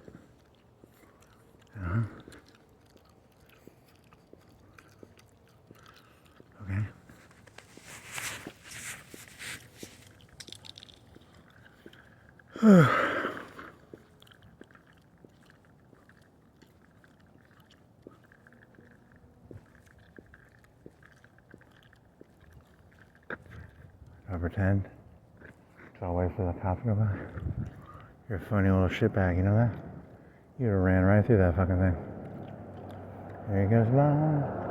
Okay. I'll pretend. So I'll wait for the cop to go by. You're a funny little shitbag, you know that? You'd have ran right through that fucking thing. There he goes by.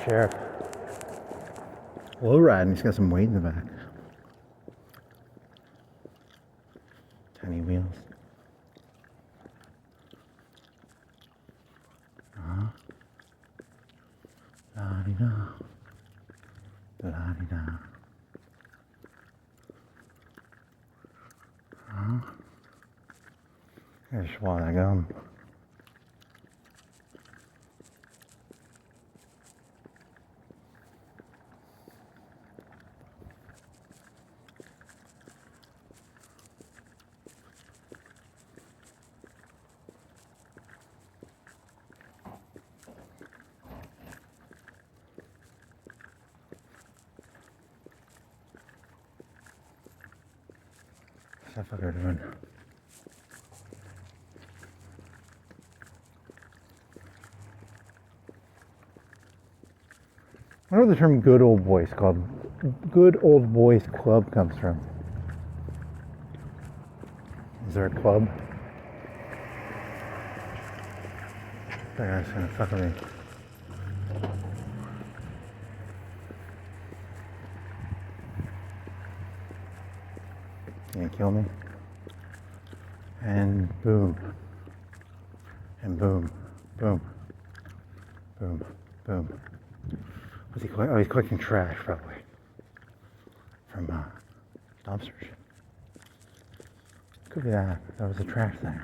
Sheriff. Low riding, he's got some weight in the back. Tiny wheels. La-di-da. La-di-da. There's swallow that gum. that fucker doing? I wonder where the term good old boys club comes from. Is there a club? That guy's gonna fuck with me. Gonna kill me. And boom. And boom. Boom. Boom. Boom. What's he collecting? Oh, he's collecting trash, probably. From dumpsters. Could be that. That was a trash thing.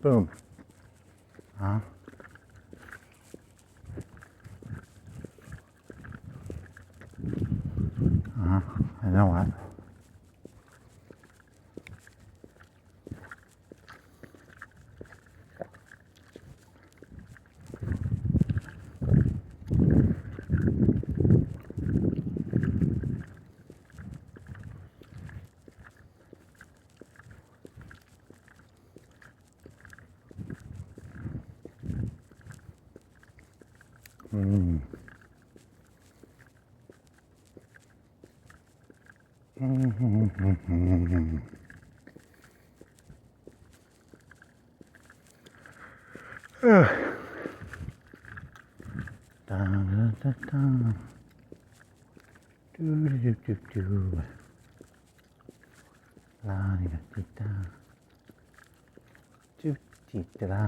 Boom. Huh? I know what. Da, da, da, da. Do, do, do, do. La, di, da, di, da. Do, di, da, da.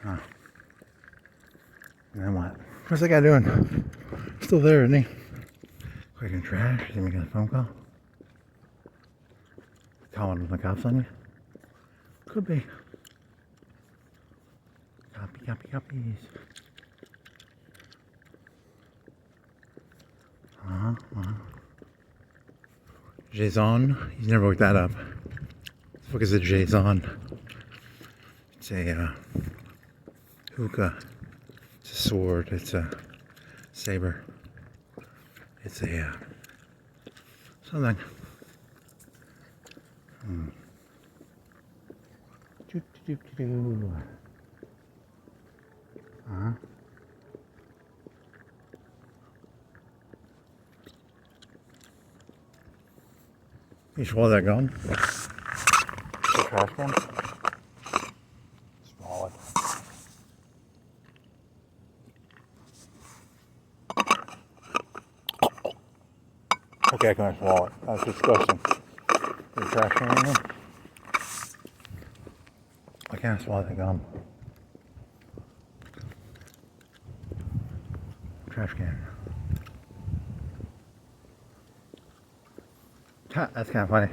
Huh. And then what? What's that guy doing? Still there, isn't he? Collecting trash? Is he making a phone call? Calling the cops on you? Could be. Copies. Jason? He's never looked that up. What the fuck is a Jason? It's a hookah. It's a sword. It's a saber. It's a something. You swallow that gum? The trash can? Swallow it. Okay, I can swallow it. That's disgusting. The trash can in here? I can't swallow that gum. Trash can. Ha, that's kind of funny.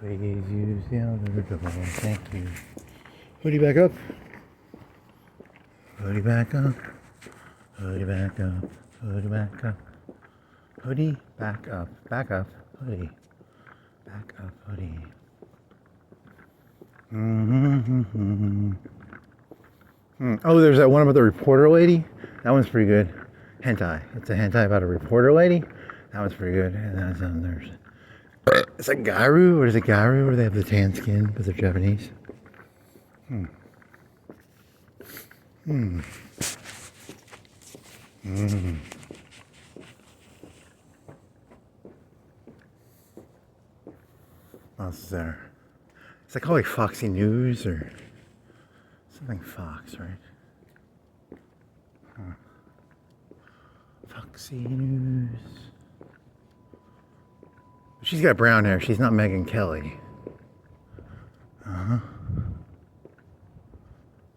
Please use the other door. Thank you. Hoodie back up. Hoodie back up. Hoodie back up. Hoodie back up. Hoodie back up. Back up. Hoodie. Back up. Hoodie. Oh, there's that one about the reporter lady. That one's pretty good. Hentai. It's a hentai about a reporter lady. That one's pretty good. And that's there's. It's like Garu, or is it Garu, where they have the tan skin, but they're Japanese. What else is there? Is that called like Foxy News or something Fox, right? Foxy News. She's got brown hair. She's not Megyn Kelly.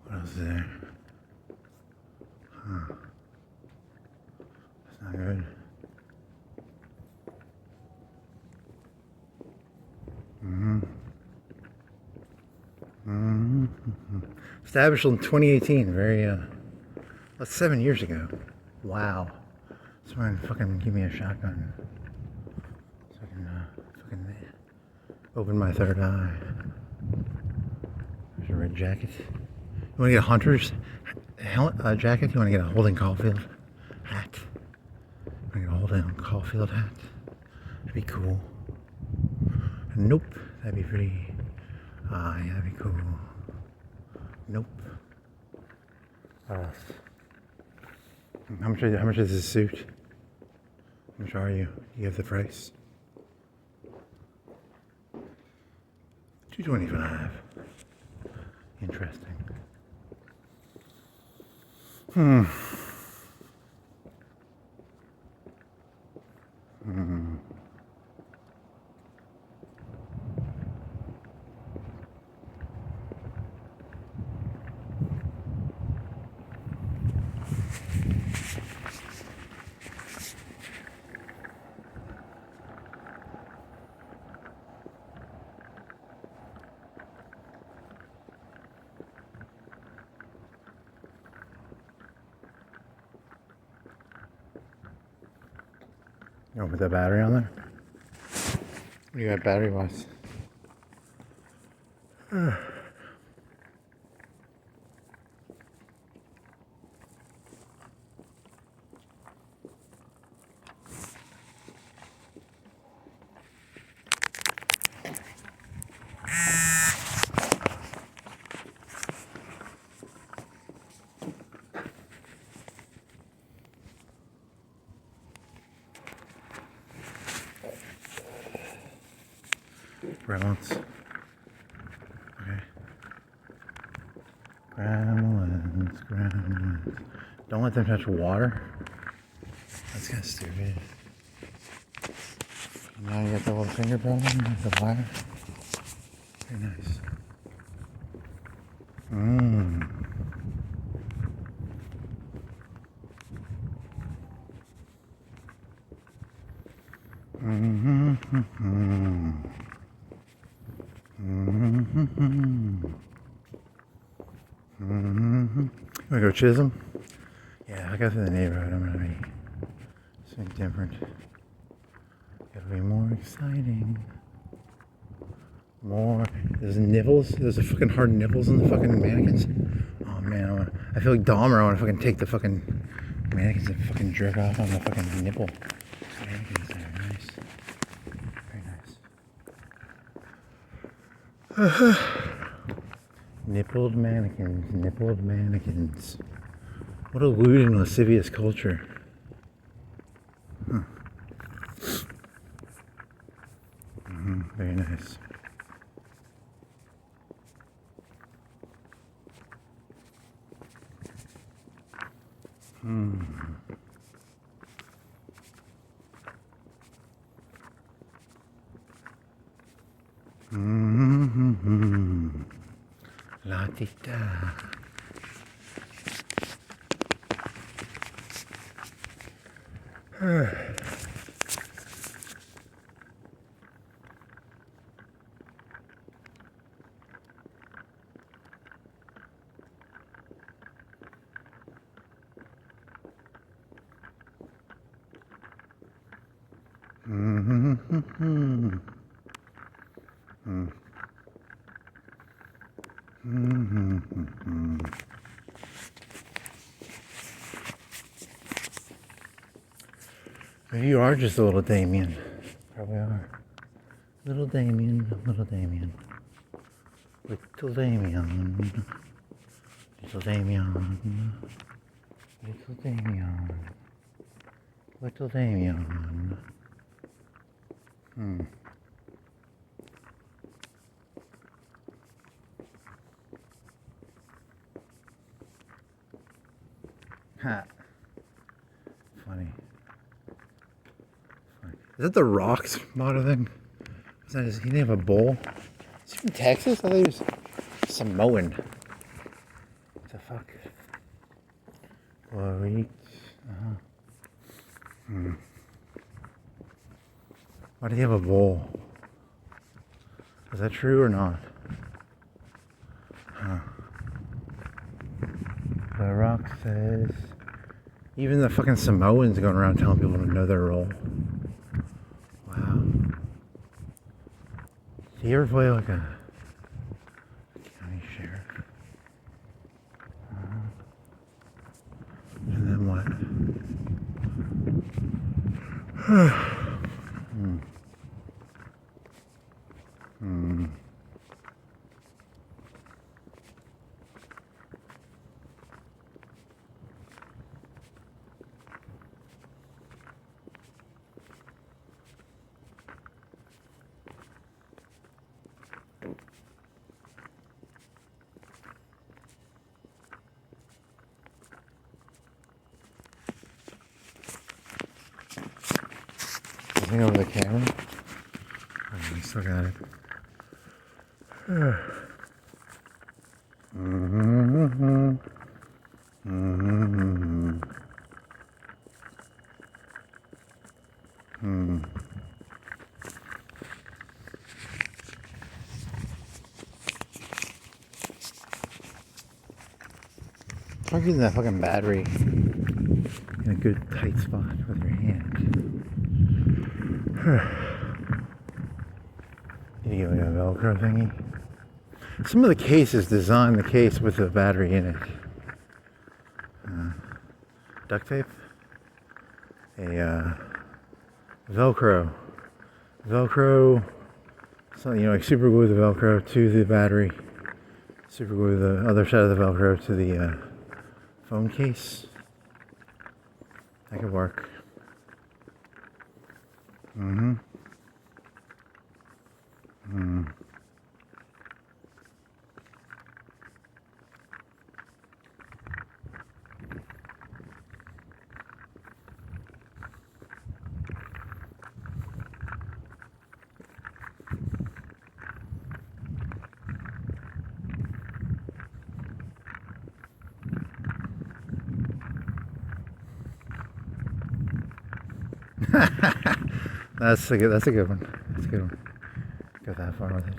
What else is there? That's not good. Established in 2018. Very, that's 7 years ago. Wow. Someone fucking give me a shotgun. So I can fucking open my third eye. There's a red jacket. You want to get a hunter's jacket? You want to get a Holden Caulfield hat? You want to get a Holden Caulfield hat? That'd be cool. Nope. That'd be pretty. Yeah, that'd be cool. Nope. How much is this suit? How much are you? You have the price? $225. Interesting. You want to put that battery on there? What do you got battery wise? Gremlins. Okay. Gremlins. Don't let them touch water. That's kind of stupid. Now you got the little finger problem with the wire. Very nice. Wanna go Chisholm? Yeah, I go through the neighborhood. I'm gonna be something different. It'll be more exciting. More. There's nipples. There's a fucking hard nipples in the fucking mannequins. Oh man, I feel like Dahmer. I wanna fucking take the fucking mannequins and fucking jerk off on the fucking nipple. Mannequins there, nice. Very nice. Nippled mannequins. What a lewd and lascivious culture. Very nice. La tita. Maybe you are just a little Damien. Probably are. Little Damien, little Damien. Little Damien. Little Damien. Little Damien. Little Damien. Ha. Funny. Is that the Rocks motto thing? Is that he didn't have a bowl? Is he from Texas? I thought he was Samoan. What the fuck? Glory. Why do you have a bowl? Is that true or not? The Rock says even the fucking Samoans going around telling people to know their role. Wow. Do you ever play like a county sheriff? And then what? Looking over the camera. Oh, I still got it. Try getting that fucking battery in a good tight spot with your hand. You get like a Velcro thingy. Some of the cases design the case with a battery in it. Duct tape. A Velcro. So, you know, like super glue the Velcro to the battery. Super glue the other side of the Velcro to the phone case. That could work. That's a good one. That's a good one. Go that far with it.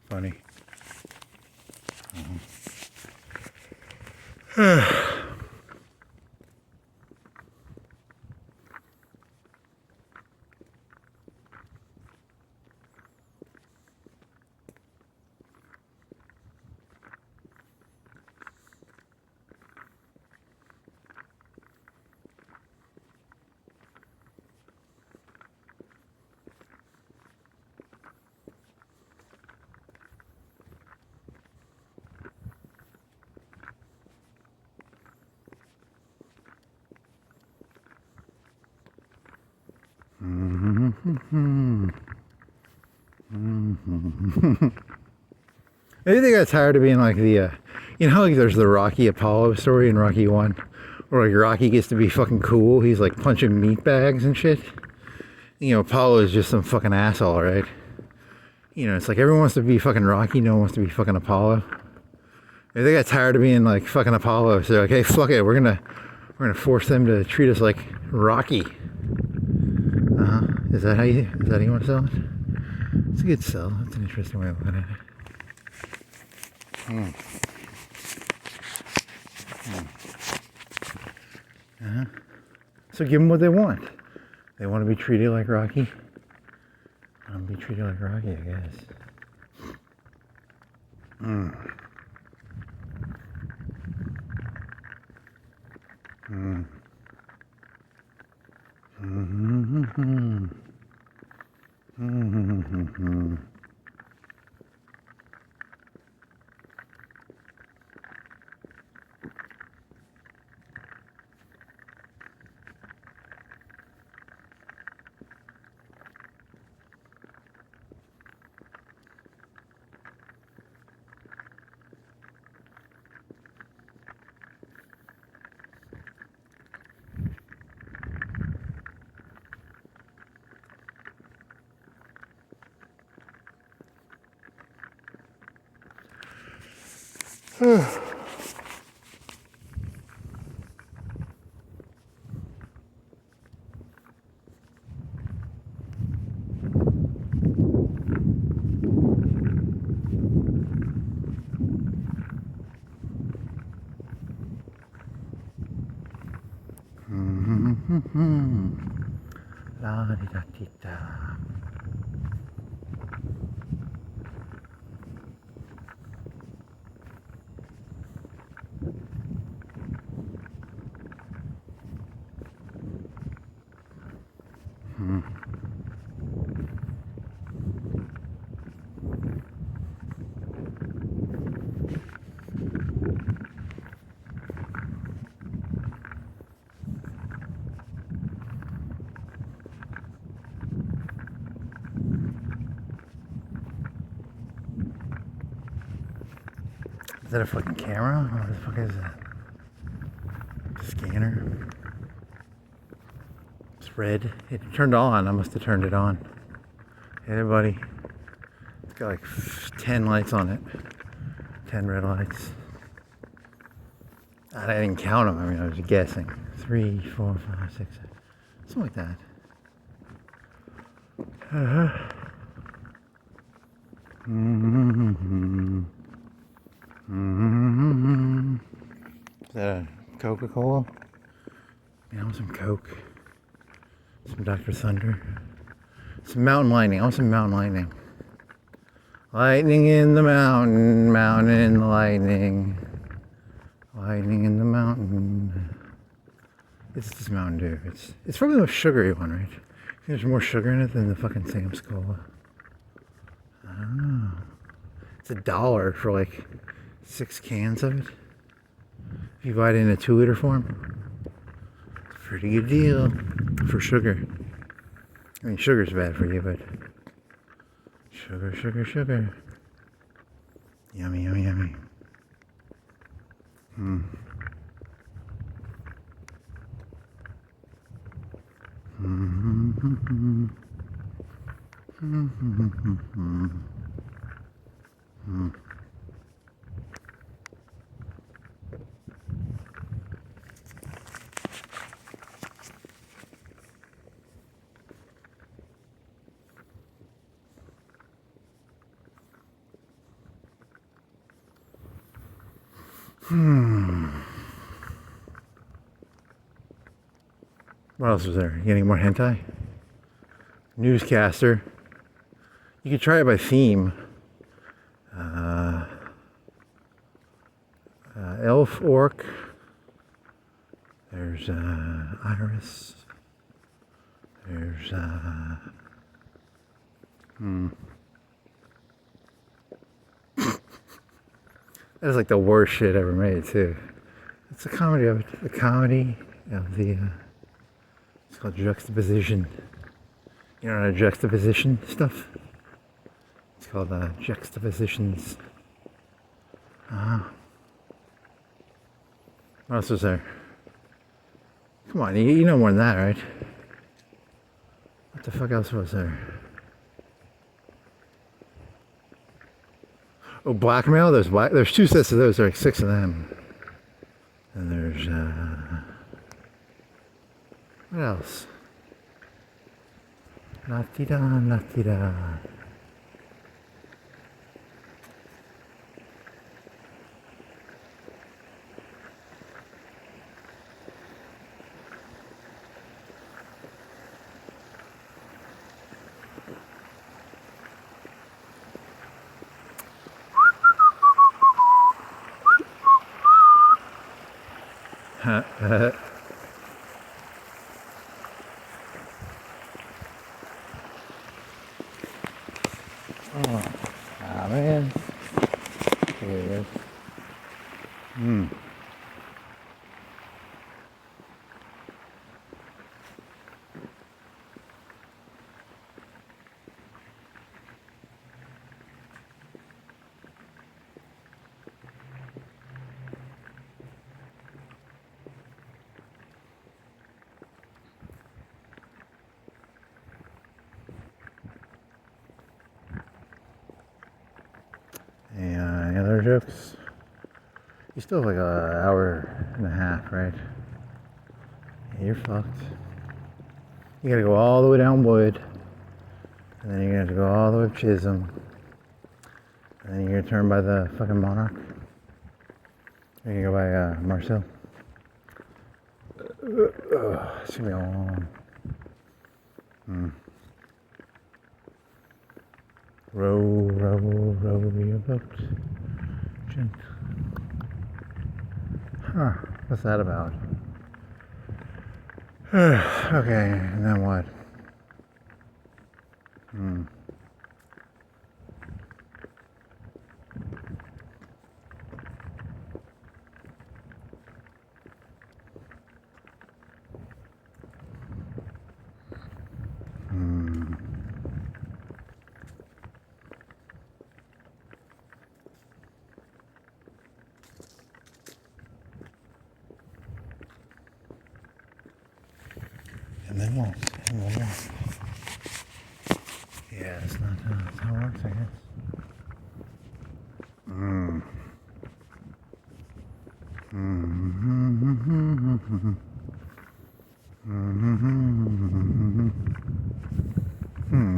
Funny. Maybe they got tired of being like the, you know, like there's the Rocky Apollo story in Rocky 1, where like Rocky gets to be fucking cool. He's like punching meat bags and shit. You know, Apollo is just some fucking asshole, right? You know, it's like everyone wants to be fucking Rocky, no one wants to be fucking Apollo. Maybe they got tired of being like fucking Apollo, so they're like, hey, fuck it, we're We're gonna force them to treat us like Rocky. Is that how you want to sell it? It's a good sell. That's an interesting way of looking at it. So give them what they want. They want to be treated like Rocky. I'll be treated like Rocky, I guess. La di da di da. Is that a fucking camera? What the fuck is that? Scanner. It's red. It turned on. I must have turned it on. Hey buddy. It's got like 10 lights on it. 10 red lights. I didn't count them. I mean, I was guessing. 3, 4, 5, 6, 7. Something like that. Is that a Coca-Cola? Yeah, I want some Coke. Some Dr. Thunder. Some mountain lightning. I want some mountain lightning. Lightning in the mountain, mountain in the lightning. Lightning in the mountain. It's this Mountain Dew. It's probably the most sugary one, right? There's more sugar in it than the fucking Sam's Cola. I don't know. It's $1 for like 6 cans of it. If you buy it in a 2-liter form, it's a pretty good deal for sugar. I mean, sugar's bad for you, but sugar, sugar, sugar. Yummy, yummy, yummy. What else was there? You any more hentai? Newscaster. You could try it by theme. Elf, orc. There's iris. There's That is like the worst shit ever made too. It's a comedy of it. The comedy of the it's called juxtaposition. You know, juxtaposition stuff? It's called juxtapositions. What else was there? Come on, you know more than that, right? What the fuck else was there? Oh, blackmail? There's 2 sets of those. There are like 6 of them. And there's What else? La-ti-da, la-ti-da. Ah, man. There it is. Any other jokes? You still have like an hour and a half, right? Yeah, you're fucked. You gotta go all the way down Wood, and then you're gonna have to go all the way up Chisholm, and then you're gonna turn by the fucking Monarch. You're gonna go by Marcel. It's gonna be long. Row, row, row your boat. Gently. Huh, what's that about? Okay, and then what? And then what? And then what? Yeah, that's not that's how it works, I guess.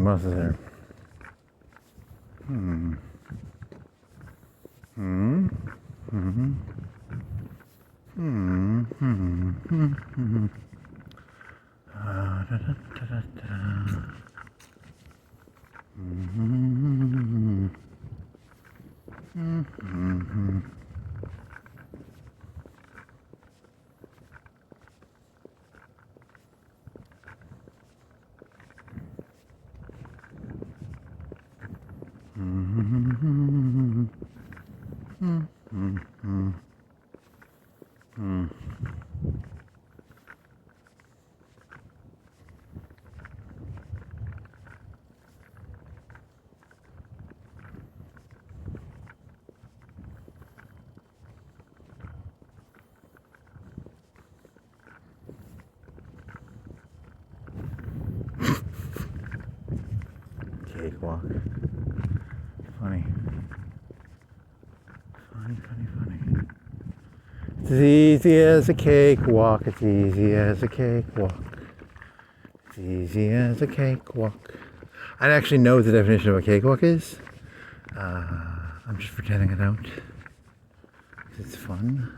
What else is there? Cakewalk. Funny. Funny. It's as easy as a cakewalk. It's easy as a cakewalk. It's easy as a cakewalk. I actually know what the definition of a cakewalk is. I'm just pretending I don't. It's fun.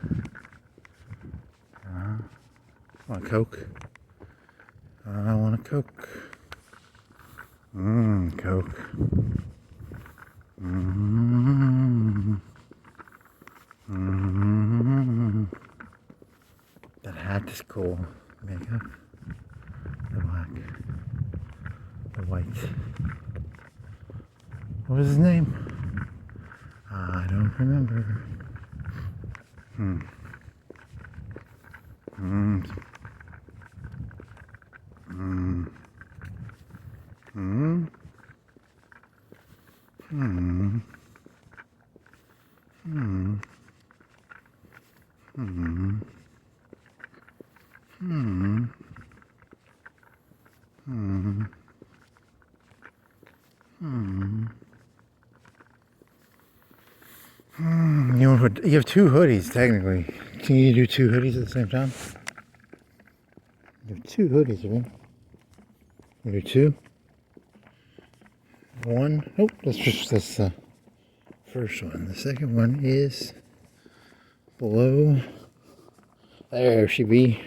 Want a Coke? I want a Coke. Coke. That hat is cool. Makeup. The black. The white. What was his name? I don't remember. You have two hoodies, technically. Can you do two hoodies at the same time? You have 2 hoodies, man. You do 2. 1. Nope, that's the first one. The second one is below. There she be.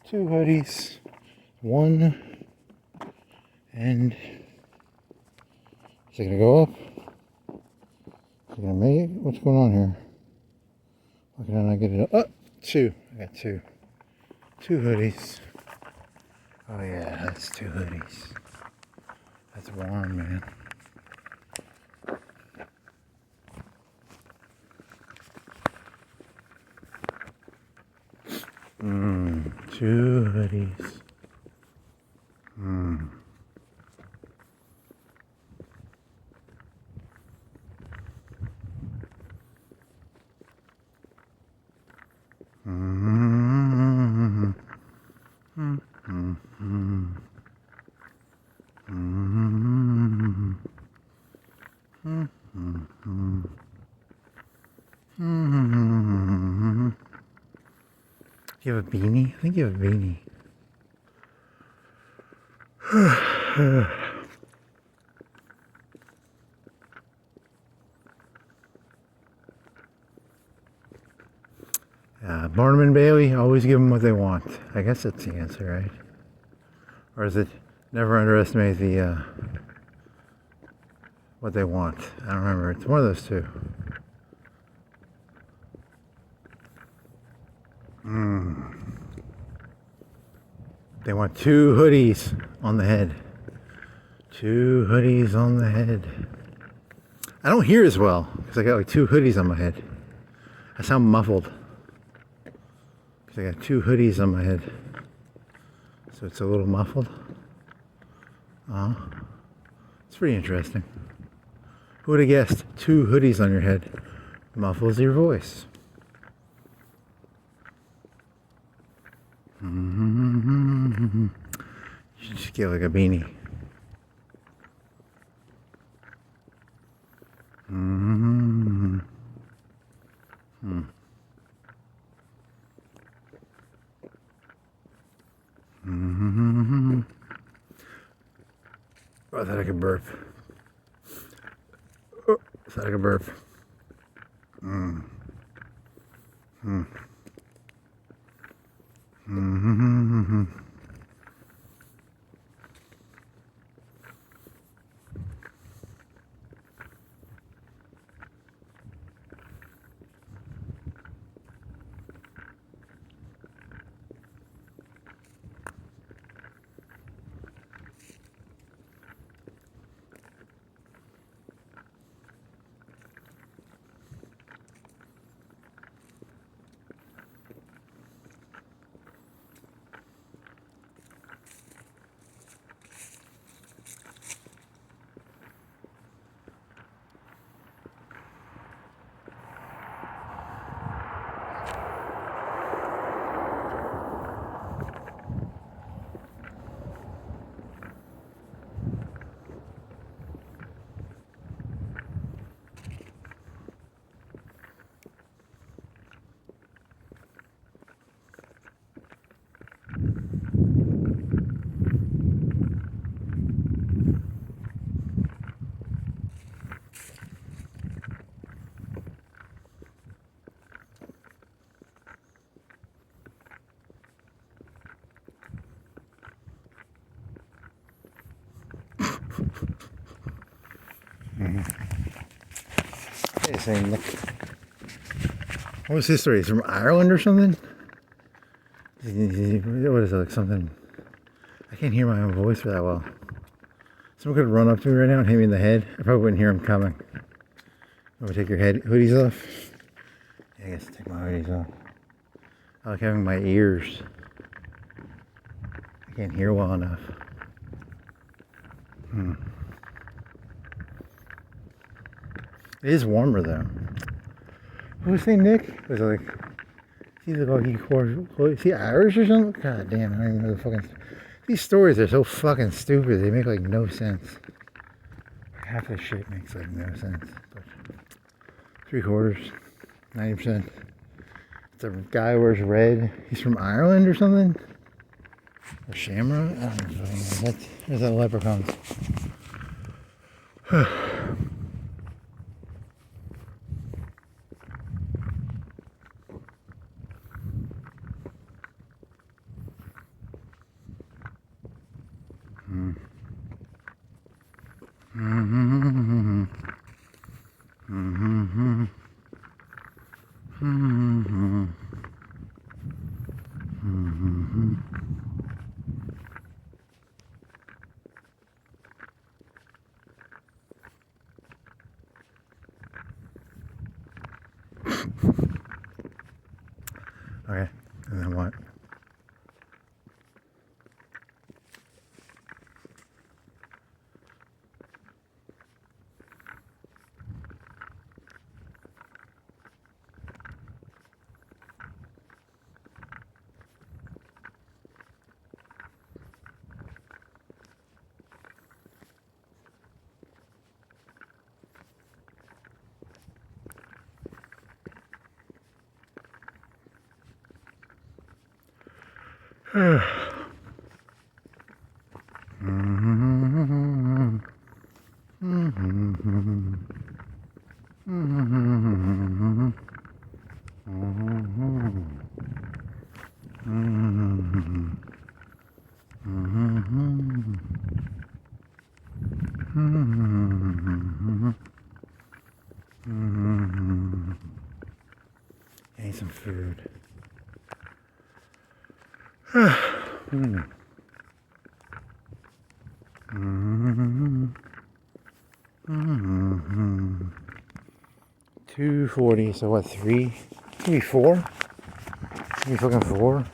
2 hoodies. 1. And is it gonna go up? Is it gonna make it? What's going on here? Why can I not get it up? Oh, 2. I got 2. 2 hoodies. Oh yeah, that's 2 hoodies. That's warm, man. Mmm, 2 hoodies. Mmm. Mm-hmm. Mm-hmm. Mm-hmm. Mm-hmm. Mm-hmm. Do you have a beanie? I think you have a beanie. Barnum and Bailey, always give them what they want. I guess that's the answer, right? Or is it never underestimate the what they want? I don't remember. It's one of those 2. They want 2 hoodies on the head. 2 hoodies on the head. I don't hear as well because I got like 2 hoodies on my head. I sound muffled because I got 2 hoodies on my head, so it's a little muffled. It's pretty interesting. Who would have guessed 2 hoodies on your head muffles your voice? You should just get like a beanie. Oh, I thought I could burp. Oh, I thought I could burp. Hey, saying Nick. What was his story? He's from Ireland or something? What is it, like something? I can't hear my own voice that well. Someone could run up to me right now and hit me in the head. I probably wouldn't hear him coming. I'm gonna take your hoodies off. Yeah, I guess take my hoodies off. I like having my ears. I can't hear well enough. It is warmer though. What was his name, Nick? Was it like, is he Irish or something? God damn, I don't even know the fucking. These stories are so fucking stupid. They make like no sense. Half the shit makes like no sense. But 3/4, 90%. It's a guy who wears red. He's from Ireland or something. Or Shamrock? I don't know. There's that leprechauns. Okay, and then what? I need some food. Mm. 240, so what, 3? Maybe 4? Maybe fucking 4?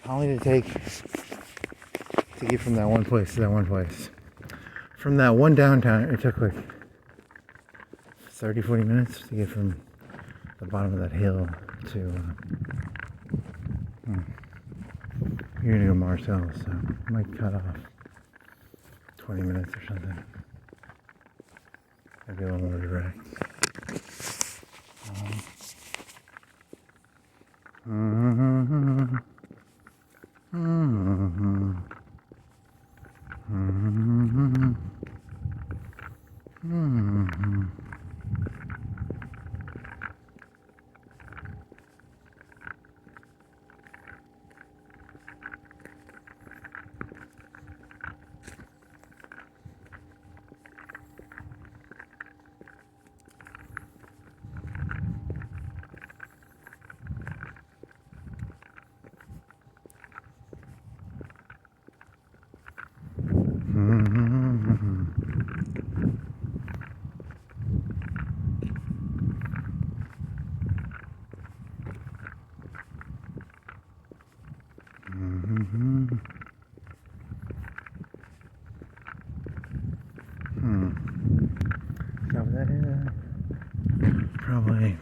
How long did it take to get from that one place to that one place? From that one downtown, it took like 30, 40 minutes to get from the bottom of that hill to... You're gonna go Monticello, so I might cut off 20 minutes or something. I'd be a little more direct. So that is probably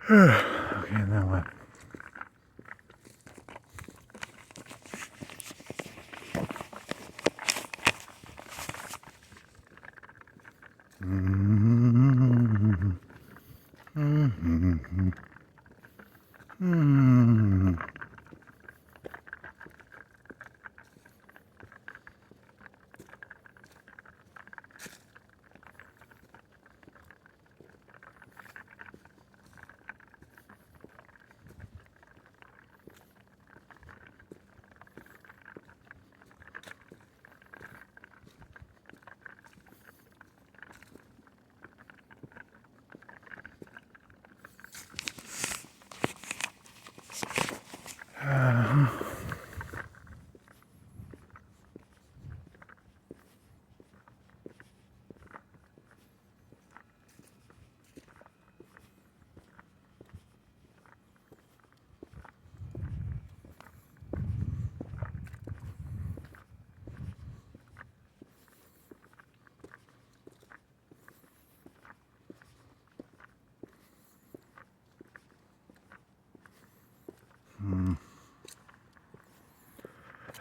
okay, now what?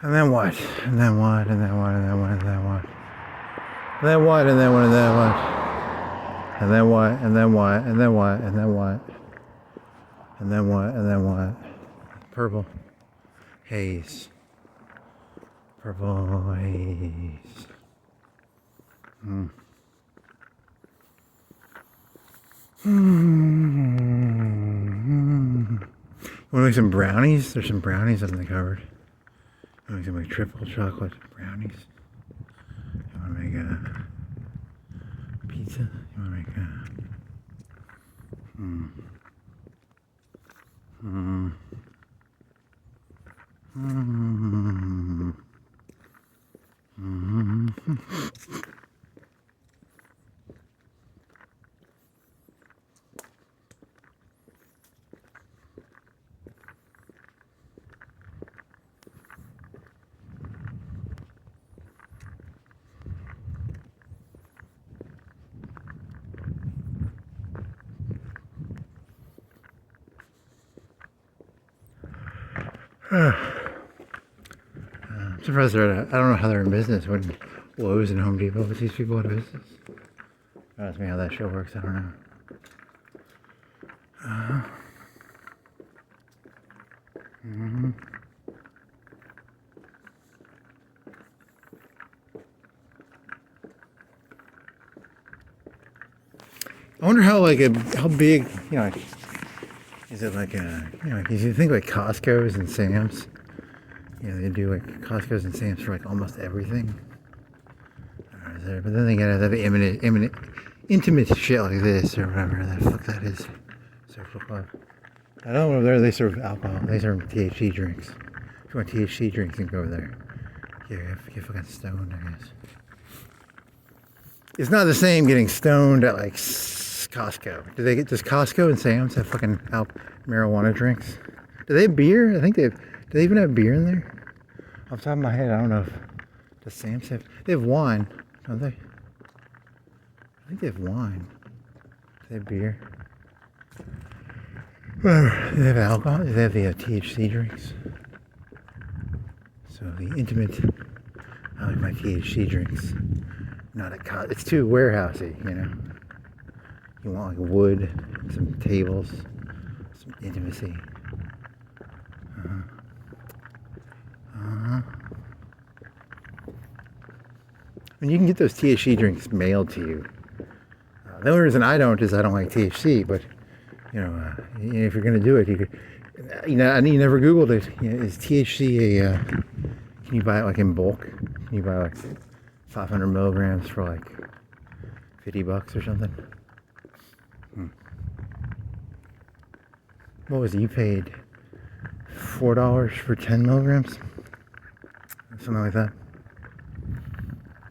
And then what? And then what? And then what? And then what? And then what? And then what? And then what? And then what? And then what? And then what? And then what? And then what? And then what? And then what? Purple haze. Purple haze. You want to make some brownies? There's some brownies in the cupboard. You want to make triple chocolate brownies? You want to make a pizza? You want to make a... I'm surprised they're I don't know how they're in business when Lowe's and Home Depot with these people in business. Ask me how that show works, I don't know. I wonder how how big, is it like if you think like Costco's and Sam's, they do like Costco's and Sam's for like almost everything. But then they gotta have intimate shit like this or whatever the fuck that is. Social club. I don't know there they serve alcohol. They serve THC drinks. If you want THC drinks, you can go over there. Get fucking stoned, I guess. It's not the same getting stoned at like Costco. Does Costco and Sam's have fucking marijuana drinks? Do they have beer? Do they even have beer in there? Off the top of my head, I don't know if does Sam's have. They have wine, don't they? I think they have wine. Do they have beer? Whatever. Do they have alcohol? Do they have the THC drinks? So the intimate. I like my THC drinks. Not at Costco. It's too warehousey, You want like wood, some tables, some intimacy. And you can get those THC drinks mailed to you. The only reason I don't is I don't like THC, but if you're gonna do it, you could. And you never Googled it. Is THC can you buy it like in bulk? Can you buy like 500 milligrams for like $50 or something? What was it? You paid $4 for 10 milligrams? Something like that.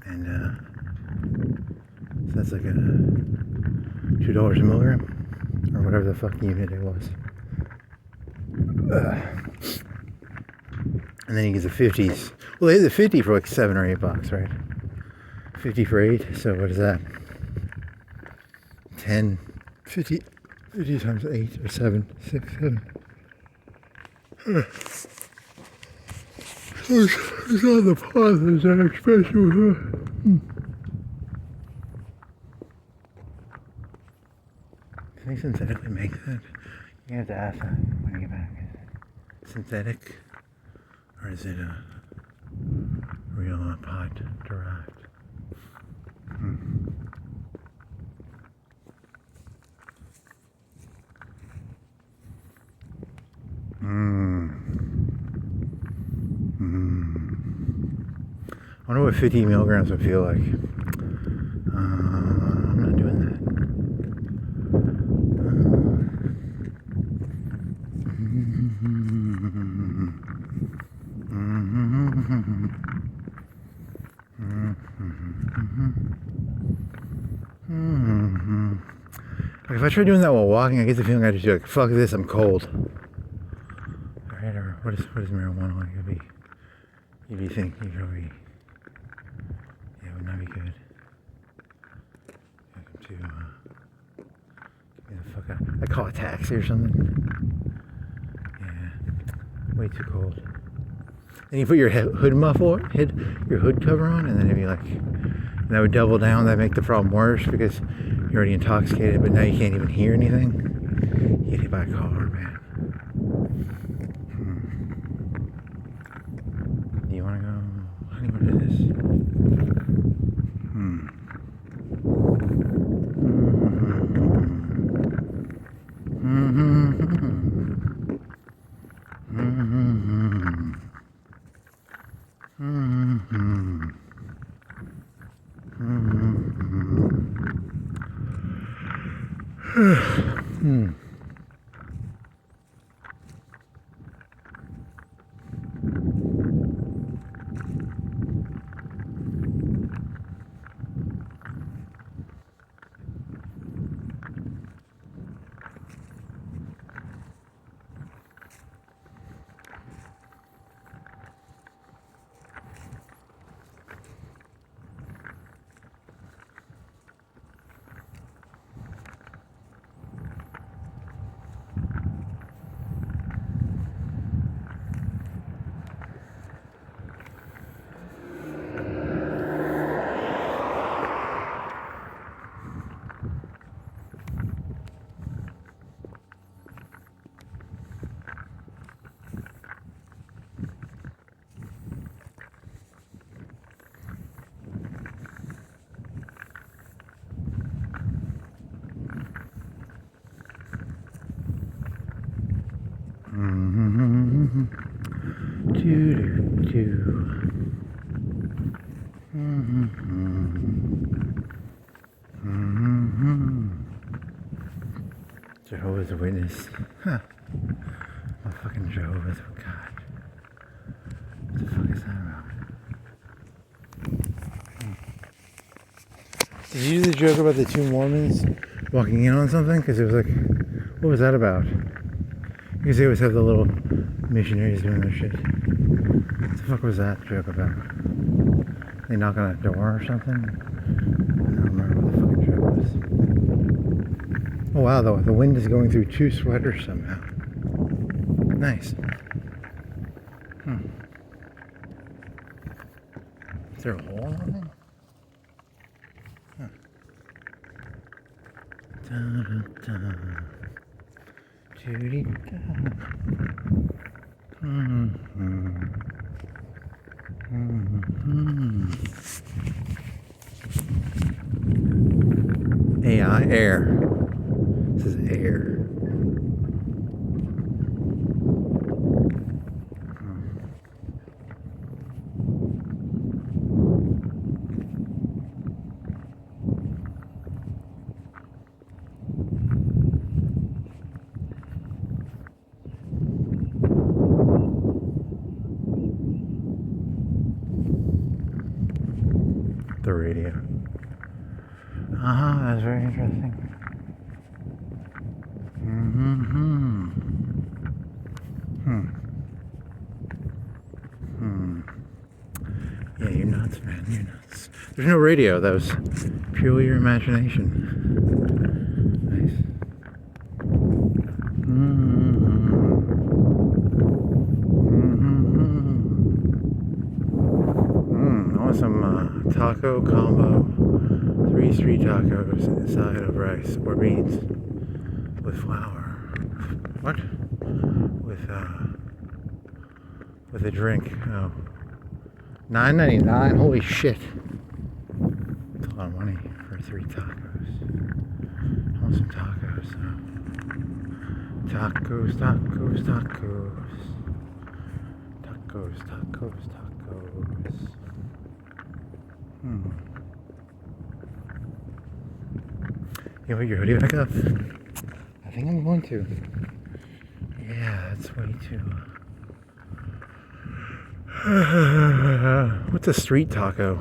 And so that's like $2 a milligram, or whatever the fucking unit it was. And then you get the 50s. Well, they had the 50 for like $7 or $8, right? 50 for 8. So what is that? 10, 50 times 8 or 7, 6, 7. It's not the pauses that are special. Can they synthetically make that? You have to ask that when you get back. Is it synthetic? Or is it real pod derived? I wonder what 50 milligrams would feel like. I'm not doing that. Like if I try doing that while walking, I get the feeling I just be like, fuck this, I'm cold. Alright, or what is marijuana like? It'd be, you'd be thinking, you'd be, yeah, it would not be good. Welcome to, get me the fuck out. I call a taxi or something. Yeah, way too cold. Then you put your hood your hood cover on, and then it'd be like, and that would double down. That'd make the problem worse because you're already intoxicated, but now you can't even hear anything. You get hit by a car, man. Do you want to go? How do you want to do this? Jehovah's Witness. Huh. Oh, fucking Jehovah's. Oh, God. What the fuck is that about? Did you do the joke about the two Mormons walking in on something? Because it was like, what was that about? Because they always have the little missionaries doing their shit. What the fuck was that joke about? They knock on a door or something? I don't remember what the fucking joke was. Oh wow, the wind is going through two sweaters somehow. Nice. Is there a hole in it? Huh. Da-da-da. Doo-dee-da. AI air. This is air. The radio. That's very interesting. Yeah, you're nuts, man. You're nuts. There's no radio. That was purely your imagination. Nice. I want some taco combo. 3 street tacos inside of rice or beans with flour. What? With a drink. Oh. $9.99. Holy shit. That's a lot of money for 3 tacos. I want some tacos. Tacos. You put your hoodie back up? I think I'm going to. Yeah, that's way too. What's a street taco?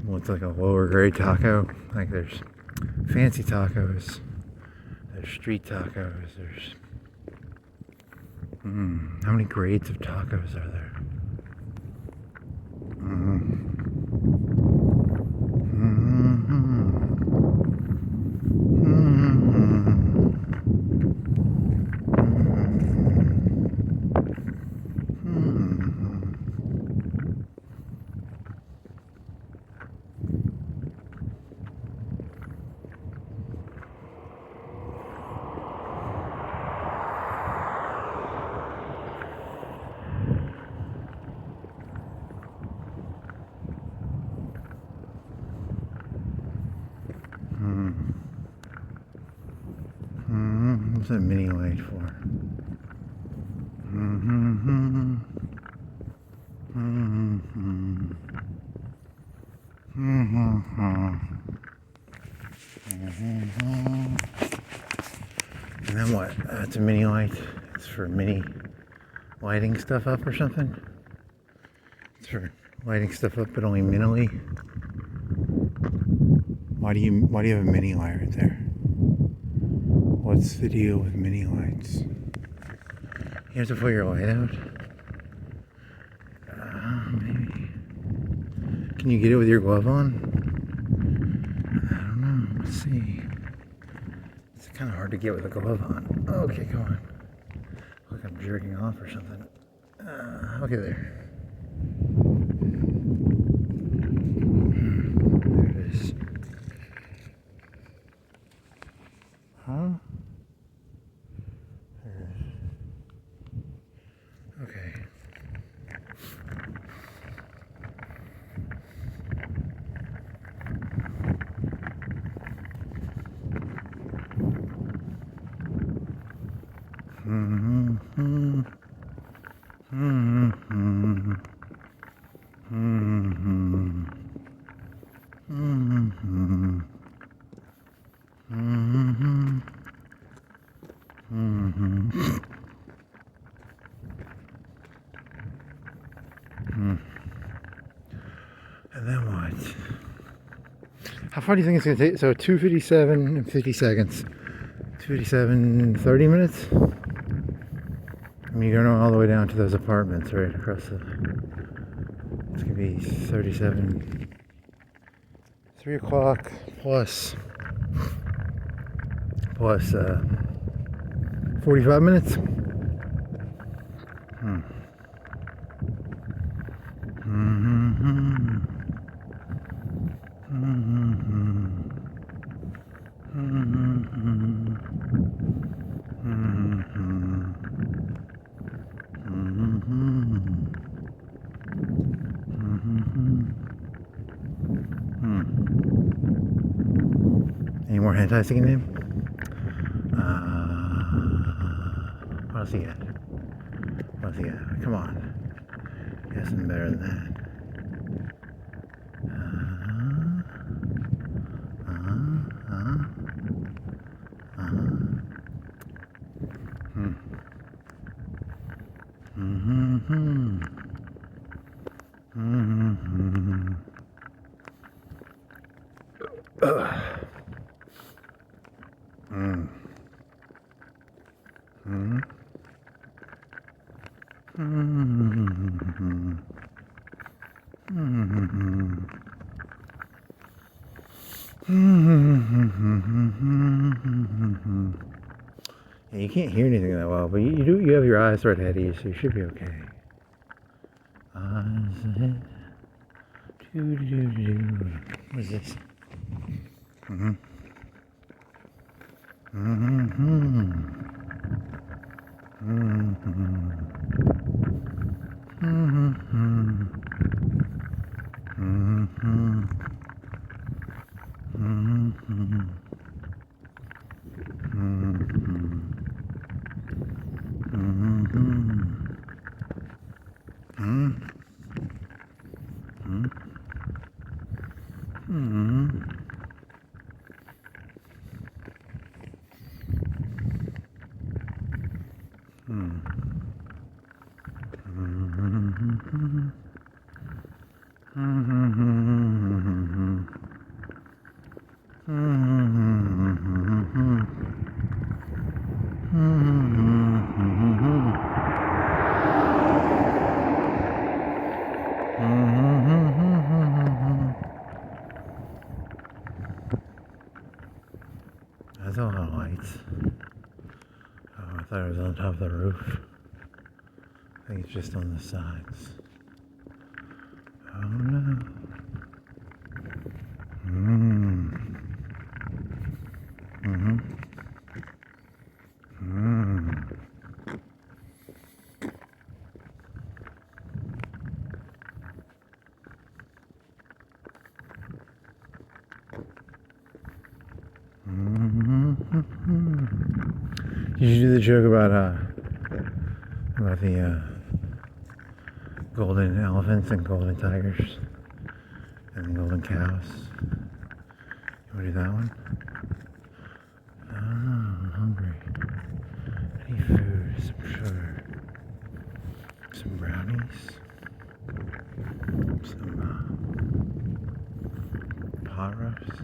Well, it's like a lower grade taco. Like there's fancy tacos. There's street tacos. There's how many grades of tacos are there? What's that mini light for? And then what? It's a mini light. It's for mini lighting stuff up or something. It's for lighting stuff up, but only minimally. Why do you have a mini light right there? What's the deal with mini lights? You have to put your light out? Maybe. Can you get it with your glove on? I don't know. Let's see. It's kind of hard to get with a glove on. Okay, come on. Look, I'm jerking off or something. Okay, there. There it is. Huh? There it is. Okay. And then what? How far do you think it's going to take? So 2:57 and 50 seconds. 2:57, 30 minutes? I mean, you're going all the way down to those apartments right across the... It's going to be 37. 3 o'clock plus 45 minutes? Any more hentai singing name? What else you got? What else you got? Come on. You got something better than that. Yeah, you can't hear anything that well, but you have your eyes right ahead of you, so you should be okay. Eyes ahead. What is this? thought it was on top of the roof. I think it's just on the sides. Oh no. Did you do the joke about the golden elephants and golden tigers and the golden cows? You want to do that one? Oh, I'm hungry. I need food, some sugar, some brownies, some pot roast.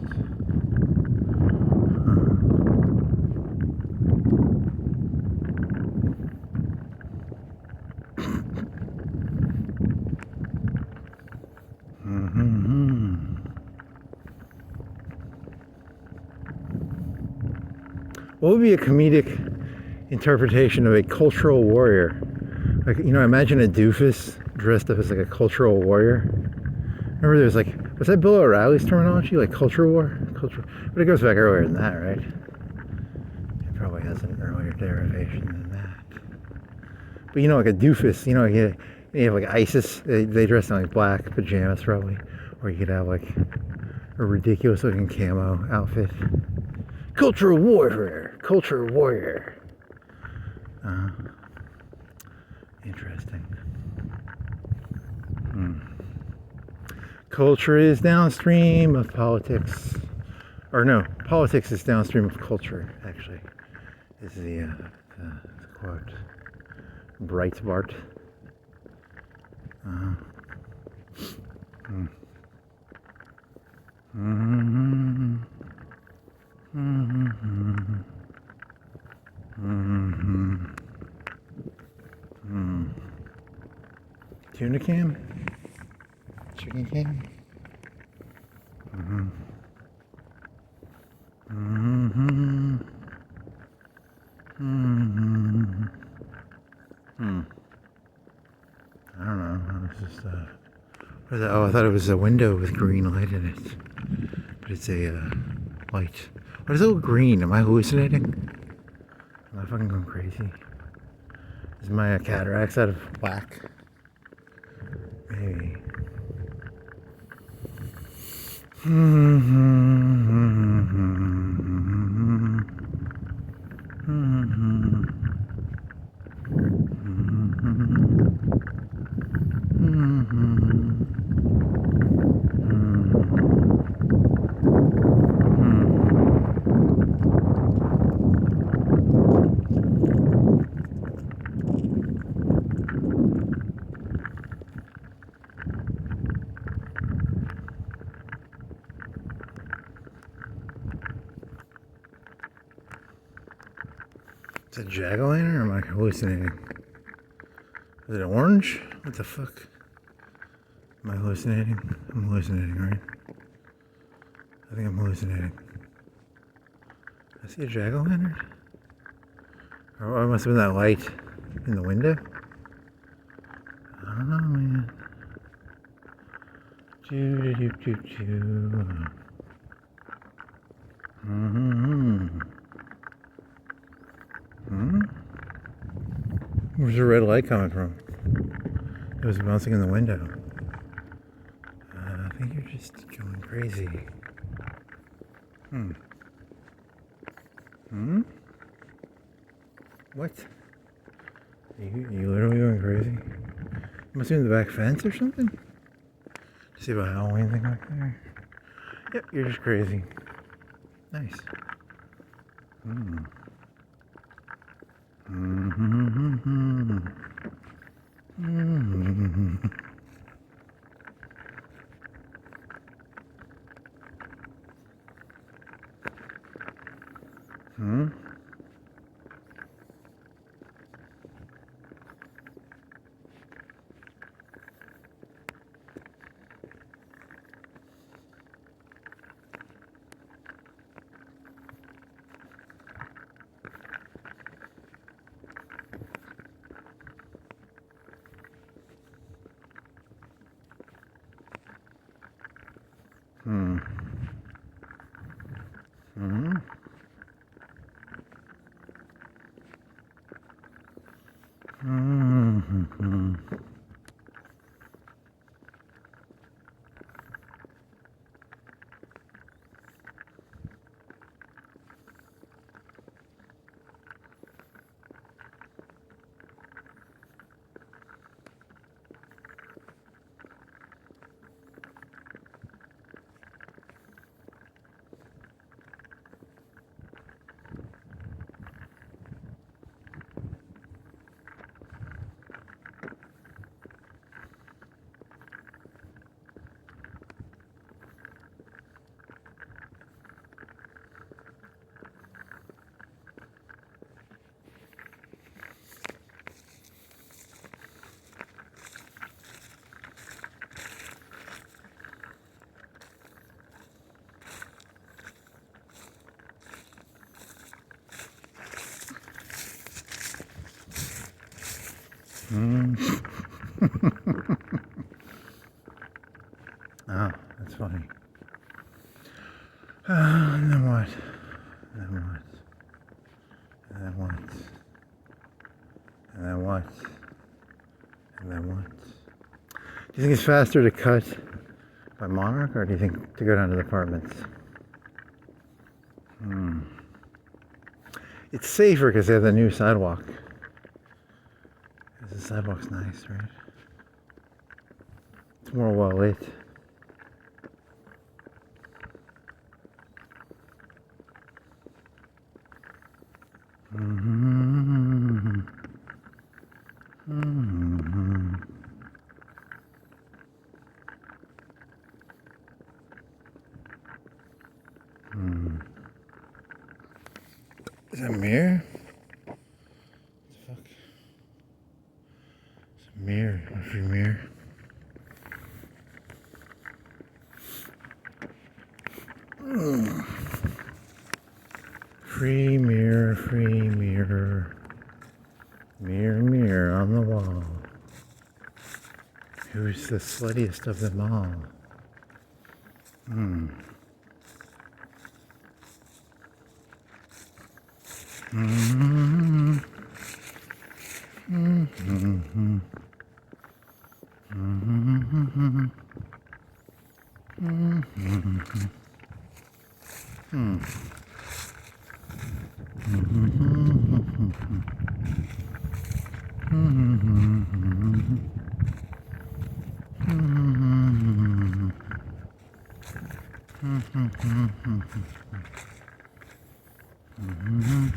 What would be a comedic interpretation of a cultural warrior? Like, imagine a doofus dressed up as like a cultural warrior. Remember there's like, was that Bill O'Reilly's terminology? Like culture war? Culture, but it goes back earlier than that, right? It probably has an earlier derivation than that. But like a doofus, you have like ISIS, they dress in like black pajamas probably. Or you could have like a ridiculous looking camo outfit. Cultural warrior. Cultural warrior. Interesting. Culture is downstream of politics. Or no, politics is downstream of culture, actually. This is the quote. Breitbart. Tuna can? Chicken can? I don't know. It's just oh, I thought it was a window with green light in it. But it's a light. What is it all green? Am I hallucinating? Am I fucking going crazy? Is my cataracts out of whack? Maybe. Is it jack-o'-lantern or am I hallucinating? Is it orange? What the fuck? Am I hallucinating? I'm hallucinating, right? I think I'm hallucinating. I see a jack-o'-lantern? Or it must have been that light in the window? I don't know, man. Where's the red light coming from? It was bouncing in the window. I think you're just going crazy. What? Are you literally going crazy? You must be in the back fence or something? See about Halloween thing back there? Yep, you're just crazy. Nice. Hmm. Hmm. Hmm. Oh, that's funny. And then what? And then what? And then what? And then what? And then what? Do you think it's faster to cut by Monarch, or do you think to go down to the apartments? It's safer because they have the new sidewalk. The sidewalk's nice, right? It's more well lit. Mm-hmm. Mm-hmm. Mm. Is that a mirror? What the fuck? It's a mirror. A free mirror. Free mirror, free mirror. Mirror, mirror on the wall. Who's the sluttiest of them all? Hmm. Mm-hmm. Mm-hmm. Mm-hmm. Mm-hmm.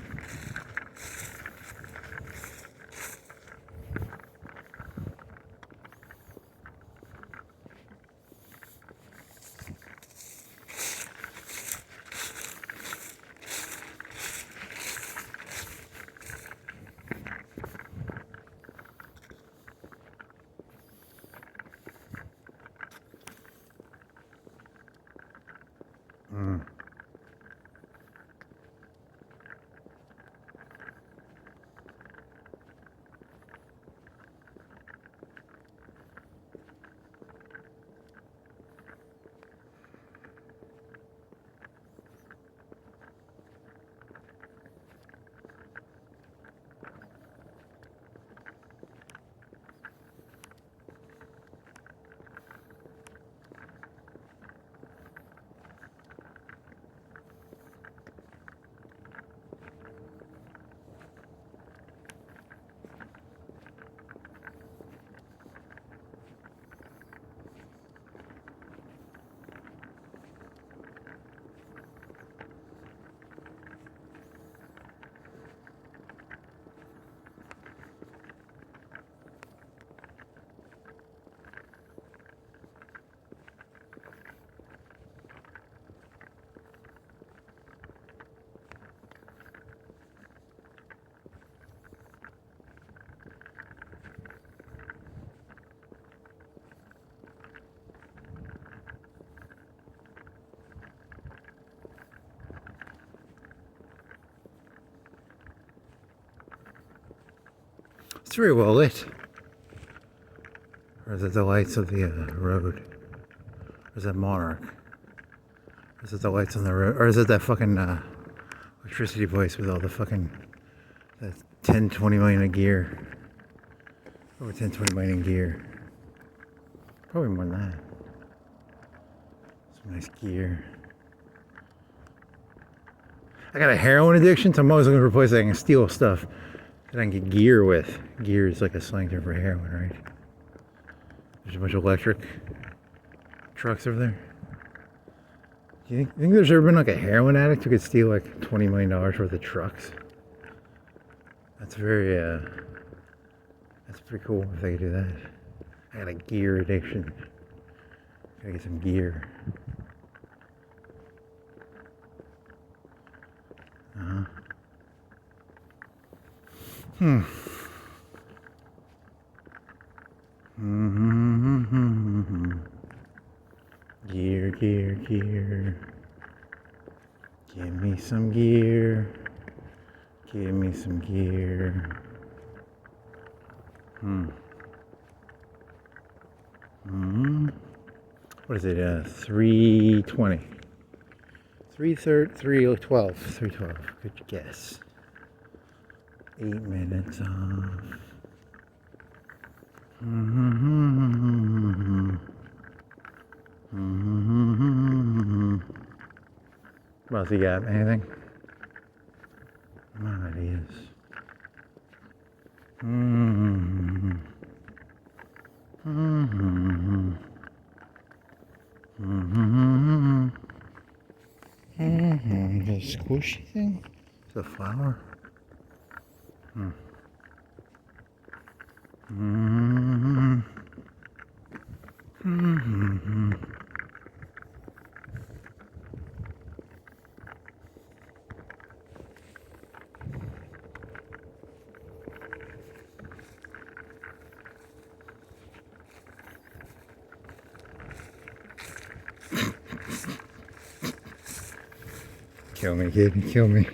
It's very well lit. Or is it the lights of the road? Or is that Monarch? Is it the lights on the road? Or is it that fucking electricity place with all the fucking 10, 20 million in gear? Over 10, 20 million in gear. Probably more than that. Some nice gear. I got a heroin addiction, so I'm always looking for a place that I can steal stuff that I can get gear with. Gear is like a slang term for heroin, right? There's a bunch of electric trucks over there. Do you think there's ever been like a heroin addict who could steal like $20 million worth of trucks? That's very, that's pretty cool if they could do that. I got a gear addiction. Gotta get some gear. Gear, gear, gear. Give me some gear. Give me some gear. What is it? 3:20. 3:12. 3:12. Good guess. 8 minutes off. What else you got? Anything? No ideas. The squishy thing? It's a flower? Kill me, kid, kill me.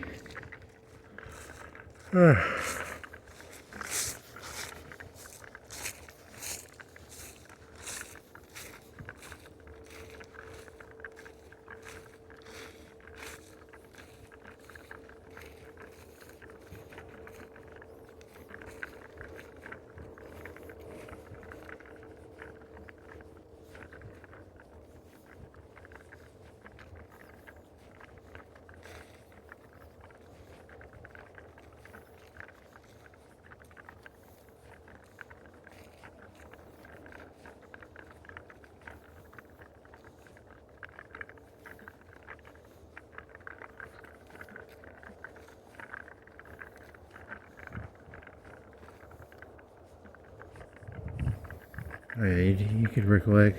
Oh yeah, you could recollect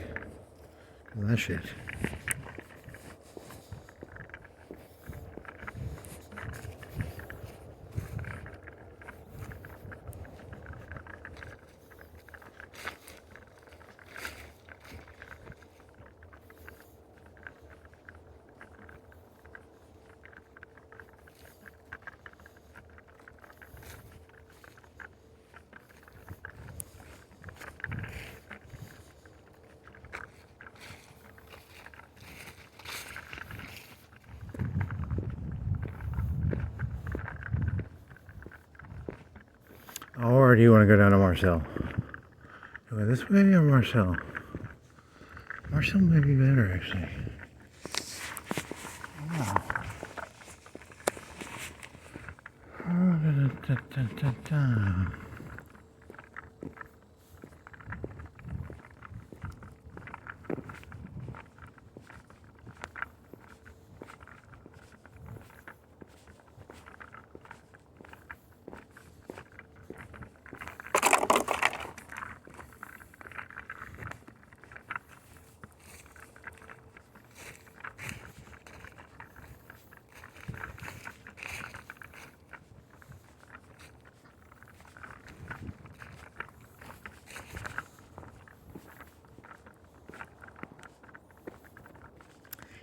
that shit. Or do you want to go down to Marcel? Go this way or Marcel? Marcel may be better, actually. Wow.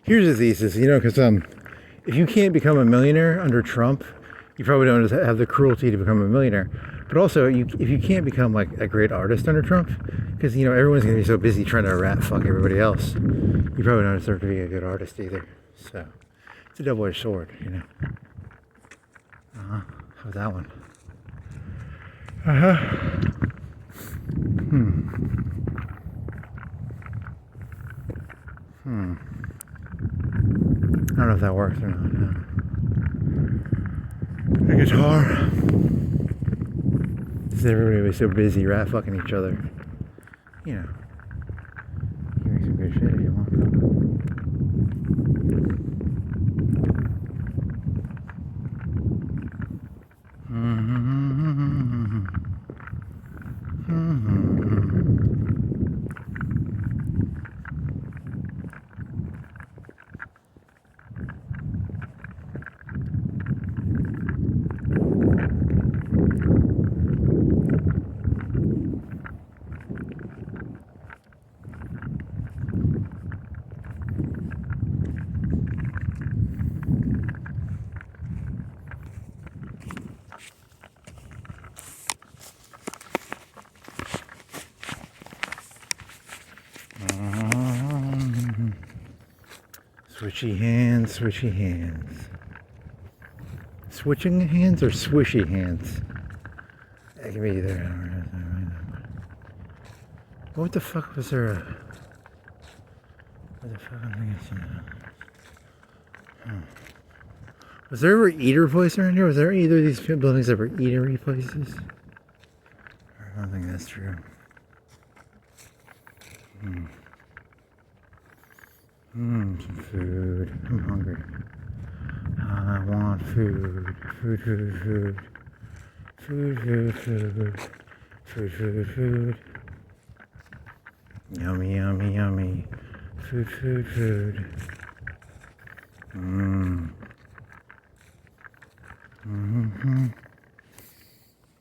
Here's the thesis, because if you can't become a millionaire under Trump, you probably don't have the cruelty to become a millionaire. But also, if you can't become like a great artist under Trump, because everyone's gonna be so busy trying to rat fuck everybody else, you probably don't deserve to be a good artist either. So it's a double-edged sword, you know. How's that one? I don't know if that works or not. No. The guitar. Because everybody was so busy rat fucking each other. You know. You make some good shit if you want. Switchy hands, switchy hands. Switching hands or swishy hands? That could be either. What the fuck was there? What the fuck am I Was there ever an eater place around here? Was there either of these buildings ever eatery places? I don't think that's true. Some food. I'm hungry. I want food. Food, food, food. Food, food, food. Food, food, food. Yummy, yummy, yummy. Food, food, food.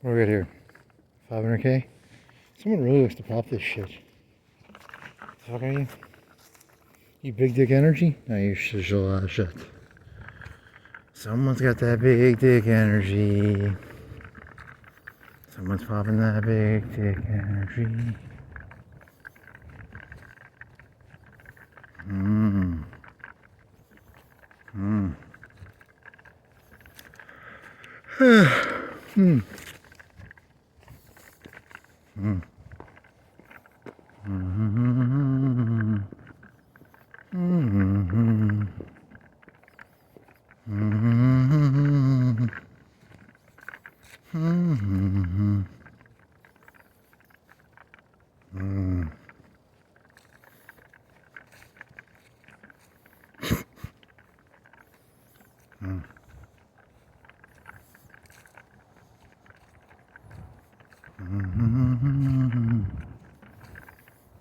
What do we got here? 500K? Someone really wants to pop this shit. The fuck are you? You big dick energy? No, you're just a lot of shit. Someone's got that big dick energy. Someone's popping that big dick energy.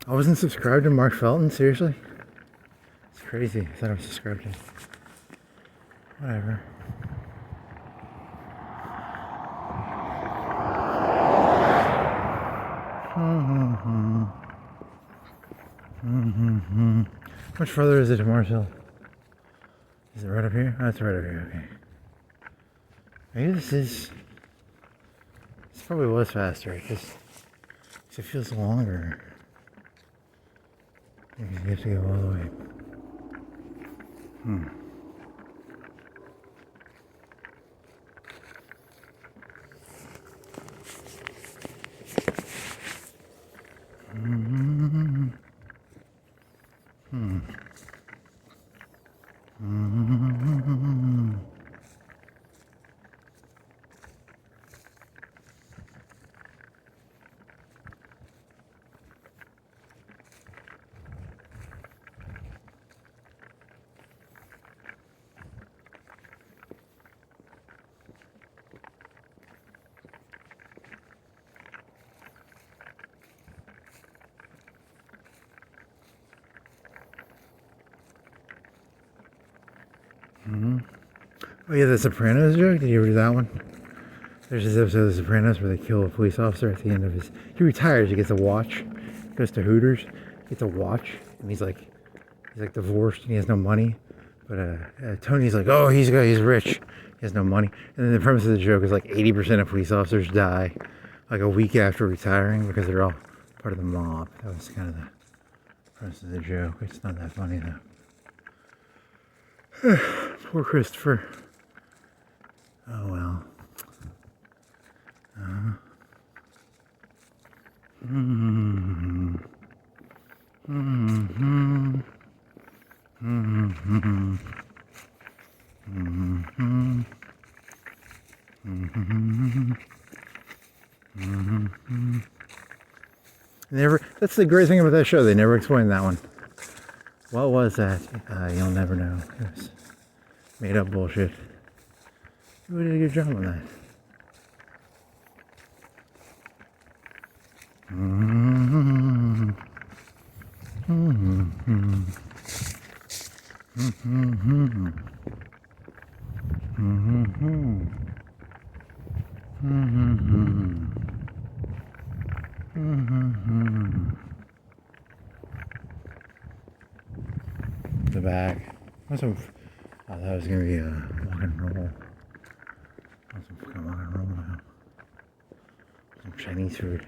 I wasn't subscribed to Mark Felton, seriously? It's crazy. I thought I was subscribed to him. Whatever. How much further is it to Monticello? Is it right up here? Oh, it's right up here, okay. Maybe this probably was faster, because it feels longer. Maybe you have to go all the way. Oh yeah, the Sopranos joke. Did you ever do that one? There's this episode of The Sopranos where they kill a police officer at the end of his. He retires. He gets a watch. Goes to Hooters. Gets a watch, and he's like divorced and he has no money. But Tony's like, oh, he's rich. He has no money. And then the premise of the joke is like 80% of police officers die like a week after retiring because they're all part of the mob. That was kind of the premise of the joke. It's not that funny though. Poor Christopher. Oh well. Never. That's the great thing about that show. They never explained that one. What was that? You'll never know. It was made up bullshit. Who did a good job on that? The back. I thought that was gonna be a rock and roll. Some fucking rock and roll now. Some Chinese food.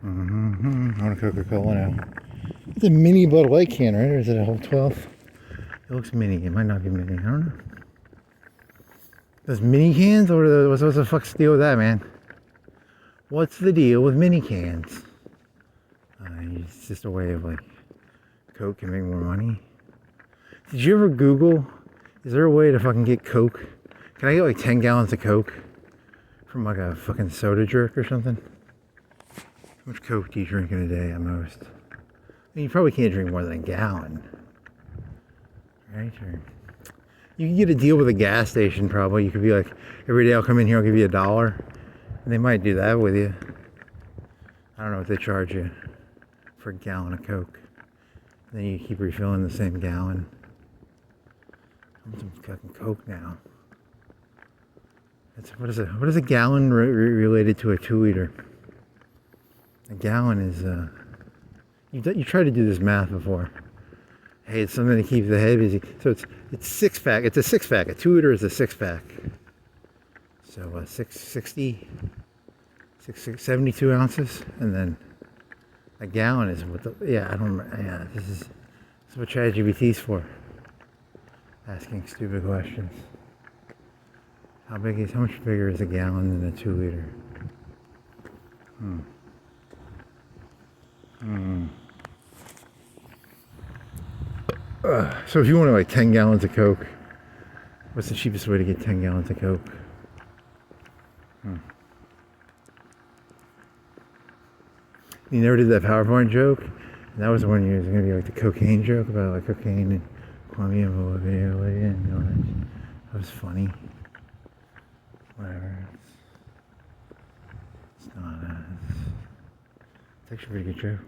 I want a Coca-Cola now. It's a mini Bud Light can, right? Or is it a whole 12? It looks mini. It might not be mini. I don't know. Those mini cans? What's the fuck's the deal with that, man? What's the deal with mini cans? It's just a way of like, Coke can make more money. Did you ever Google, is there a way to fucking get Coke? Can I get like 10 gallons of Coke from like a fucking soda jerk or something? How much Coke do you drink in a day at most? I mean, you probably can't drink more than a gallon, right? Or you can get a deal with a gas station probably. You could be like, every day I'll come in here, I'll give you $1. And they might do that with you. I don't know what they charge you for a gallon of Coke. And then you keep refilling the same gallon. I want some fucking Coke now. What is a gallon related to a 2-liter? A gallon is, you tried to do this math before. Hey, it's something to keep the head busy. So it's 6-pack. It's a 6-pack. A 2-liter is a 6-pack. So 72 ounces, and then a gallon is what this is what ChatGPT's for. Asking stupid questions. How much bigger is a gallon than a 2-liter? So if you want like 10 gallons of Coke, what's the cheapest way to get 10 gallons of Coke? You never did that PowerPoint joke? And that was one year. It was going to be like the cocaine joke about like cocaine and Columbia and Bolivia and all that. That was funny. Whatever. It's not. It's actually a pretty good joke.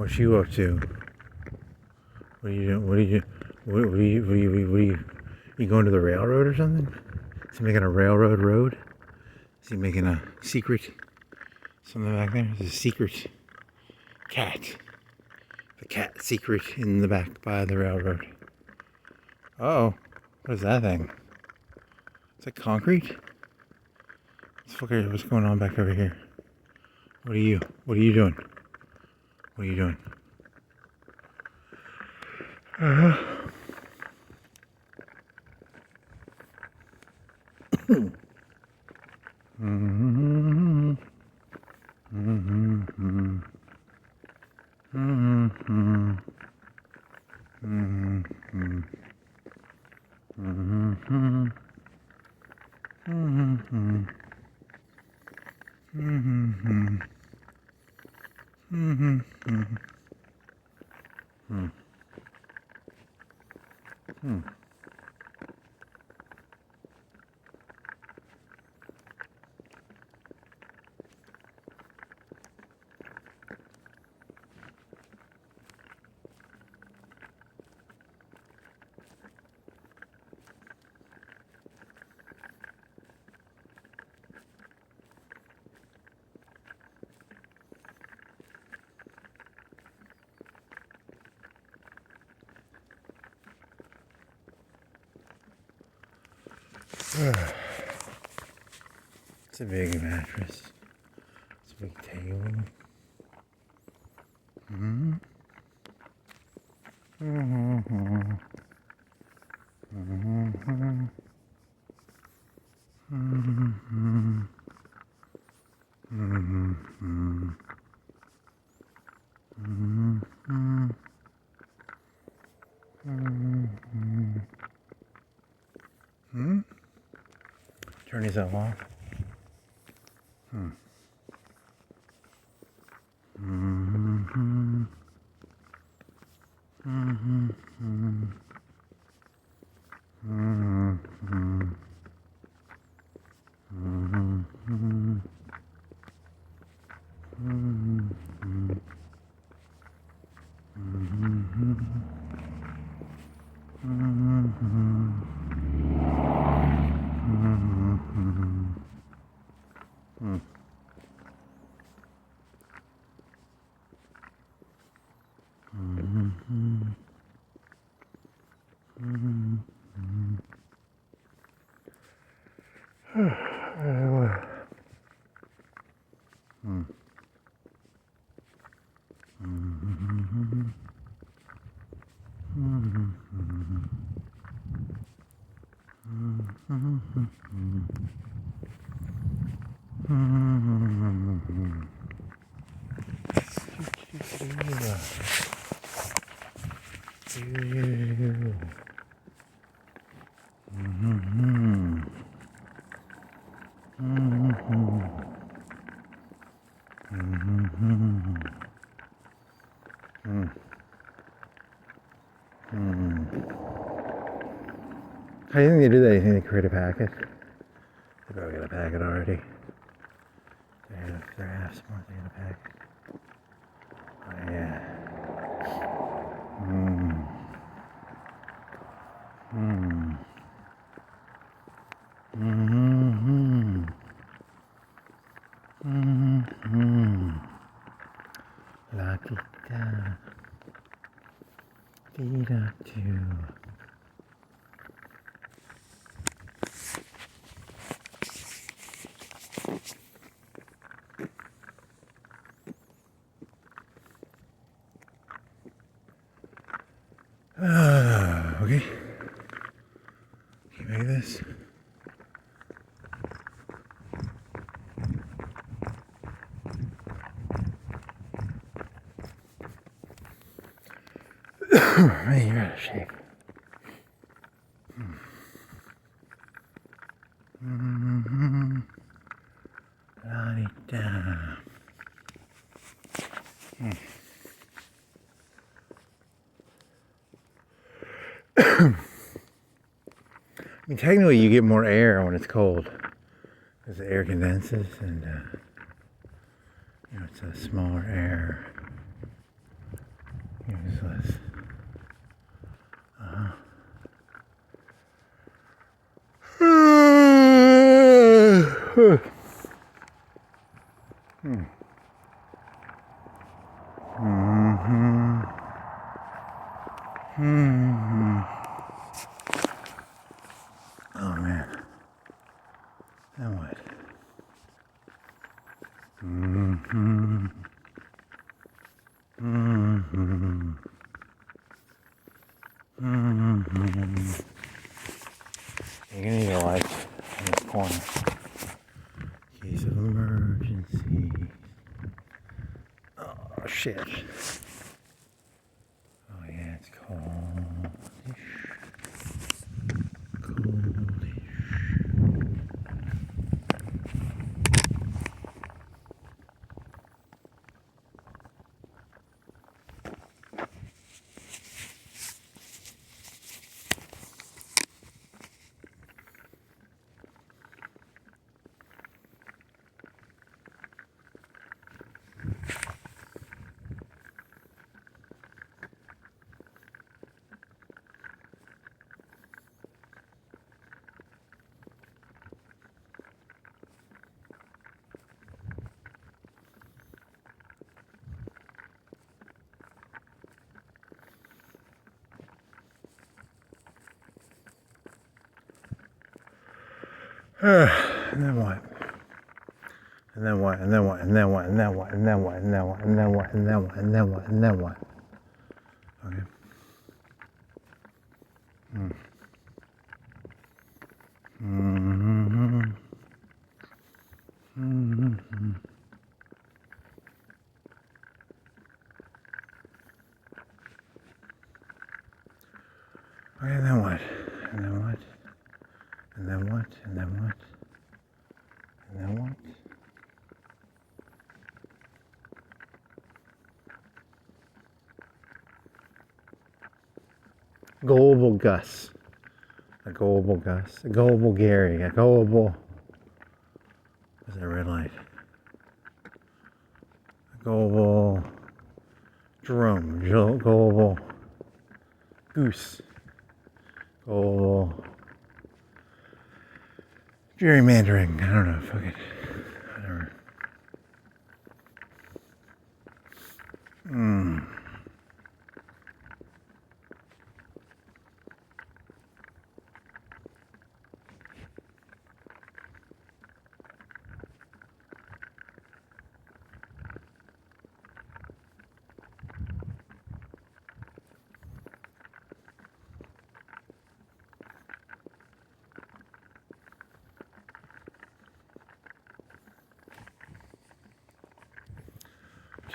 What you up to? What are you doing? What are you? What are you? You going to the railroad or something? Is he making a railroad road? Is he making a secret? Something back there? There's a secret cat. The cat secret in the back by the railroad. Oh, what is that thing? Is that concrete? What's going on back over here? What are you? What are you doing? What are you doing? It's a big mattress. It's a big table. Turn yourself off. How do you think they do that? You think they create a packet? They probably got a packet already. They're half smart, they got a packet. Oh yeah. La di da. Dee da do. Okay. Can you make this? Man, you're out of shape. La-di-da. I mean, technically, you get more air when it's cold, because the air condenses, and you know, it's a smaller air. Oh man. Now what? You're gonna need a light in this corner. Case of emergency. Oh shit. Oh yeah, it's coldish. Coldish. And then what? And then what? And then what? And then what? And then what? And then what? And then what? And then what? And then what? And then what? And then what? Okay. Okay, and then what? And then what? And then what? And then what? And then what? Gullible Gus. A gullible Gus. A gullible Gary. A gullible. What's that red light? A gullible Jerome. Gullible Goose. Gullible gerrymandering. I don't know. Fuck it. Whatever.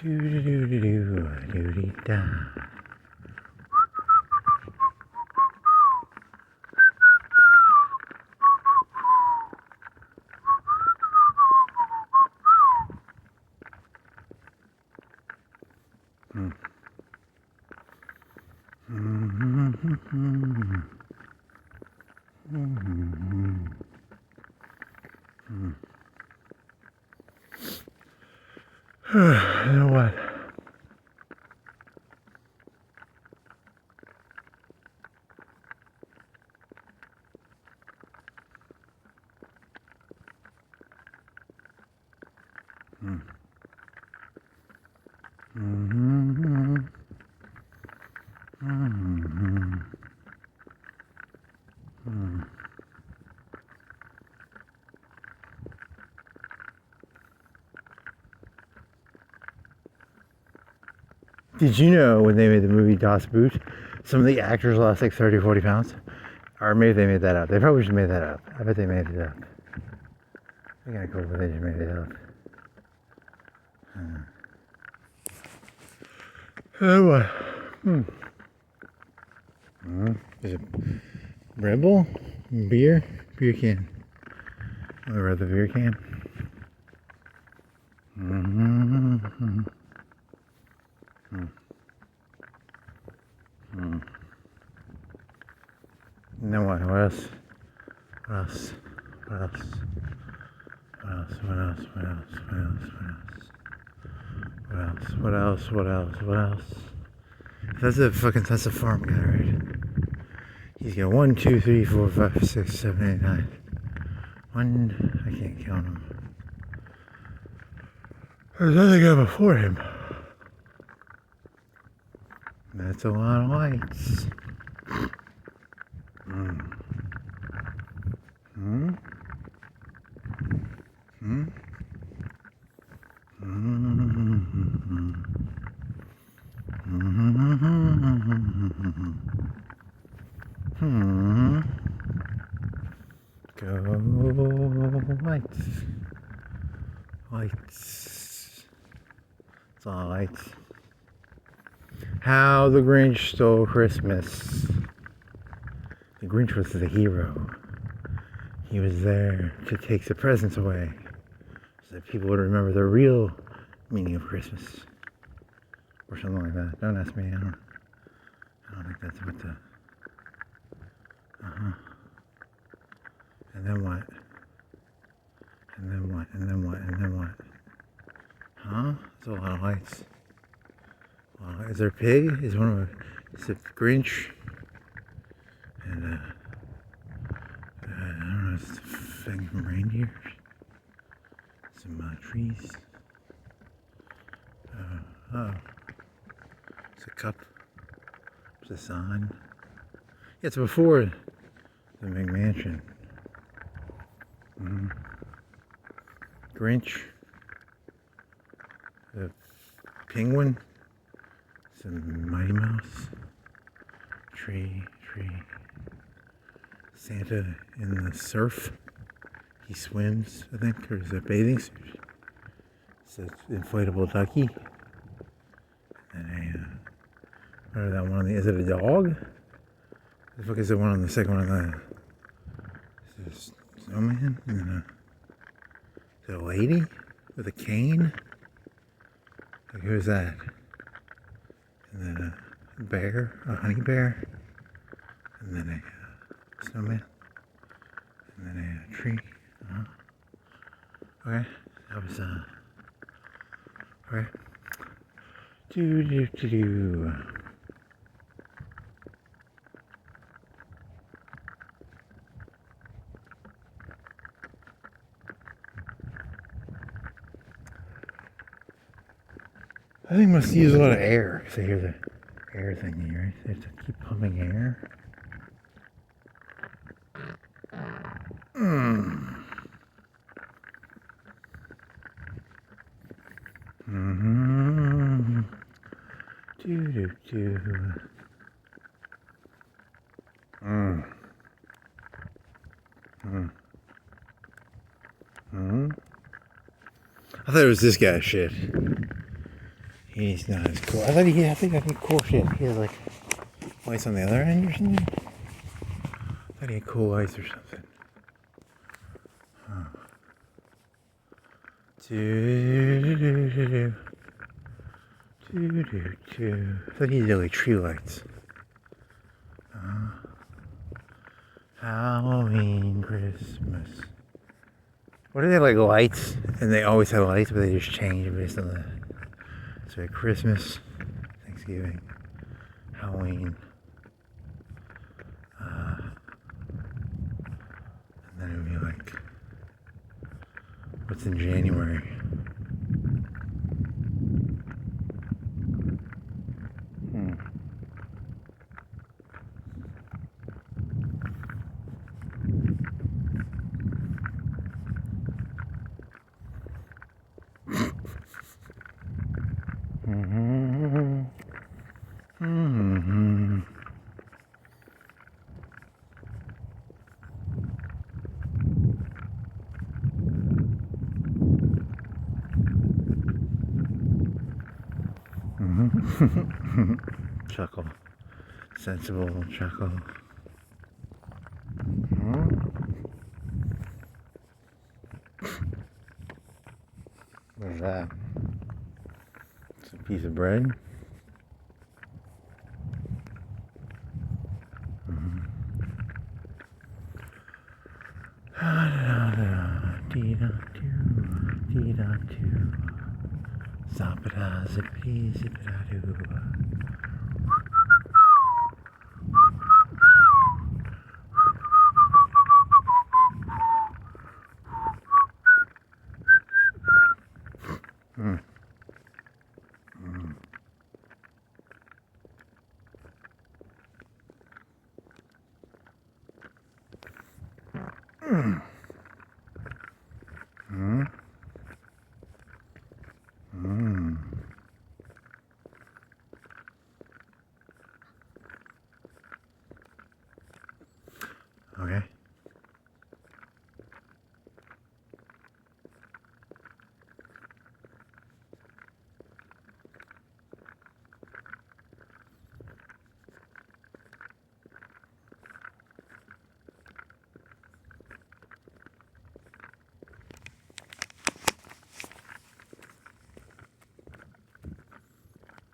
Do-do-do-do-do-do-da. You know what? Did you know when they made the movie Das Boot, some of the actors lost like 30 or 40 pounds? Or maybe they made that up. They probably just made that up. I bet they made it up. They're kind of cool, but they just made it up. What? Is it Red Bull? Beer? Beer can. Or the beer can. And then what? What else? What else? What else? What else? What else? What else? What else? What else? What else? What else? What else? That's a farm guy, right? He's got 1, 2, 3, 4, 5, 6, 7, 8, 9. One, I can't count them. There's nothing go before him. That's a lot of lights. Mm. Hmm? Hmm? Go lights. Lights. It's all lights. How the Grinch Stole Christmas. The Grinch was the hero. He was there to take the presents away so that people would remember the real meaning of Christmas. Or something like that. Don't ask me. I don't think that's what the... Uh-huh. And then what? And then what? And then what? And then what? Huh? There's a lot of lights. Is there a pig? Is it Grinch? And I don't know, it's a thing from reindeers. Some trees. Oh. It's a cup. It's a sign. Yeah, it's before the big mansion. Grinch. The penguin. Some Mighty Mouse. Tree. Santa in the surf. He swims, I think, or is it a bathing suit? It's an inflatable ducky. And or that one is it a dog? The fuck is the one on the second one on the is it a snowman? And then is it a lady with a cane? Like who's that? And then a bear, a honey bear, and then a snowman, and then a tree. Okay, that was okay. Do. I think must use a lot of air. So hear the air thing here. They have to keep pumping air. I thought it was this guy's shit. He's not as cool. I think I think cool shit. He has like lights on the other end or something. I thought he had cool lights or something. I thought he did like tree lights. Halloween, Christmas. What are they like lights? And they always have lights, but they just change based on the. So Christmas, Thanksgiving, Halloween, and then it would be like, what's in January? Chuckle. Sensible chuckle. What is that? It's a piece of bread. Zap-a-da, zippity, zippity-doo. Okay.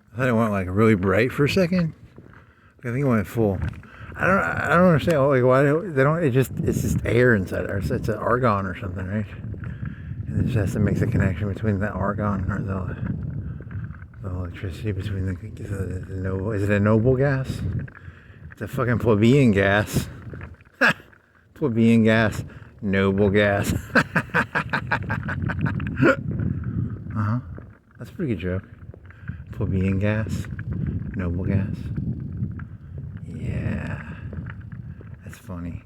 I thought it went like really bright for a second. I think it went full. I don't understand. Like why they don't? It's just air inside it. It's an argon or something, right? And it just has to make the connection between the argon or the electricity between the noble. Is it a noble gas? It's a fucking plebeian gas. Plebeian gas, noble gas. That's a pretty good joke. Plebeian gas, noble gas. Yeah, that's funny.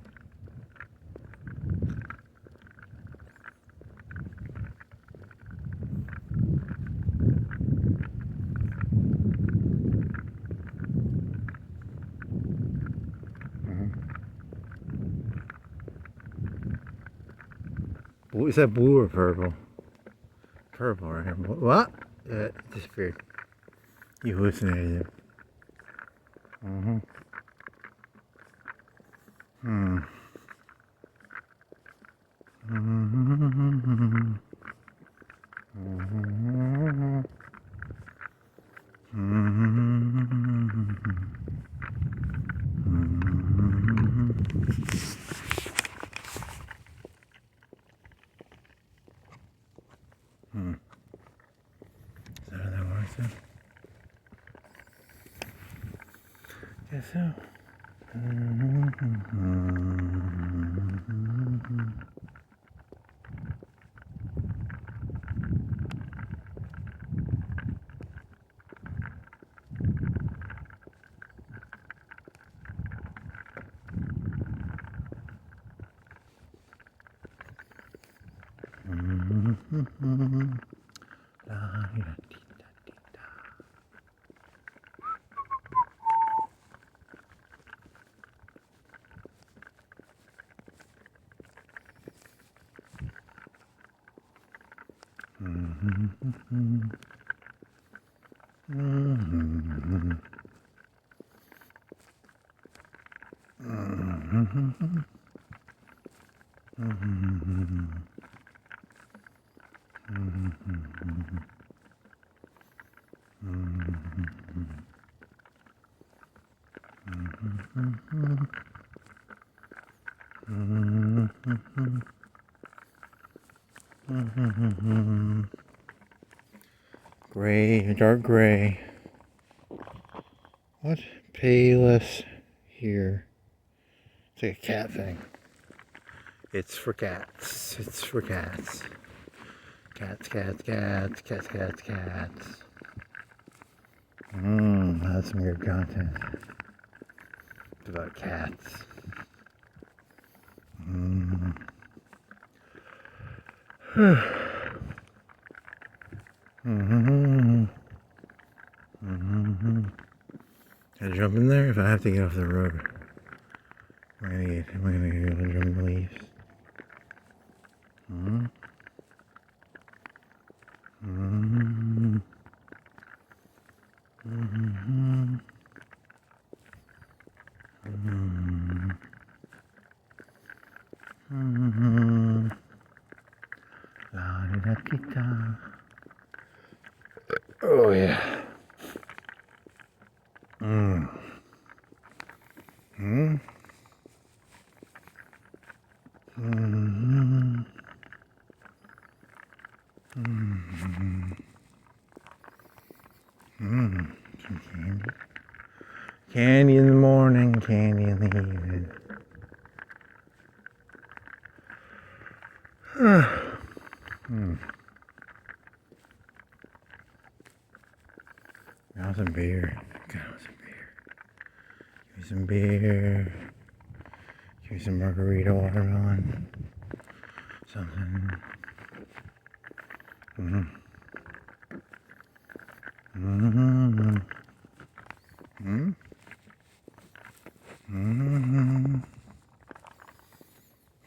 Is that blue or purple? Purple right here. What? It disappeared. You hallucinated it. Is that how that works then? Guess so. Gray, dark gray. What? Payless here. It's like a cat thing. It's for cats. It's for cats. Cats, cats, cats, cats, cats, cats. That's some good content. It's about cats. Can I jump in there? If I have to get off the road, am I gonna be able to jump in the leaves? La-di-da-di-da. Oh yeah. Some candy. Candy in the morning, candy in the evening. Now some beer. Got some beer. Give me some beer. Give Maybe some margarita watermelon. Something. Mm-hmm. Mm-hmm. Mm-hmm. Mm-hmm.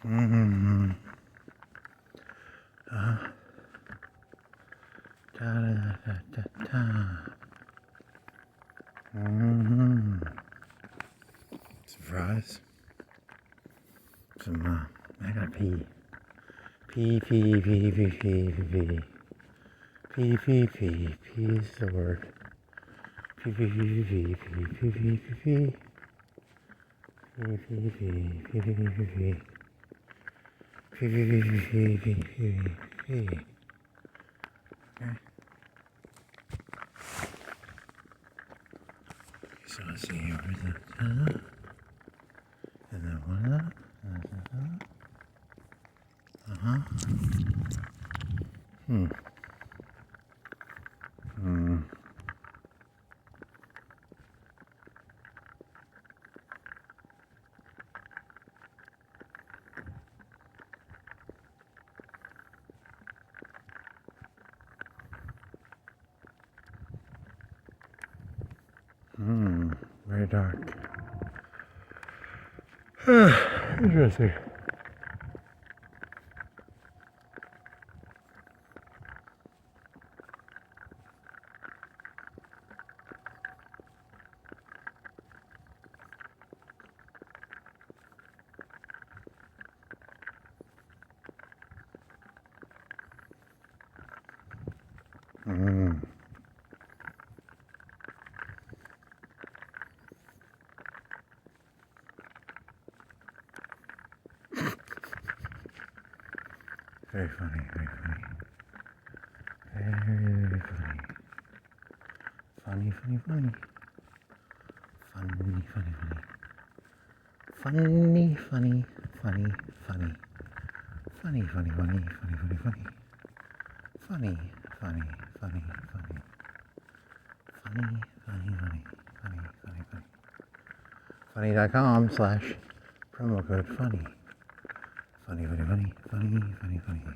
Mm-hmm. Da da da da da. Mm-hmm. Some fries. Some, I gotta pee. Pee, pee, pee, pee, pee, pee, pee. Pee, pee, pee, pee is the word. Pee, pee, pee, pee, pee, pee, pee, pee, pee. Pee, pee, pee, pee, pee, pee, pee. Pee, pee, pee, pee, pee, pee, pee. Okay. So let's see here. Where's that? And then one up. Uh-huh. Hmm. Hmm. Hmm. Very dark. Interesting. Hmm. Very funny, very funny. Very funny. Funny, funny, funny. Funny, funny, funny. Funny, funny, funny, funny. Funny, funny, funny, funny, funny, funny. Funny, funny, funny, funny. Funny, funny, funny, funny, funny, funny. Funny.com/promo code funny. Funny, funny, funny, funny, funny, funny, funny.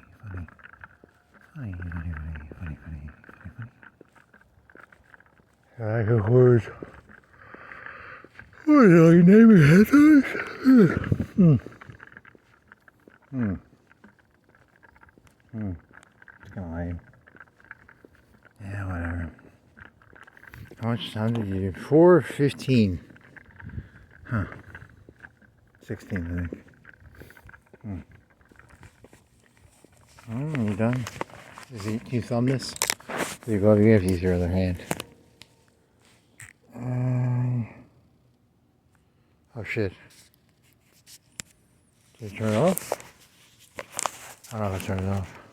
Funny, funny, funny, funny, funny, funny, funny. I like a word. What are you naming headlines? It's kind of lame. Yeah, whatever. How much time did you do? 4:15. Huh. 16, I think. You done? Can you thumb this? There you go. You have to use your other hand. Oh shit. Did you turn it off? I don't know if I turned it off.